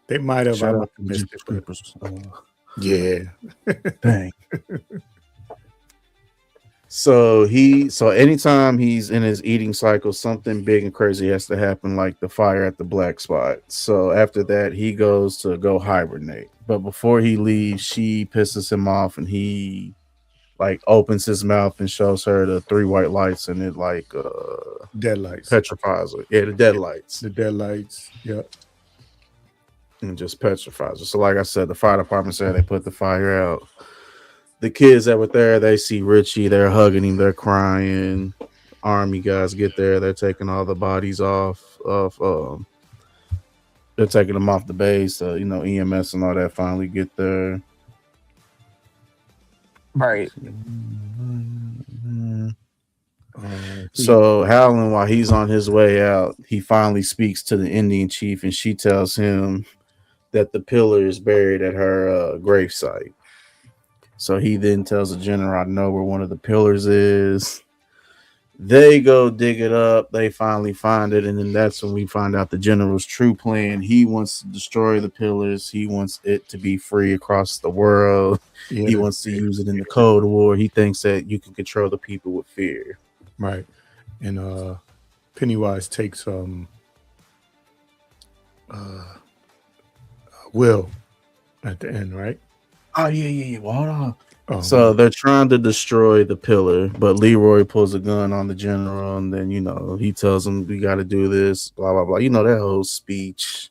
A: they might have.
C: Shout out to
A: missed it,
C: but,
A: yeah,
C: dang. So anytime he's in his eating cycle, something big and crazy has to happen, like the fire at the black spot. So after that, he goes to go hibernate. But before he leaves, she pisses him off, and he like opens his mouth and shows her the 3 white lights, and it like
A: dead lights
C: petrifies her. Yeah, the dead lights.
A: The dead lights. Yep.
C: And just petrifies her. So like I said, the fire department said they put the fire out. The kids that were there, they see Richie, they're hugging him, they're crying. Army guys get there, they're taking all the bodies off of they're taking them off the base. EMS and all that finally get there.
D: right.
C: So Howland, while he's on his way out, he finally speaks to the Indian chief, and she tells him that the pillar is buried at her gravesite. So he then tells the general, "I know where one of the pillars is." They go dig it up. They finally find it. And then that's when we find out the general's true plan. He wants to destroy the pillars. He wants it to be free across the world. Yeah, he wants to use it in the Cold War. He thinks that you can control the people with fear.
A: Right. And Pennywise takes Will at the end, right?
C: Oh, yeah. Well, hold on.
A: Oh,
C: So they're trying to destroy the pillar, but Leroy pulls a gun on the general, and then he tells them we got to do this, blah blah blah. That whole speech.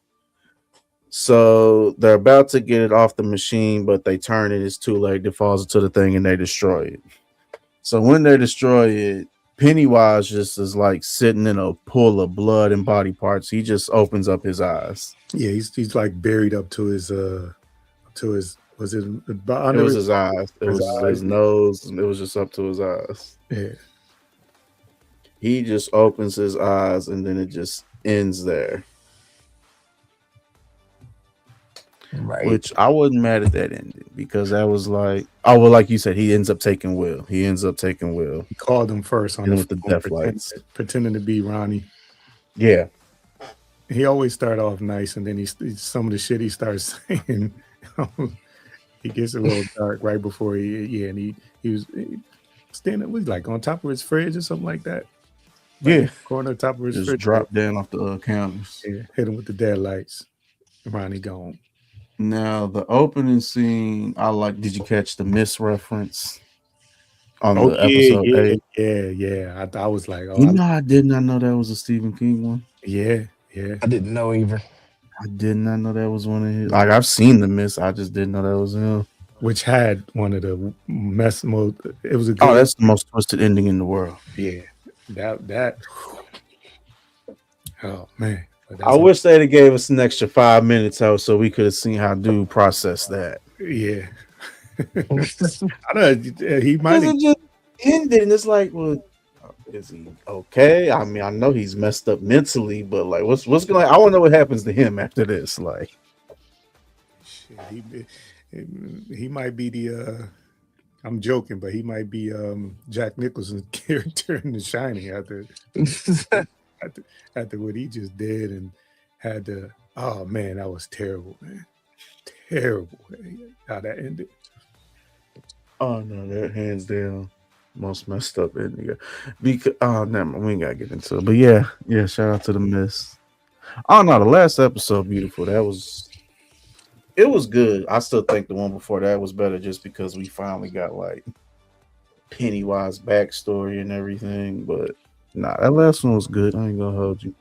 C: So they're about to get it off the machine, but they turn it. It's too late. It falls into the thing, and they destroy it. So when they destroy it, Pennywise just is like sitting in a pool of blood and body parts. He just opens up his eyes.
A: yeah, he's like buried up to his was it
C: It
A: under
C: was his eyes. It
A: his
C: was his
A: eyes?
C: nose. It was just up to his eyes.
A: Yeah,
C: He just opens his eyes, and then it just ends there.
D: Right.
C: Which I wasn't mad at that ending because that was like, oh well, like you said, he ends up taking Will. He ends up taking Will,
A: he called him first on
C: and
A: the
C: with the
A: phone,
C: death lights.
A: pretending to be Ronnie.
C: Yeah,
A: He always start off nice, and then some of the shit he starts saying, he gets a little dark right before and he was standing, was like on top of his fridge or something like that. Like
C: yeah.
A: corner top of his
C: Just
A: fridge.
C: dropped down off the counters.
A: Yeah, hit him with the deadlights. Ronnie gone.
C: Now the opening scene, I like. Did you catch the miss reference on
A: Oh
C: the
A: yeah,
C: episode
A: yeah,
C: 8?
A: yeah. I was like, oh,
C: I did not know that was a Stephen King one.
A: yeah, yeah.
D: I didn't know either.
C: I did not know that was one of his. Like I've seen the miss, I just didn't know that was him.
A: Which had one of the mess mode. It was a
C: Oh,
A: good.
C: that's the most twisted ending in the world.
A: Yeah, that. Oh man, but
C: I wish they'd have gave us an extra 5 minutes out so we could have seen how dude process that.
A: yeah. I don't know. He might
C: Because
A: have.
C: it just ended, and it's like, well, is he okay? I mean, I know he's messed up mentally, but like, what's going? I want to know what happens to him after this. Like,
A: Shit, he might be the. I'm joking, but he might be Jack Nicholson's character in The Shining after what he just did and had to. Oh man, that was terrible, man. Terrible how that ended.
C: oh no, that hands down most messed up ending. Because never mind, we ain't gotta get into it. But yeah, shout out to the miss. Oh no, the last episode, beautiful. It was good. I still think the one before that was better just because we finally got like Pennywise backstory and everything. But nah, that last one was good. I ain't gonna hold you.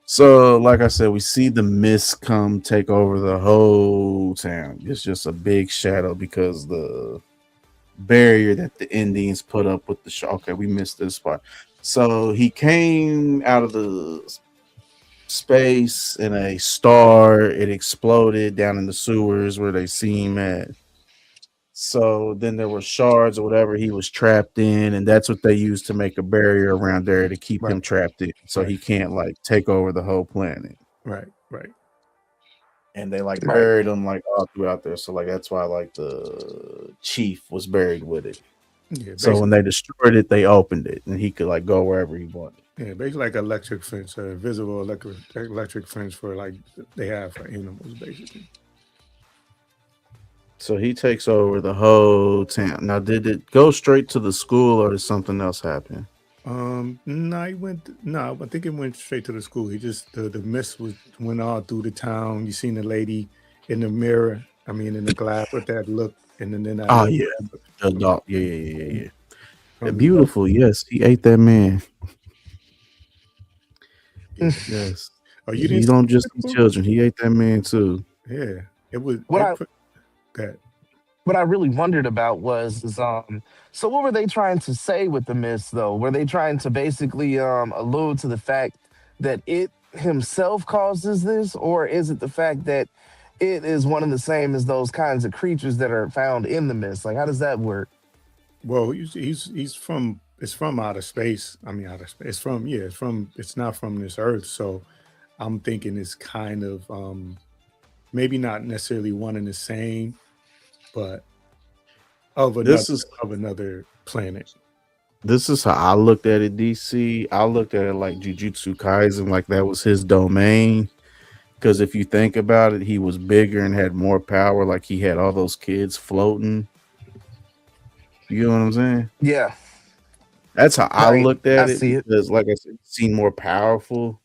C: So, like I said, we see the mist come take over the whole town. It's just a big shadow because the barrier that the Indians put up with the show. Okay, we missed this part. So he came out of the space in a star. It exploded down in the sewers where they see him at. So then there were shards or whatever he was trapped in, and that's what they used to make a barrier around there to keep him
A: Right,
C: trapped in, so
A: right,
C: he can't like take over the whole planet.
A: right.
C: And they like
D: Right.
C: buried him like all throughout there. So like that's why like the chief was buried with it.
A: Yeah,
C: So
A: basically,
C: when they destroyed it, they opened it, and he could like go wherever he wanted.
A: basically like electric fence, visible electric fence for like they have for animals, basically.
C: So he takes over the whole town. Now, did it go straight to the school, or did something else happen?
A: No, he went. No, I think it went straight to the school. He just the mist went all through the town. You seen the lady in the mirror. I mean, in the glass with that look, and then that
C: Oh
A: look
C: yeah, the dog. Yeah.
A: from the
C: Beautiful. Yes, he ate that man.
A: yeah.
C: Yes,
A: Oh, you
C: he
A: didn't see
C: don't just eat
A: it?
C: children. He ate that man too.
A: Yeah, it was
D: what I
A: that.
D: what I really wondered about was is so what were they trying to say with the mist though? Were they trying to basically allude to the fact that it himself causes this, or is it the fact that it is one and the same as those kinds of creatures that are found in the mist? Like how does that work?
A: Well, he's from. It's from outer space. I mean, outer space. It's from yeah. It's from. It's not from this earth. So, I'm thinking it's kind of maybe not necessarily one and the same, but of another
C: This is
A: of another planet.
C: this is how I looked at it. DC. I looked at it like Jujutsu Kaisen, like that was his domain. Because if you think about it, he was bigger and had more power. Like he had all those kids floating. You know what I'm saying?
D: Yeah,
C: That's how I
D: right.
C: looked
D: I
C: at it
D: see it.
C: because, like I said, he seemed more powerful.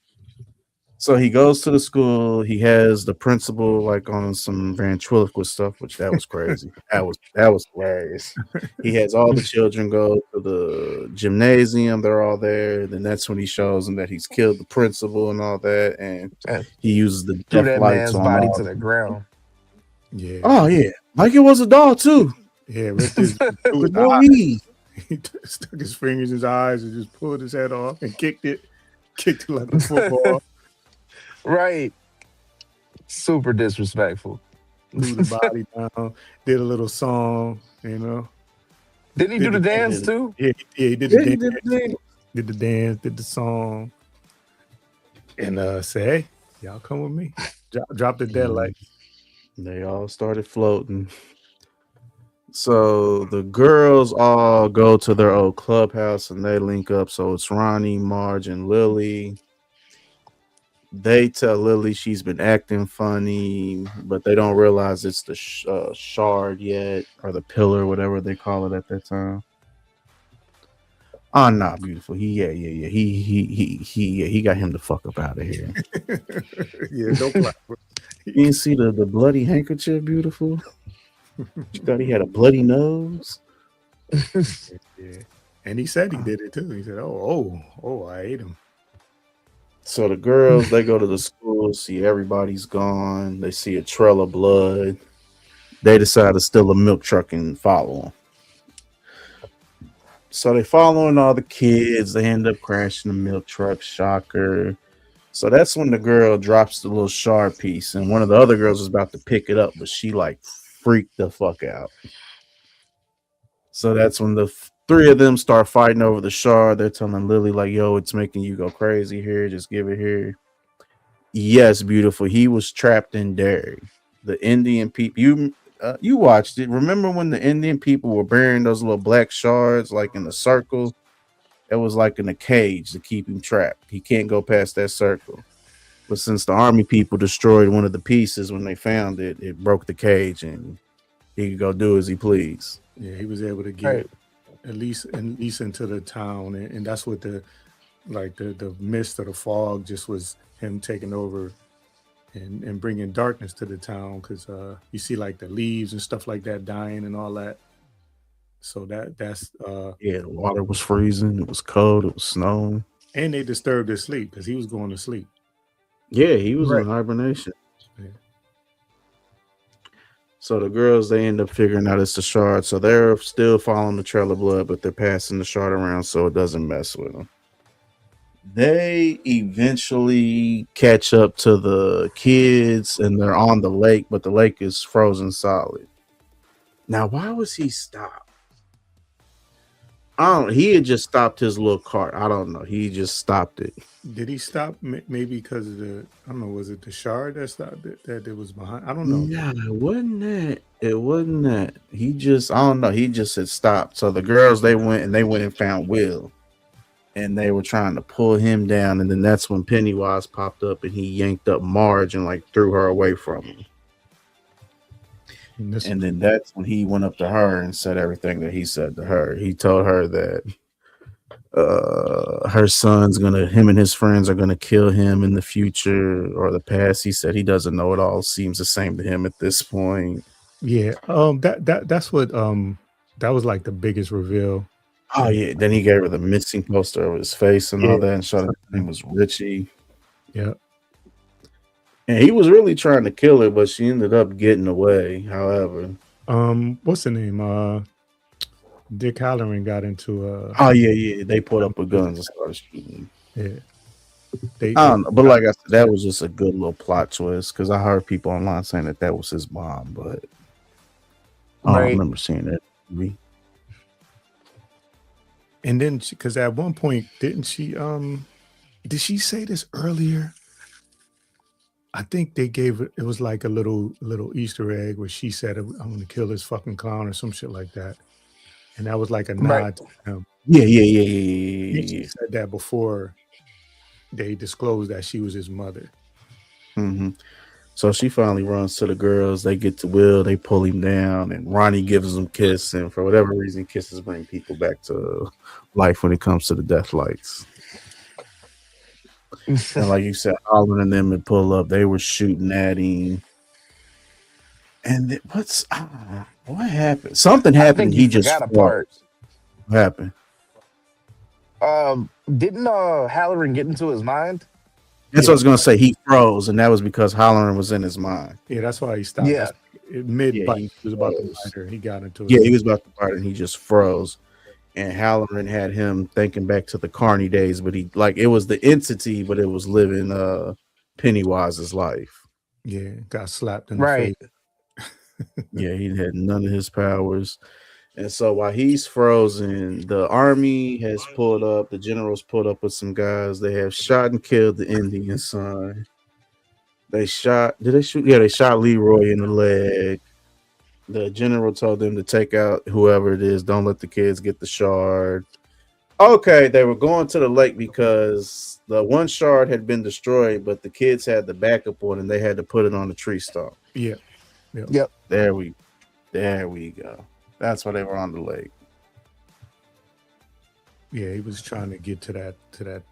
C: So he goes to the school. He has the principal like on some ventriloquist stuff, which that was crazy. That was hilarious. He has all the children go to the gymnasium. They're all there. Then that's when he shows them that he's killed the principal and all that. And
D: And
C: he uses the
D: threw
C: death
D: that
C: lights
D: man's
C: on
D: body
C: all.
D: to the ground.
A: Yeah,
C: Oh yeah, like it was a doll too.
A: yeah. Ripped his through his
C: With no
A: eye.
C: heat.
A: He stuck his fingers in his eyes and just pulled his head off and kicked it like a football.
D: Right. Super disrespectful.
A: Threw the body down. Did a little song.
D: Didn't he do
A: Did
D: the
A: the
D: dance
C: did.
D: too?
A: Yeah, he did the
C: Yeah, he
A: dance.
C: did the thing.
A: Did the dance. Did the song. And say, hey, y'all come with me. Drop the dead light.
C: They all started floating. So the girls all go to their old clubhouse and they link up. So it's Ronnie, Marge, and Lily. They tell Lily she's been acting funny, but they don't realize it's the shard yet, or the pillar, whatever they call it at that time. Oh no, beautiful. Yeah. He got him the fuck up out of here.
A: Yeah, don't play.
C: You didn't see the bloody handkerchief, beautiful. You thought he had a bloody nose.
A: Yeah. And he said he did it too. He said, oh, I ate him.
C: So the girls, they go to the school, see everybody's gone. They see a trail of blood. They decide to steal a milk truck and follow them. So they following all the kids. They end up crashing the milk truck. Shocker. So that's when the girl drops the little shard piece, and one of the other girls is about to pick it up, but she like freaked the fuck out. So that's when the three of them start fighting over the shard. They're telling Lily like, "Yo, it's making you go crazy here. Just give it here." Yes, beautiful. He was trapped in Derry. The Indian people. You watched it. Remember when the Indian people were burying those little black shards like in a circle? It was like in a cage to keep him trapped. He can't go past that circle. But since the army people destroyed one of the pieces when they found it, it broke the cage and he could go do as he pleased.
A: Yeah, he was able to get
D: Right.
A: at least into the town, and that's what the mist or the fog just was him taking over and bringing darkness to the town because you see like the leaves and stuff like that dying and all that. So that's
C: Yeah, the water was freezing. It was cold. It was snowing.
A: and they disturbed his sleep because he was going to sleep.
C: Yeah, he was
D: Right.
C: in hibernation.
A: Yeah.
C: So the girls, they end up figuring out it's the shard. So they're still following the trail of blood, but they're passing the shard around so it doesn't mess with them. They eventually catch up to the kids and they're on the lake, but the lake is frozen solid. Now, why was he stopped? He had just stopped his little cart. I don't know. He just stopped it.
A: Did he stop maybe because of I don't know, was it the shard that stopped it that it was behind? I don't know.
C: Yeah, it wasn't that. It wasn't that. He just, I don't know. He just had stopped. So the girls, they went and found Will. And they were trying to pull him down. And then that's when Pennywise popped up and he yanked up Marge and like threw her away from him. And then that's when he went up to her and said everything that he said to her. He told her that her son's him and his friends are gonna kill him in the future or the past. He said he doesn't know. It all seems the same to him at this point.
A: Yeah. That's what that was like the biggest reveal.
C: Oh yeah. Then he gave her the missing poster of his face and all that and showed her his name was Richie.
A: Yeah.
C: And he was really trying to kill her, but she ended up getting away. However,
A: what's the name? Dick Halloran got into
C: oh yeah. They put up with guns and started shooting.
A: yeah.
C: I don't know, but like I said, that was just a good little plot twist because I heard people online saying that was his mom, but I don't
D: Right.
C: remember seeing that movie.
A: And then because at one point did she say this earlier? I think they gave it was like a little Easter egg where she said I'm gonna kill this fucking clown or some shit like that. And that was like a
D: Right.
A: nod to him.
C: Yeah.
A: She said that before they disclosed that she was his mother.
C: Mm-hmm. So she finally runs to the girls. They get to Will. They pull him down, and Ronnie gives them a kiss. And for whatever reason, kisses bring people back to life when it comes to the death lights. And like you said, Holland and them would pull up. They were shooting at him. And what happened? Something
D: I
C: happened,
D: think
C: and
D: you
C: he just
D: forgot a part.
C: froze. What happened?
D: Didn't Halloran get into his mind?
C: That's
A: Yeah,
C: what I was gonna say. He froze, and that was because Halloran was in his mind.
A: yeah, that's why he stopped.
D: Yeah,
A: That's mid
C: Yeah,
A: bite.
C: he
A: He was about to bite
C: froze.
A: her. He got into
C: Yeah,
A: his.
C: he was about to bite, and he just froze. And Halloran had him thinking back to the Carney days, but he like it was the entity, but it was living Pennywise's life.
A: Yeah, got slapped in the
D: right.
A: face.
C: Yeah, he had none of his powers. And so while he's frozen, the army has pulled up, the generals pulled up with some guys. They have shot and killed the Indian son. They shot, did they shoot? Yeah, they shot Leroy in the leg. The general told them to take out whoever it is. Don't let the kids get the shard. Okay, they were going to the lake because the one shard had been destroyed, but the kids had the backup one and they had to put it on the tree stump.
A: Yeah, yeah,
D: Yep.
C: There we go. That's why they were on the lake.
A: yeah. He was trying to get to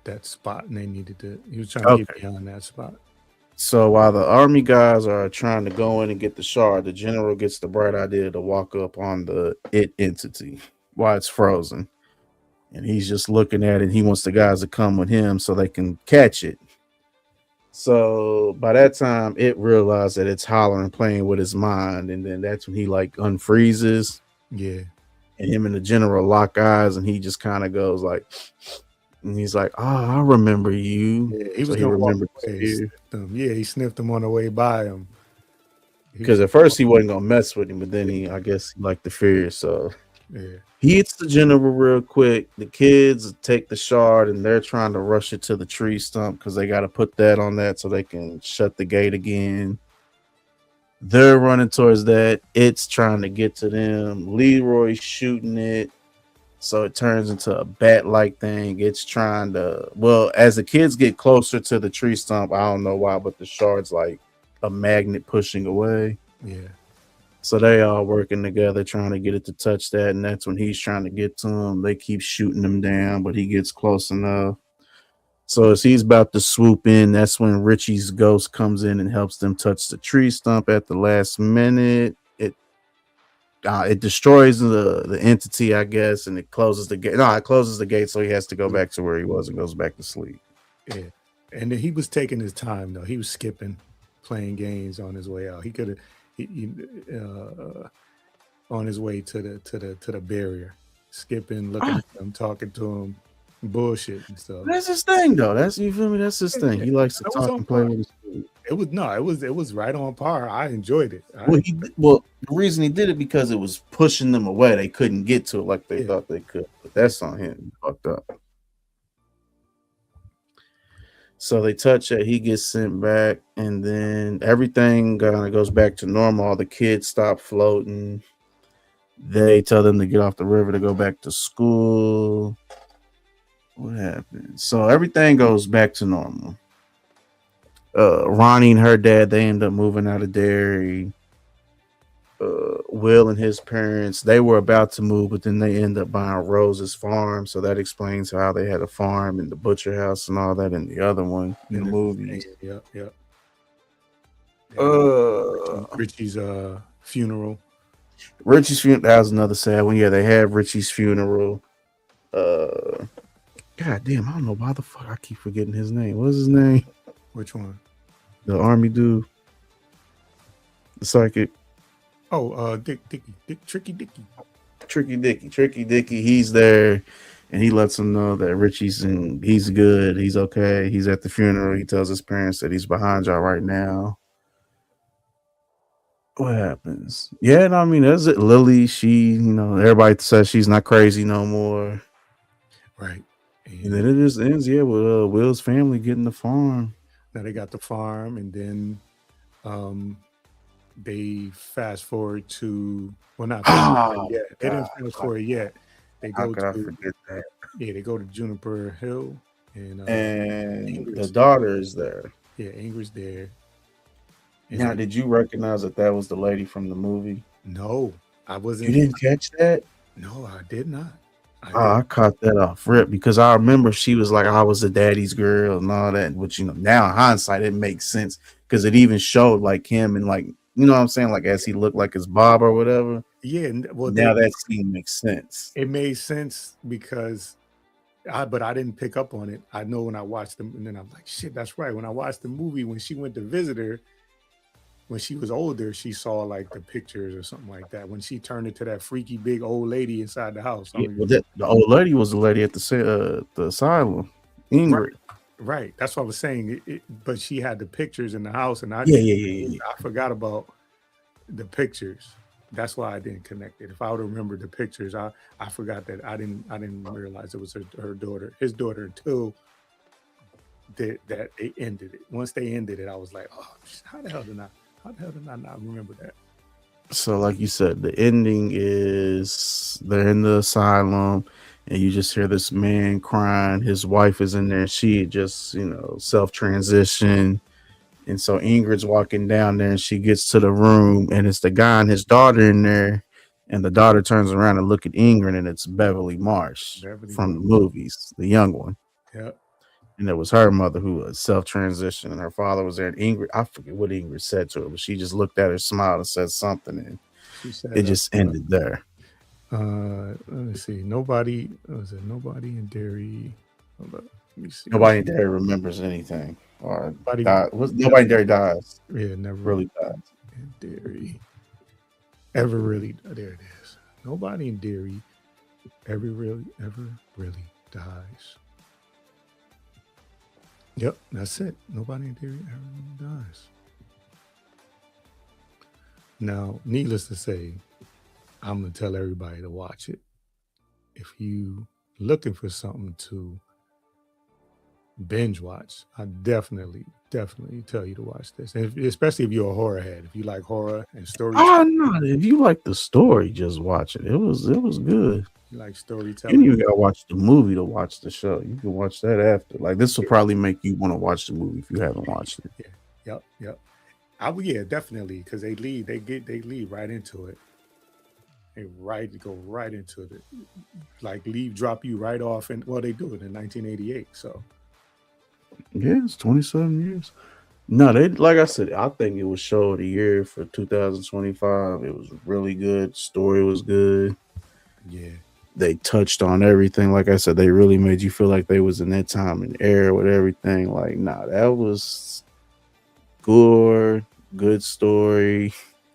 A: that spot, and they needed to. He was trying to get
C: Okay.
A: beyond that spot.
C: So while the army guys are trying to go in and get the shard, the general gets the bright idea to walk up on the it entity while it's frozen. And he's just looking at it. He wants the guys to come with him so they can catch it. So by that time, it realized that it's hollering, playing with his mind, and then that's when he like unfreezes,
A: Yeah,
C: and him and the general lock eyes, and he just kind of goes like, and he's like, "Oh, I remember you."
A: yeah. He
C: So
A: was
C: he
A: gonna walk
C: remembered
A: away.
C: you
A: Sniffed him. Yeah, he sniffed him on the way by him.
C: because at first he wasn't gonna mess with him, but then I guess he liked the fear, so
A: Yeah,
C: he hits the general real quick. The kids take the shard and they're trying to rush it to the tree stump because they got to put that on that so they can shut the gate again. They're running towards that. It's trying to get to them. Leroy's shooting it. So it turns into a bat-like thing. It's trying to, well, as the kids get closer to the tree stump, I don't know why, but the shard's like a magnet pushing away.
A: yeah,
C: So they all working together trying to get it to touch that, and that's when he's trying to get to him. They keep shooting him down, but he gets close enough. So as he's about to swoop in, that's when Richie's ghost comes in and helps them touch the tree stump at the last minute. It destroys the entity, I guess, and it closes the gate. No, it closes the gate, so he has to go back to where he was and goes back to sleep.
A: yeah. And then he was taking his time though. He was skipping, playing games on his way out. He could have, on his way to the barrier, skipping, looking at him, talking to him, bullshit and stuff.
C: That's his thing, though. That's you feel me. That's his thing. He likes to
A: That was
C: talk
A: on
C: and play
A: par.
C: with his food.
A: It was right on par. I enjoyed it.
C: Well, the reason he did it because it was pushing them away. They couldn't get to it like they thought they could. But that's on him. He fucked up. So they touch it. He gets sent back, and then everything kind of goes back to normal. All the kids stop floating. They tell them to get off the river to go back to school. What happened? So everything goes back to normal. Ronnie and her dad, they end up moving out of Derry. Will and his parents, they were about to move, but then they end up buying Rose's farm. So that explains how they had a farm and the butcher house and all that in the other one in the movie.
A: Yep. Richie's funeral.
C: Richie's funeral, that was another sad one. Yeah, they had Richie's funeral. God damn, I don't know why the fuck I keep forgetting his name. What's his name?
A: Which one?
C: The army dude. The psychic.
A: Oh, Tricky
C: Dicky. He's there, and he lets him know that Richie's he's good. He's okay. He's at the funeral. He tells his parents that he's behind y'all right now. What happens? Yeah, no, I mean, that's it. Lily, she, everybody says she's not crazy no more.
A: Right.
C: And then it just ends, with Will's family getting the farm.
A: Now they got the farm, and then they fast forward to not fast forward yet. They didn't fast forward yet. They go
C: How could I forget that?
A: Yeah, they go to Juniper Hill, and
C: the daughter is there.
A: Yeah, Ingrid's there. And
C: now, did you recognize that was the lady from the movie?
A: No, I wasn't.
C: You didn't catch that?
A: No, I did not. I
C: Oh,
A: did.
C: I caught that off rip because I remember she was like, I was a daddy's girl and all that. Which, now in hindsight, it makes sense because it even showed like him and like, what I'm saying? Like, as he looked like his Bob or whatever.
A: Yeah, well,
C: Now that scene makes sense.
A: it made sense because but I didn't pick up on it. I know when I watched them, and then I'm like, shit, that's right. When I watched the movie, when she went to visit her, when she was older, she saw like the pictures or something like that. When she turned into that freaky big old lady inside the house. I
C: Yeah,
A: don't
C: well,
A: even
C: that the old lady was the lady at the asylum,
A: right,
C: Ingrid.
A: right. That's what I was saying. But she had the pictures in the house, and
C: Yeah, yeah, yeah, yeah.
A: I forgot about the pictures. That's why I didn't connect it. If I would have remembered the pictures, I forgot that I didn't realize it was her daughter, his daughter, until that they ended it. Once they ended it, I was like, oh, how the hell did I not remember that?
C: So, like you said, the ending is they're in the asylum, and you just hear this man crying. His wife is in there. She had just, self transition. And so Ingrid's walking down there, and she gets to the room, and it's the guy and his daughter in there. And the daughter turns around and look at Ingrid, and it's Beverly Marsh
A: Beverly
C: from the
A: Martin.
C: movies, the young one.
A: Yep.
C: And it was her mother who was self transitioned, and her father was there. And Ingrid, I forget what Ingrid said to her, but she just looked at her, smiled, and said something, and
A: She
C: it
A: said,
C: just ended there.
A: let me see. Nobody was it? Nobody in Derry. Hold up. Let me see.
C: Nobody in there remembers anything, or
A: Nobody.
C: nobody in there dies,
A: Yeah, never
C: really dies.
A: in Derry ever really. There it is. Nobody in Derry ever really dies. Yep, that's it. Nobody in Derry ever really dies. Now, needless to say, I'm gonna tell everybody to watch it. If you looking for something to binge watch, I definitely tell you to watch this. And especially if you're a horror head, if you like horror and storytelling,
C: Oh no! If you like the story, just watch it. It was good.
A: you like
C: You don't
A: storytelling.
C: even gotta watch the movie to watch the show. You can watch that after. Like this will
A: Yeah,
C: probably make you want to watch the movie if you haven't watched it.
A: yeah, yep. I would, yeah, definitely, because they lead right into it. They go right into it. Like drop you right off, and well, they do it in 1988. So
C: Yeah, it's 27 years. No, they like I said, I think it was show of the year for 2025. It was really good. Story was good.
A: yeah,
C: They touched on everything. Like I said, they really made you feel like they was in that time and era with everything. Like, nah, that was gore, good story,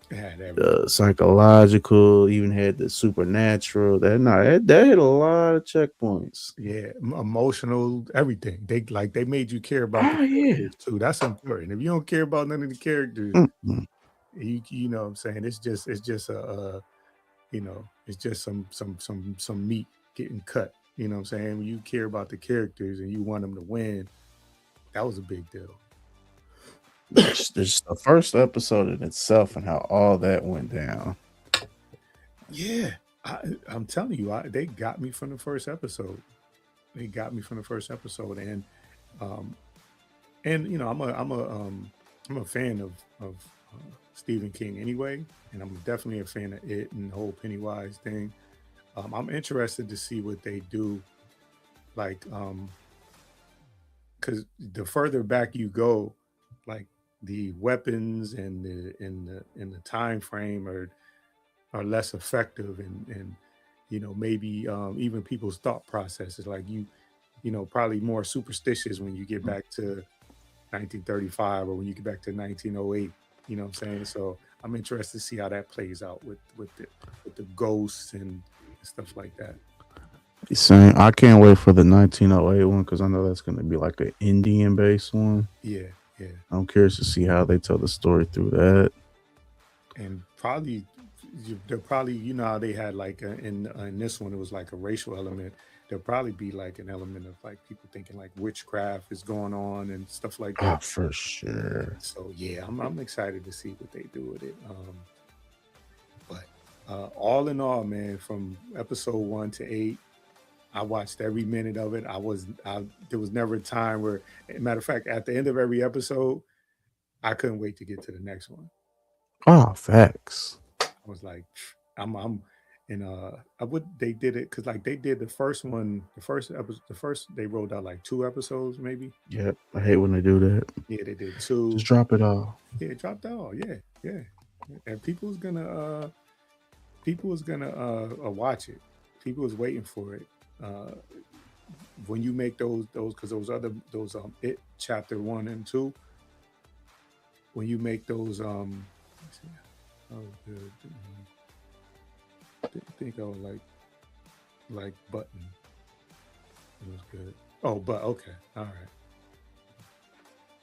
A: it had everything.
C: the psychological, even had the supernatural. That hit a lot of checkpoints.
A: Yeah, emotional, everything. They made you care about the
C: Oh yeah.
A: characters too. That's important. If you don't care about none of the characters,
C: Mm-mm.
A: you know what I'm saying, it's just it's just some meat getting cut. You know what I'm saying? When you care about the characters and you want them to win, that was a big deal.
C: There's the first episode in itself and how all that went down.
A: Yeah, I'm telling you, they got me from the first episode. They got me from the first episode, um, and I'm a fan of Stephen King anyway, and I'm definitely a fan of it and the whole Pennywise thing. I'm interested to see what they do, like because the further back you go, like the weapons and the time frame are less effective, and maybe even people's thought processes, like probably more superstitious when you get back to 1935 or when you get back to 1908. You know what I'm saying? So I'm interested to see how that plays out with the ghosts and stuff like that.
C: Same. I can't wait for the 1908 one because I know that's going to be like an Indian based one.
A: Yeah, yeah,
C: I'm curious to see how they tell the story through that.
A: and probably they'll probably how they had like in this one it was like a racial element. There'll probably be like an element of like people thinking like witchcraft is going on and stuff like
C: Oh,
A: that.
C: for sure.
A: So yeah, I'm excited to see what they do with it. But all in all, man, from episode 1 to 8, I watched every minute of it. There was never a time where, matter of fact, at the end of every episode, I couldn't wait to get to the next one.
C: Oh, facts.
A: I was like, I'm And I would they did it because like they did the first one, the first they rolled out like 2 episodes maybe.
C: Yep. I hate when they do that.
A: Yeah, they did 2.
C: Just drop it all.
A: Yeah, it dropped out. Yeah, yeah. And people was gonna watch it. People was waiting for it. Uh, when you make those because those it chapter 1 and 2, when you make those let's see, oh good. Didn't think I would like button. It was good. Oh, but okay, all right.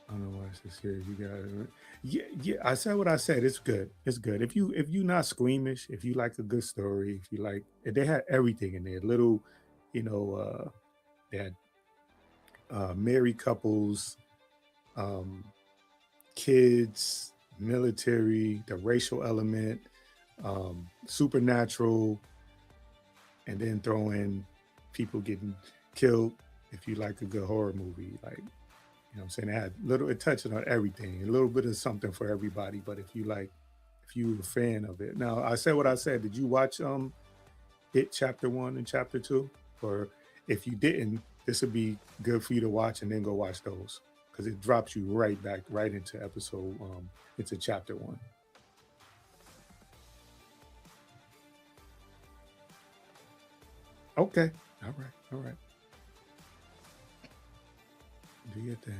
A: I don't know why it says here. You got it. Yeah, yeah. I said what I said. It's good. It's good. If you not squeamish, if you like a good story, if you like, they had everything in there. Little, you know, they had married couples, um, kids, military, the racial element, supernatural, and then throw in people getting killed. If you like a good horror movie, like you know what I'm saying, it touched on everything, a little bit of something for everybody. But if you were a fan of it, now I said what I said. Did you watch it chapter 1 and chapter 2? Or if you didn't, this would be good for you to watch and then go watch those because it drops you right back right into episode into chapter 1. Okay, all right, do your thing.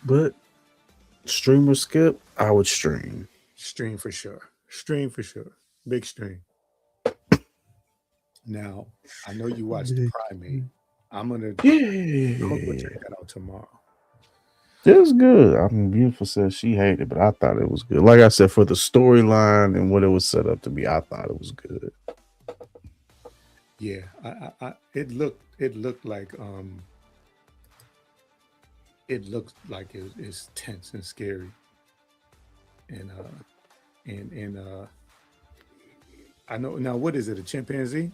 C: But stream or skip, I would stream.
A: Stream for sure. Stream for sure. Big stream. Now, I know you watched the Primate. I'm gonna go
C: Yeah.
A: check that out tomorrow.
C: It was good. I mean, Beautiful said she hated it, but I thought it was good. Like I said, for the storyline and what it was set up to be, I thought it was good.
A: Yeah, it looked like it's tense and scary, and I know now. What is it? A chimpanzee?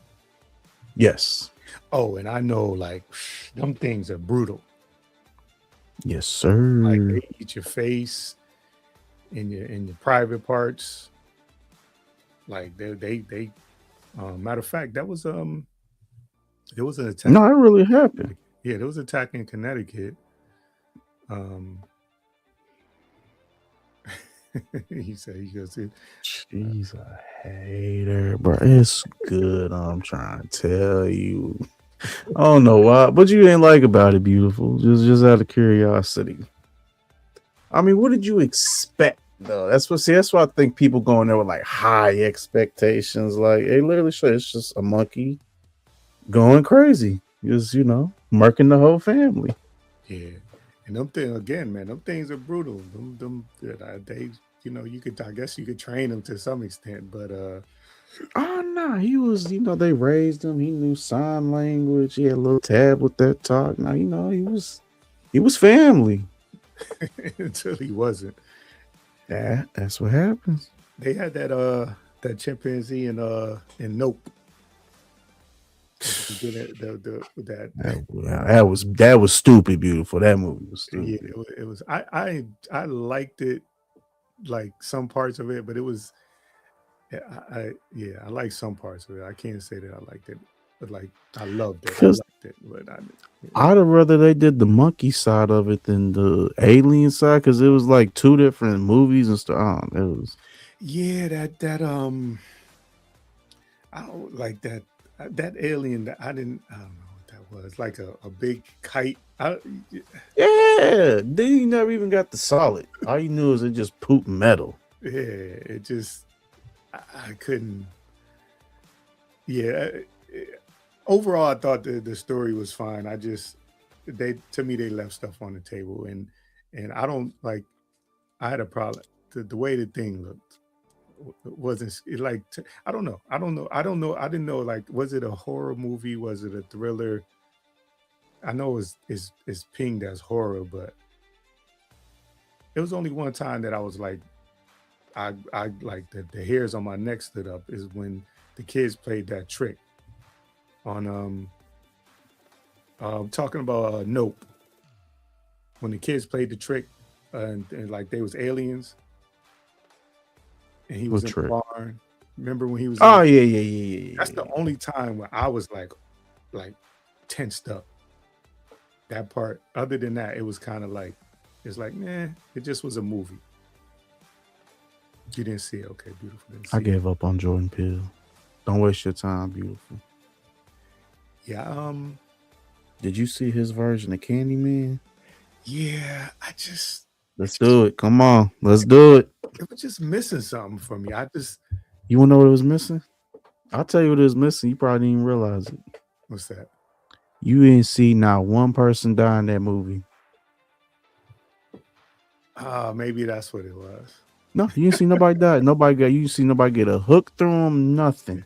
C: Yes.
A: Oh, and I know like them things are brutal.
C: Yes, sir.
A: Like they eat your face in your private parts. Like they matter of fact, there was an attack.
C: No, it really happened.
A: Yeah, there was an attack in Connecticut. He said he goes,
C: She's a hater, bro. It's good. I'm trying to tell you. I don't know why, but you didn't like about it, Beautiful. Just out of curiosity. I mean, what did you expect though? That's why I think people going there with like high expectations. Like, hey, literally, it's just a monkey going crazy. Just murking the whole family.
A: Yeah, and them things again, man. Them things are brutal. They, you could, I guess, you could train them to some extent, but
C: oh no, he was. They raised him. He knew sign language. He had a little tablet that talked. Now he was family
A: until he wasn't.
C: Yeah, that's what happens.
A: They had that chimpanzee in Nope.
C: That was stupid. Beautiful. That movie was stupid.
A: Yeah, it was. I liked it, like some parts of it, but it was. I like some parts of it. I can't say that I liked it, but like I loved it. I liked it, but
C: I'd have rather they did the monkey side of it than the alien side because it was like two different movies and stuff. It was.
A: Yeah, I don't like that. That alien that I don't know what that was. Like a big kite.
C: Yeah, then you never even got the solid. All you knew is it just pooped metal.
A: Yeah, it just I couldn't. Yeah, overall I thought the story was fine. To me they left stuff on the table and I don't like. I had a problem the way the thing looked. Wasn't like I don't know. I didn't know, like, was it a horror movie? Was it a thriller? I know it's pinged as horror, but it was only one time that I was like, I like the hairs on my neck stood up is when the kids played that trick on talking about Nope. When the kids played the trick and like they was aliens. and he
C: What
A: was in the
C: trick?
A: barn. Remember when he was in
C: Oh
A: the,
C: yeah.
A: that's the only time where I was like tensed up. That part. Other than that, it was kind of like it's like, nah, it just was a movie. You didn't see it. Okay, beautiful. Didn't
C: I
A: see it.
C: gave up on Jordan Peele. Don't waste your time, beautiful.
A: Yeah,
C: Did you see his version of Candyman?
A: yeah, I just
C: Let's do it. Come on, let's do it.
A: it was just missing something for me. I just
C: You wanna know what it was missing? I'll tell you what it was missing. You probably didn't even realize it.
A: what's that?
C: You didn't see not one person die in that movie.
A: Maybe that's what it was.
C: No, you didn't see nobody die. Nobody got. You didn't see nobody get a hook through them. Nothing.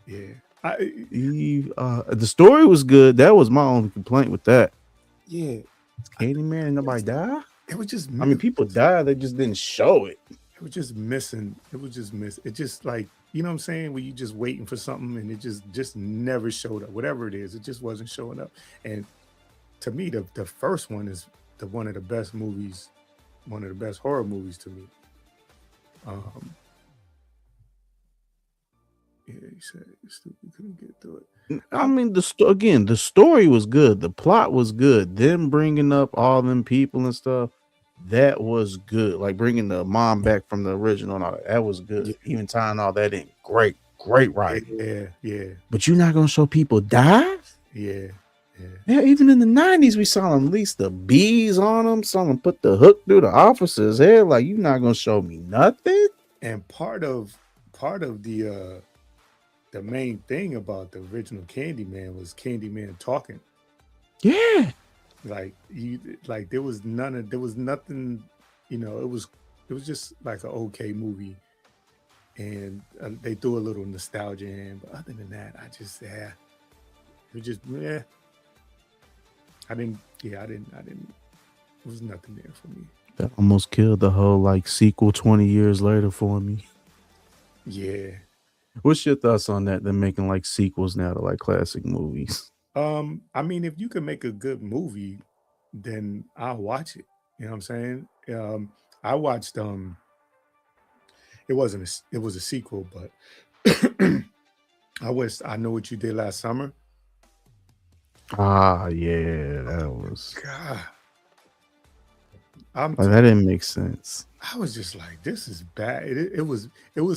A: Yeah. I
C: The story was good. That was my only complaint with that.
A: yeah.
C: Candyman and nobody die.
A: It was just
C: I mean, people died. They just didn't show it.
A: it was just missing. It was just miss. It just like you know what I'm saying, where you just waiting for something and it just never showed up. Whatever it is, it just wasn't showing up. And to me, the first one is the one of the best movies, one of the best horror movies to me. Um, yeah, he said stupid couldn't get through it.
C: I mean, again, the story was good. The plot was good. Them bringing up all them people and stuff, that was good. Like bringing the mom back from the original and all that was good.
A: Yeah.
C: Even tying all that in, great writing.
A: Yeah.
C: But you're not gonna show people die.
A: Yeah.
C: Yeah, even in the 90s, we saw them release the bees on them, saw them put the hook through the officer's head. Like, you're not gonna show me nothing.
A: And part of the main thing about the original Candyman was Candyman talking.
C: Yeah.
A: Like there was nothing, it was just like an okay movie, and they threw a little nostalgia in, but other than that, it was just I didn't it was nothing there for me.
C: That almost killed the whole like sequel 20 years later for me.
A: Yeah.
C: What's your thoughts on that? They're making like sequels now to like classic movies.
A: I mean, if you can make a good movie, then I'll watch it. You know what I'm saying? I watched it was a sequel, but I Know What You Did Last Summer.
C: Ah, yeah, that was
A: God.
C: That didn't make sense.
A: I was just like, this is bad. It was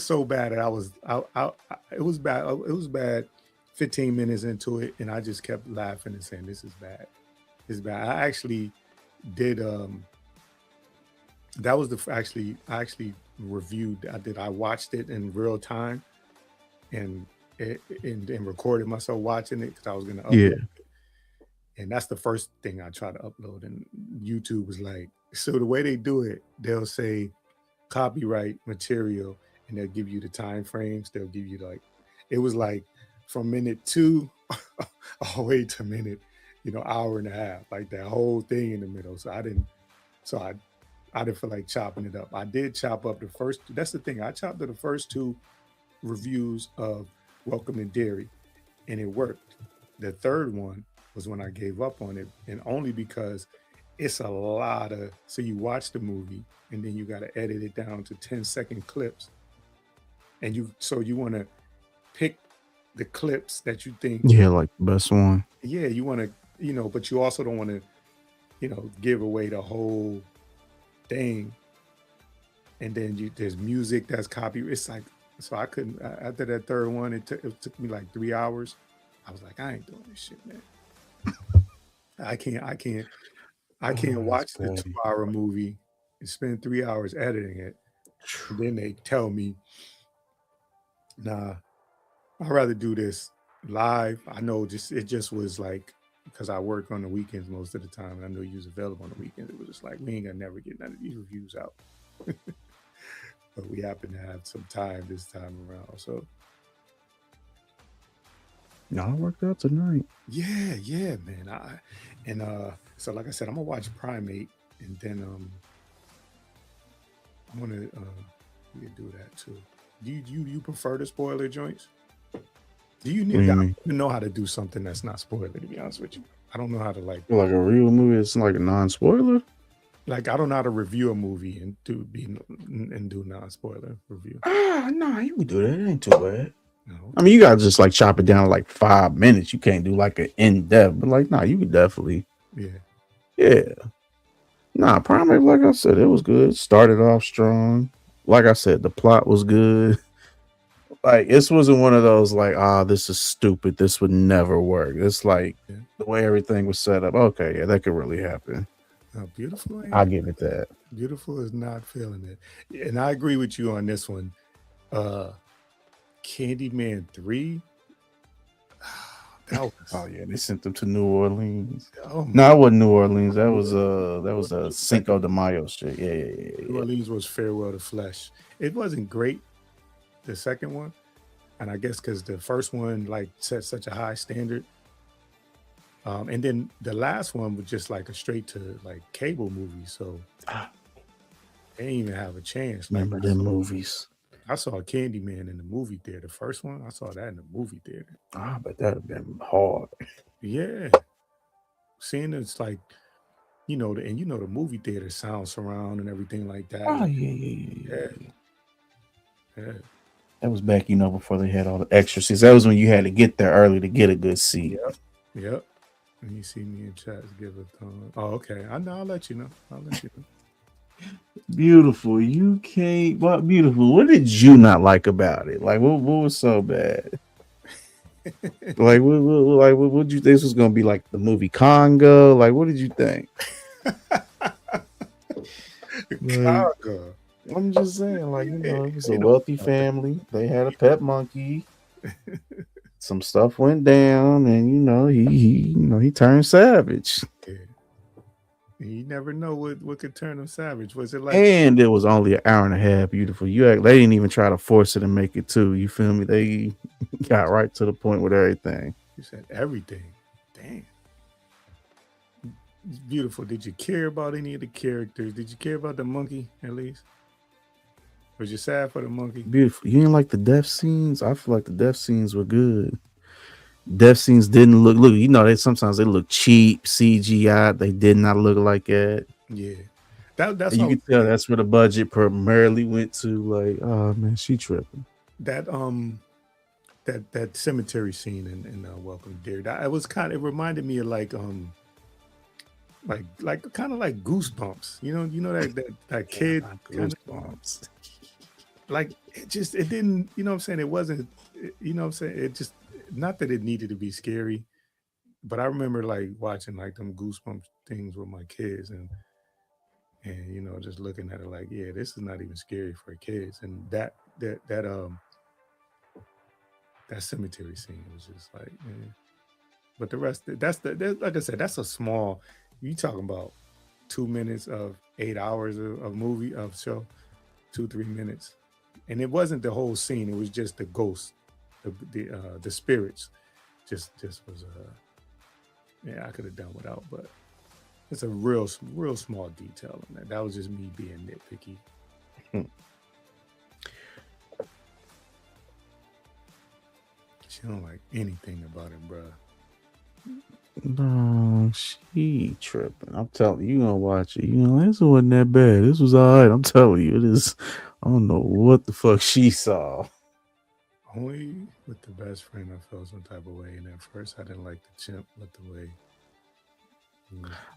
A: so bad that it was bad. It was bad 15 minutes into it, and I just kept laughing and saying, this is bad. It's bad. I actually did that was I actually reviewed. I watched it in real time and recorded myself watching it because I was gonna upload it. And that's the first thing I try to upload. And YouTube was like, so the way they do it, they'll say copyright material and they'll give you the time frames. They'll give you it was like from minute 2 all the way to minute, hour and a half, like that whole thing in the middle. So I didn't feel like chopping it up. I did chop up the first. That's the thing. I chopped up the first 2 reviews of Welcome to Derry, and it worked. The third one was when I gave up on it, and only because it's a lot of. So you watch the movie, and then you got to edit it down to 10-second clips, and you want to pick the clips that you think.
C: Yeah, like the best one.
A: Yeah, you want to, but you also don't want to, give away the whole thing. And then there's music that's copy. It's like, so I couldn't, after that third one, it took me like 3 hours. I was like, I ain't doing this shit, man. I can't watch the 2-hour movie and spend 3 hours editing it. And then they tell me, nah, I'd rather do this live. I know it just was like, because I work on the weekends most of the time, and I know you was available on the weekends. It was just like, we ain't gonna never get none of these reviews out. But we happen to have some time this time around. So
C: y'all worked out tonight.
A: Yeah, man. So like I said, I'm gonna watch Primate, and then I'm gonna do that too. Do you prefer the spoiler joints? Do you need to know how to do something that's not spoiler? To be honest with you, I don't know how to like
C: a real movie. It's like a non-spoiler.
A: Like I don't know how to review a movie and do non-spoiler review.
C: No, you can do that. It ain't too bad.
A: No,
C: I
A: okay.
C: mean, you gotta just like chop it down to like 5 minutes. You can't do like an in depth, but like, nah, you could definitely,
A: Yeah.
C: yeah. Nah, Primate, like I said, it was good. Started off strong. Like I said, the plot was good. Like this wasn't one of those like, this is stupid. This would never work. It's like
A: Yeah.
C: the way everything was set up. Okay, yeah, that could really happen.
A: Beautiful
C: I'll
A: ain't
C: give it that.
A: beautiful is not feeling it. And I agree with you on this one. Uh Candyman 3. That
C: Oh
A: was
C: yeah, they sent them to New Orleans.
A: oh my
C: No, it wasn't New Orleans. That
A: New
C: was a
A: Orleans second
C: Cinco de Mayo shit. Yeah, yeah, yeah,
A: New
C: yeah.
A: Orleans was Farewell to Flesh. It wasn't great, the second one. And I guess because the first one like set such a high standard. And then the last one was just like a straight to like cable movie. So
C: Ah,
A: they didn't even have a chance. Like
C: remember them movies?
A: I saw Candyman in the movie theater. The first one, I saw that in the movie theater.
C: But that'd have been hard.
A: Yeah. Seeing it's like, the movie theater sound surround and everything like that.
C: Oh yeah, yeah, yeah,
A: Yeah.
C: yeah.
A: Yeah.
C: That was back, before they had all the extra seats. That was when you had to get there early to get a good seat.
A: Yep. Yep. And you see me in chats give a thumb. Oh, okay. I know. I'll let you know. I'll let you know.
C: Beautiful. You can't. What beautiful? What did you not like about it? Like, what was so bad? Like, what did you think this was gonna be like the movie Congo? Like, what did you think? Like,
A: Conga.
C: I'm just saying, like,
A: Ain't,
C: it was a
A: ain't no
C: wealthy family. They had a pet monkey. Some stuff went down, and he turned savage.
A: yeah. You never know what could turn them savage. Was it like
C: And it was only an hour and a half. Beautiful. They didn't even try to force it and make it two. You feel me? They got right to the point with everything.
A: you said everything? Damn. It's beautiful. Did you care about any of the characters? Did you care about the monkey at least? Was you sad for the monkey?
C: Beautiful. You didn't like the death scenes? I feel like the death scenes were good. Death scenes didn't look. They sometimes they look cheap, CGI. They did not look like that.
A: Yeah. That's
C: And you
A: all
C: can tell that's where the budget primarily went to. Like, oh man, she tripping.
A: that that cemetery scene in Welcome to Derry. It reminded me of like kind of like Goosebumps. That
C: Yeah,
A: kid
C: not
A: kind of
C: Goosebumps.
A: like it didn't, you know what I'm saying? It wasn't, you know what I'm saying? It just, not that it needed to be scary, but I remember like watching like them Goosebumps things with my kids and just looking at it like, yeah, this is not even scary for kids. And that cemetery scene was just like, eh. But the rest, like I said, that's a small. You talking about 2 minutes of 8 hours of movie of show, 2 3 minutes, and it wasn't the whole scene. It was just the ghost, the spirits. Just was yeah. I could have done without, but it's a real small detail on that. That was just me being nitpicky. She don't like anything about him, bro.
C: No, she tripping. I'm telling you, gonna watch it. This wasn't that bad. This was all right. I'm telling you, it is. I don't know what the fuck she saw.
A: Only with the best friend I felt some type of way, and at first I didn't like the chimp, but the way.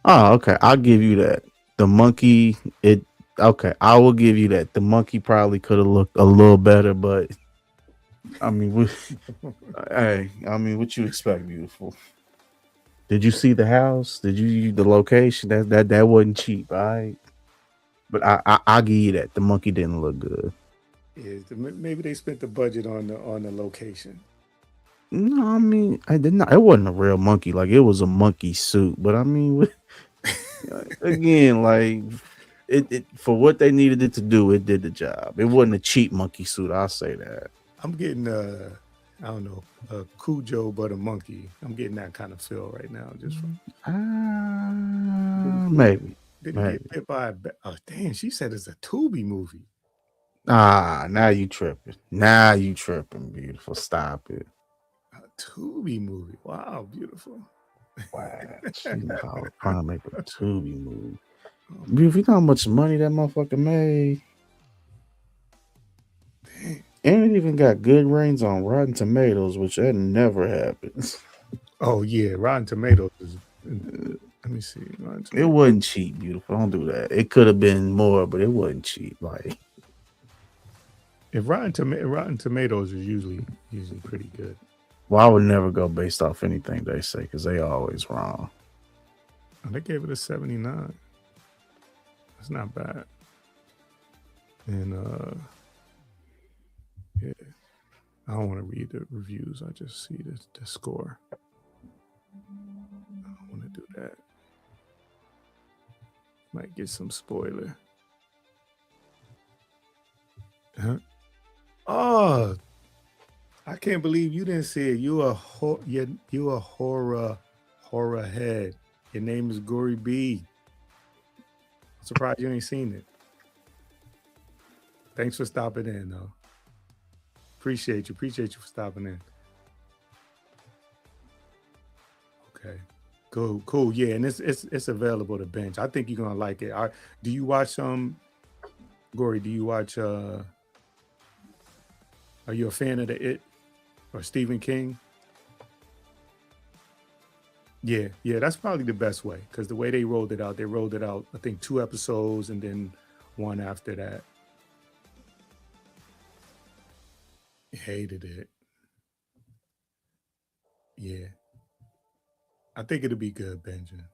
C: Oh, okay. I'll give you that. The monkey, it okay. I will give you that. The monkey probably could have looked a little better, but I mean, hey, I mean, what you expect, beautiful? Did you see the house? Did you the location? That wasn't cheap, all right? But I'll give you that. The monkey didn't look good.
A: Is maybe they spent the budget on the location.
C: No, I mean, I did not. It wasn't a real monkey. Like it was a monkey suit. But I mean, again, like it for what they needed it to do, it did the job. It wasn't a cheap monkey suit. I'll say that.
A: I'm getting I don't know, a Cujo but a monkey. I'm getting that kind of feel right now. Just from
C: Maybe.
A: did he get bit by a oh damn, she said it's a Tubi movie.
C: Now you tripping. Now you tripping, beautiful. Stop it.
A: A Tubi movie. Wow, beautiful.
C: Wow. She called trying to make a Tubi movie. You know how much money that motherfucker made? And it even got good ratings on Rotten Tomatoes, which that never happens.
A: Oh yeah, Rotten Tomatoes is. Let me see. Rotten
C: It
A: Tomatoes.
C: wasn't cheap, beautiful. Don't do that. It could have been more, but it wasn't cheap. Like,
A: If Rotten Tomatoes is usually pretty good.
C: well, I would never go based off anything they say because they always wrong.
A: Oh, they gave it a 79. That's not bad. And yeah, I don't want to read the reviews. I just see the score. I don't want to do that. Might get some spoiler. Huh? Oh, I can't believe you didn't see it. You a horror head. Your name is Gory B. I'm surprised you ain't seen it. Thanks for stopping in, though. Appreciate you for stopping in. Okay, cool. Yeah, and it's available to binge. I think you're gonna like it. Do you watch Gory? Do you watch Are you a fan of the It or Stephen King? Yeah, that's probably the best way because the way they rolled it out, I think 2 episodes and then one after that. Hated it. Yeah, I think it'll be good, Benjamin.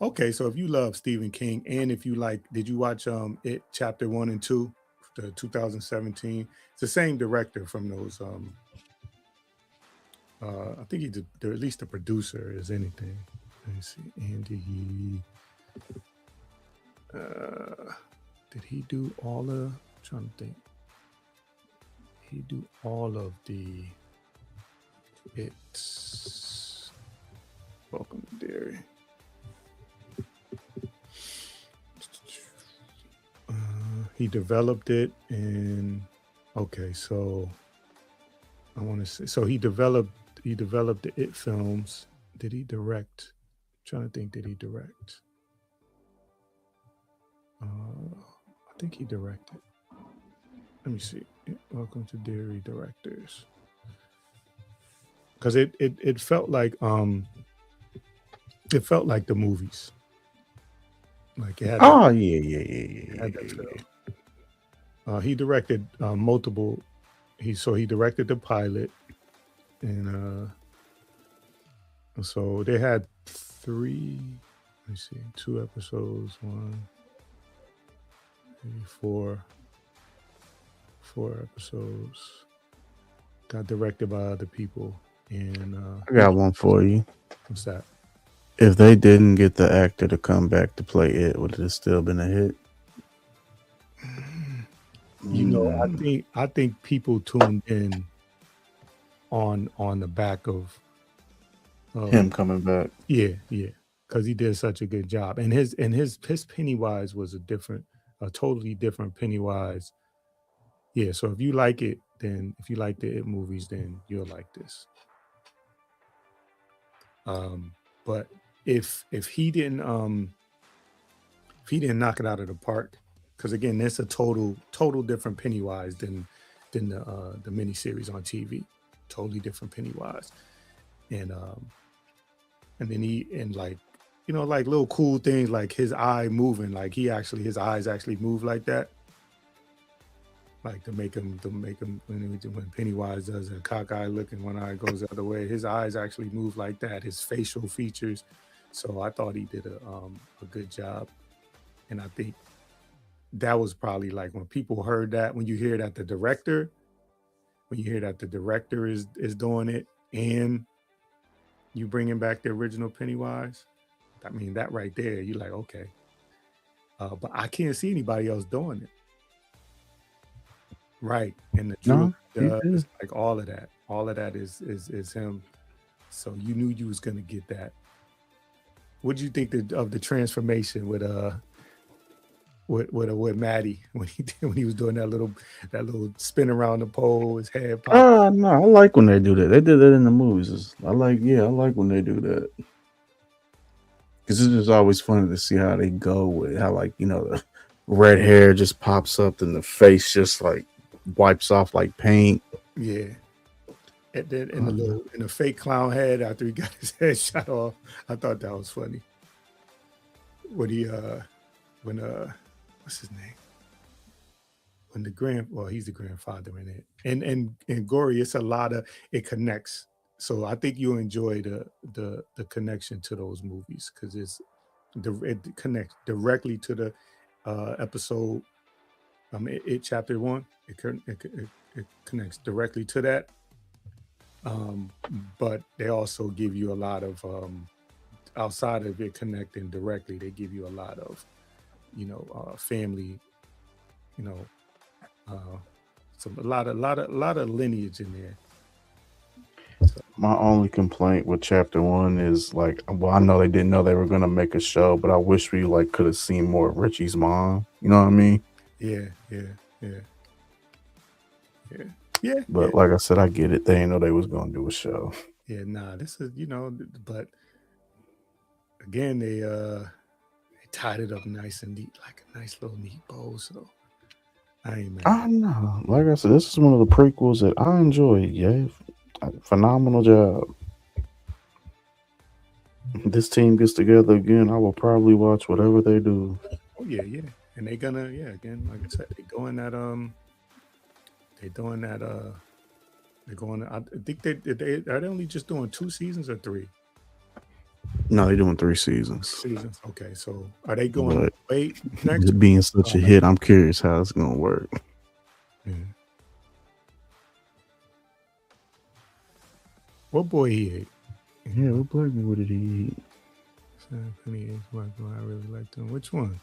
A: Okay, so if you love Stephen King and if you like, did you watch It Chapter 1 and 2, the 2017? It's the same director from those. I think he's at least the producer is anything. Let me see, Andy. Did he do all of? I'm trying to think. He do all of the It's. Welcome to Derry. He developed it in. Okay, so I want to say. So he developed the It films. Did he direct? I'm trying to think. Did he direct? I think he directed. Let me see. Welcome to Derry directors. Because it felt like it felt like the movies. Like it had.
C: Oh yeah.
A: He directed multiple. He directed the pilot, and so they had 3. Let me see, 2 episodes, 1, maybe 4 episodes. Got directed by other people, and
C: I got one for you.
A: what's that?
C: If they didn't get the actor to come back to play it, would it have still been a hit?
A: You know, I think people tuned in on the back of
C: him coming back.
A: Yeah, because he did such a good job, and his Pennywise was a totally different Pennywise. Yeah, so if you like it, then if you like the It movies, then you'll like this. But if he didn't knock it out of the park, because again, there's a total different Pennywise than the miniseries on TV. Totally different Pennywise, and then like like little cool things like his eye moving, like his eyes actually move like that, like to make him when Pennywise does a cockeye look and one eye goes the other way, his eyes actually move like that, his facial features. So I thought he did a good job, and I think that was probably like when people heard that, when you hear that the director is doing it and you bringing back the original Pennywise, I mean, that right there, you're like, okay. But I can't see anybody else doing it. Right. And the
C: No,
A: does like all of that is him. So you knew you was gonna get that. What do you think of the transformation with Maddie when he was doing that little spin around the pole, his head pop?
C: no, I like when they do that. They did that in the movies. I like when they do that. Because it's just always funny to see how they go with how, like, the red hair just pops up and the face just like wipes off like paint.
A: Yeah. And then in
C: Uh,
A: the fake clown head after he got his head shot off. I thought that was funny. When he when what's his name? When he's the grandfather in it. And Gory, it's a lot of it connects. So I think you'll enjoy the connection to those movies because it connects directly to the episode it chapter 1. It connects directly to that. But they also give you a lot of outside of it connecting directly, they give you a lot of family, you know, uh, a lot of lineage in there. So,
C: my only complaint with chapter 1 is like, well, I know they didn't know they were gonna make a show, but I wish we like could have seen more of Richie's mom. You know what I mean?
A: yeah, yeah, yeah, yeah, yeah, yeah,
C: But like I said, I get it. They didn't know they was gonna do a show.
A: yeah. Nah, this is but again, they tied it up nice and neat, like a nice little neat bow. So I ain't mad.
C: I don't know. Like I said, this is one of the prequels that I enjoyed. Yeah, phenomenal job. This team gets together again, I will probably watch whatever they do.
A: Oh yeah, yeah. And they gonna again, like I said, they're going. I think they are they only just doing 2 seasons or 3
C: No, they're doing 3 seasons.
A: seasons. Okay, so are they going
C: But
A: wait next?
C: it being such a hit, I'm curious how it's gonna work.
A: Yeah. What boy he ate?
C: Yeah, what black boy did he eat?
A: Penny is black boy. I really liked him. Which one?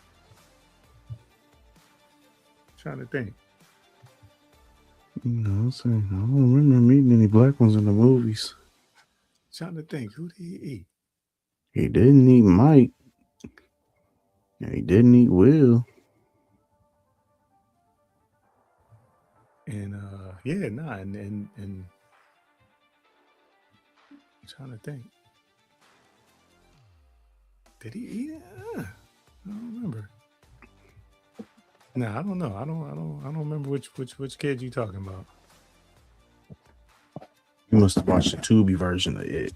A: Trying to think.
C: You know what I'm saying? I don't remember meeting any black ones in the movies.
A: Trying to think. Who did he eat?
C: He didn't eat Mike. And he didn't eat Will.
A: And yeah, nah, and I'm trying to think. Did he eat it? I don't remember. Nah, I don't know. I don't remember which kid you talking about.
C: You must have watched the Tubi version of it.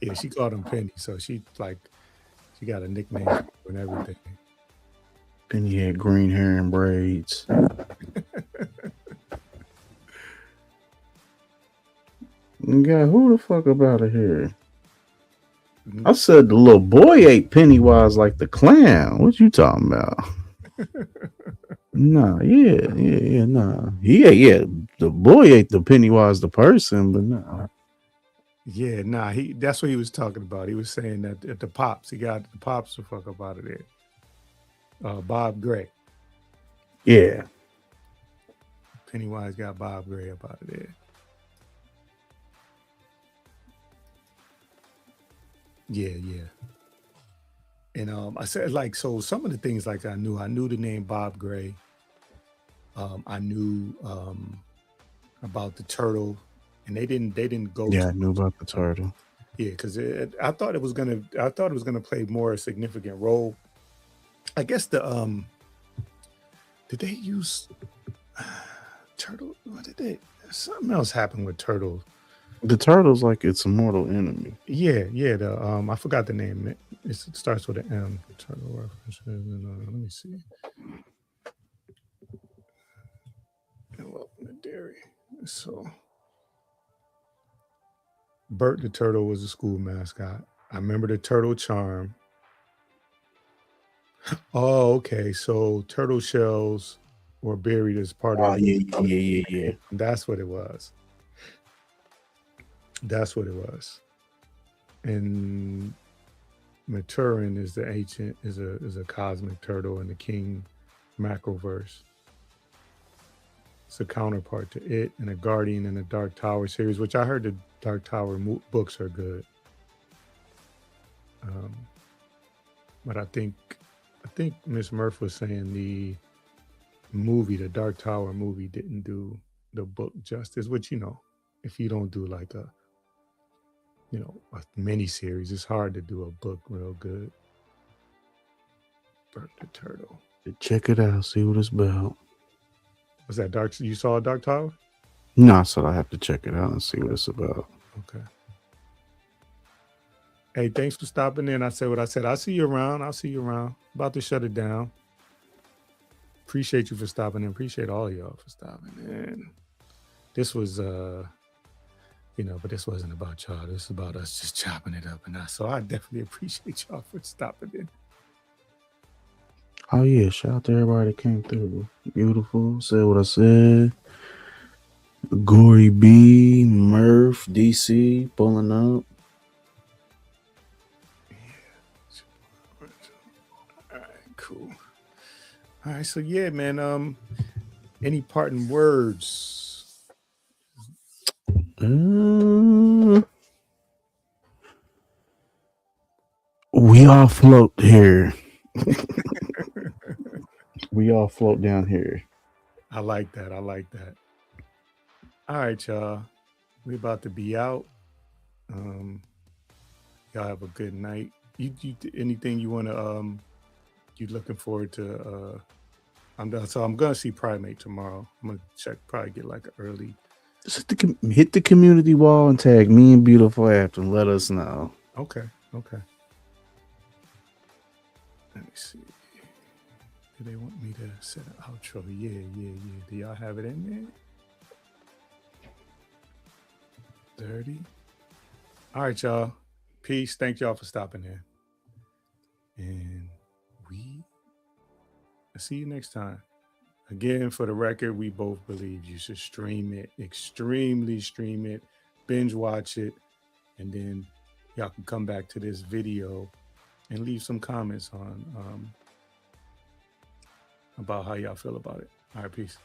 A: Yeah, she called him Penny, so she got a nickname and everything.
C: Penny had green hair and braids. Yeah, who the fuck up out of here? I said the little boy ate Pennywise like the clown. What you talking about? Nah, nah. The boy ate the Pennywise the person, but nah.
A: Yeah, nah, that's what he was talking about. He was saying that at the Pops, he got the Pops to fuck up out of there. Bob Gray.
C: Yeah.
A: Pennywise got Bob Gray up out of there. Yeah, yeah. And I said so some of the things I knew the name Bob Gray. I knew about the turtle, and they didn't go.
C: Yeah, I knew about the turtle.
A: Yeah, because I thought it was gonna play more a significant role. I guess did they use turtle? What did they? Something else happened with turtle.
C: The turtle's like its mortal enemy.
A: Yeah. The I forgot the name. It starts with an M. Turtle reference. Let me see. And welcome to Derry. So, Bert the turtle was a school mascot. I remember the turtle charm. Oh, okay. So turtle shells were buried as part of.
C: Yeah.
A: That's what it was. And Maturin is the ancient is a cosmic turtle in the King Macroverse. It's a counterpart to it and a Guardian in the Dark Tower series, which I heard the Dark Tower books are good. But I think Miss Murph was saying the Dark Tower movie, didn't do the book justice, which if you don't do like a a mini series. It's hard to do a book real good. Bert the Turtle.
C: Check it out. See what it's about.
A: Was that Dark? You saw Dark Tower?
C: No, so I have to check it out and see what it's about.
A: Okay. Hey, thanks for stopping in. I said what I said. I'll see you around. About to shut it down. Appreciate you for stopping in. Appreciate all of y'all for stopping in. This was but this wasn't about y'all. This is about us just chopping it up. So I definitely appreciate y'all for stopping in.
C: Oh yeah, shout out to everybody that came through. Beautiful. Said what I said. Gory B, Murph, DC, pulling up.
A: All right, cool. All right, so yeah, man. Any parting words?
C: We all float here. We all float down here.
A: I like that. All right, y'all. We about to be out. Y'all have a good night. You anything you want to you looking forward to? I'm done. So I'm gonna see Primate tomorrow. I'm gonna check, probably get like an early.
C: Just hit the community wall and tag me and Beautiful after and let us know.
A: Okay. Let me see. Do they want me to set an outro? Yeah. Do y'all have it in there? Dirty. All right, y'all. Peace. Thank y'all for stopping in. And I'll see you next time. Again, for the record, we both believe you should stream it, extremely stream it, binge watch it, and then y'all can come back to this video and leave some comments on about how y'all feel about it. All right, peace.